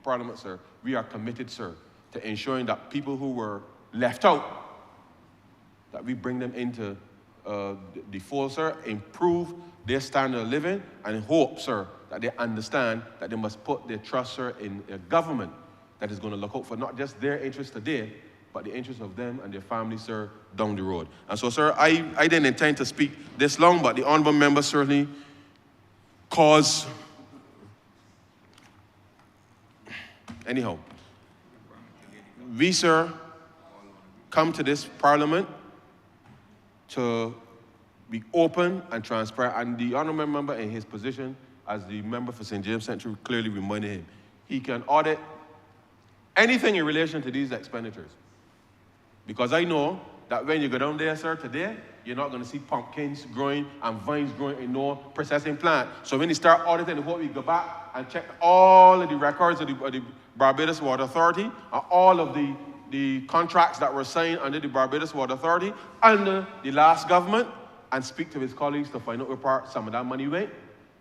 Parliament, sir, we are committed, sir, to ensuring that people who were left out, that we bring them into the fold, sir, improve their standard of living, and hope, sir, that they understand that they must put their trust, sir, in a government that is going to look out for not just their interests today, but the interests of them and their families, sir, down the road. And so, sir, I didn't intend to speak this long, but the honourable member certainly caused... Anyhow, we, sir, come to this Parliament to be open and transparent, and the honourable member in his position as the member for St. James Central clearly reminded him, he can audit anything in relation to these expenditures. Because I know that when you go down there, sir, today, you're not going to see pumpkins growing and vines growing in no processing plant. So when you start auditing, what we go back and check all of the records of the Barbados Water Authority and all of the contracts that were signed under the Barbados Water Authority under the last government, and speak to his colleagues to find out where part some of that money went,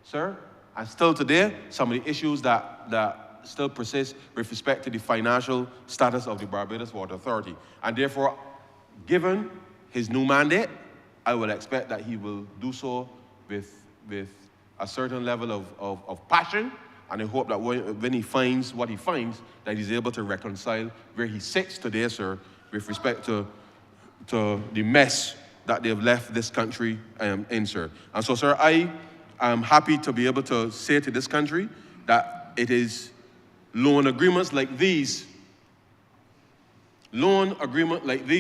sir. And still today, some of the issues that still persist with respect to the financial status of the Barbados Water Authority. And therefore, given his new mandate, I will expect that he will do so with a certain level of passion, and I hope that when he finds what he finds, that he's able to reconcile where he sits today, sir, with respect to the mess that they've left this country in, sir. And so, sir, I am happy to be able to say to this country that it is loan agreements like these,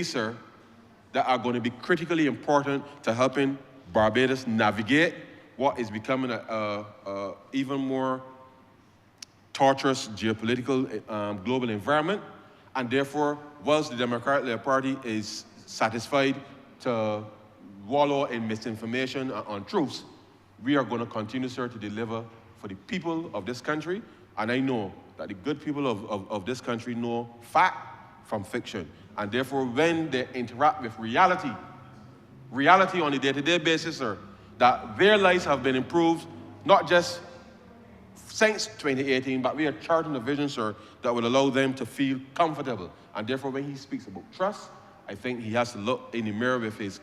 sir, that are going to be critically important to helping Barbados navigate what is becoming a even more torturous geopolitical global environment. And therefore, whilst the Democratic Labour Party is satisfied to wallow in misinformation and untruths, we are going to continue, sir, to deliver for the people of this country. And I know that the good people of this country know fact from fiction. And therefore, when they interact with reality on a day-to-day basis, sir, that their lives have been improved, not just since 2018, but we are charting a vision, sir, that will allow them to feel comfortable. And therefore, when he speaks about trust, I think he has to look in the mirror with his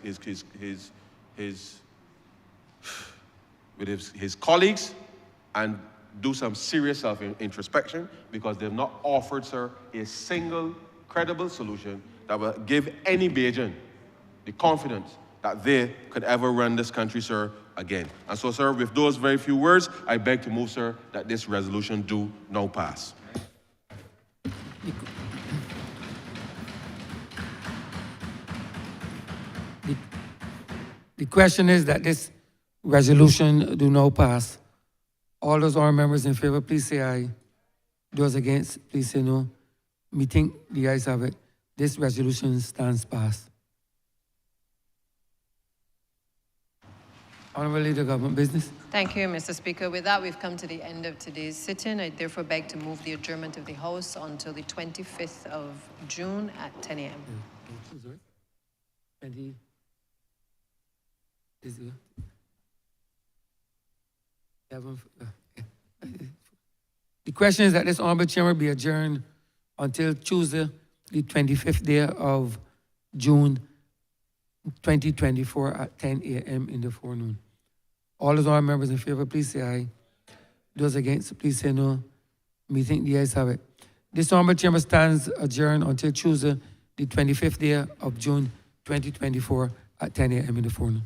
colleagues and do some serious self-introspection, because they've not offered, sir, a single credible solution that will give any Bajan the confidence that they could ever run this country, sir, again. And so, sir, with those very few words, I beg to move, sir, that this resolution do now pass. The question is that this resolution do now pass. All those honourable members in favor, please say aye. Those against, please say no. Me think the ayes have it. This resolution stands passed. Honourable Leader, Government Business. Thank you, Mr. Speaker. With that, we've come to the end of today's sitting. I therefore beg to move the adjournment of the House until the 25th of June at 10 a.m. The question is that this honourable chamber be adjourned until Tuesday, the 25th day of June 2024 at 10 a.m. in the forenoon. All those honourable members in favor, please say aye. Those against, please say no. Me think the ayes have it. This honourable chamber stands adjourned until Tuesday, the 25th day of June 2024 at 10 a.m. in the forenoon.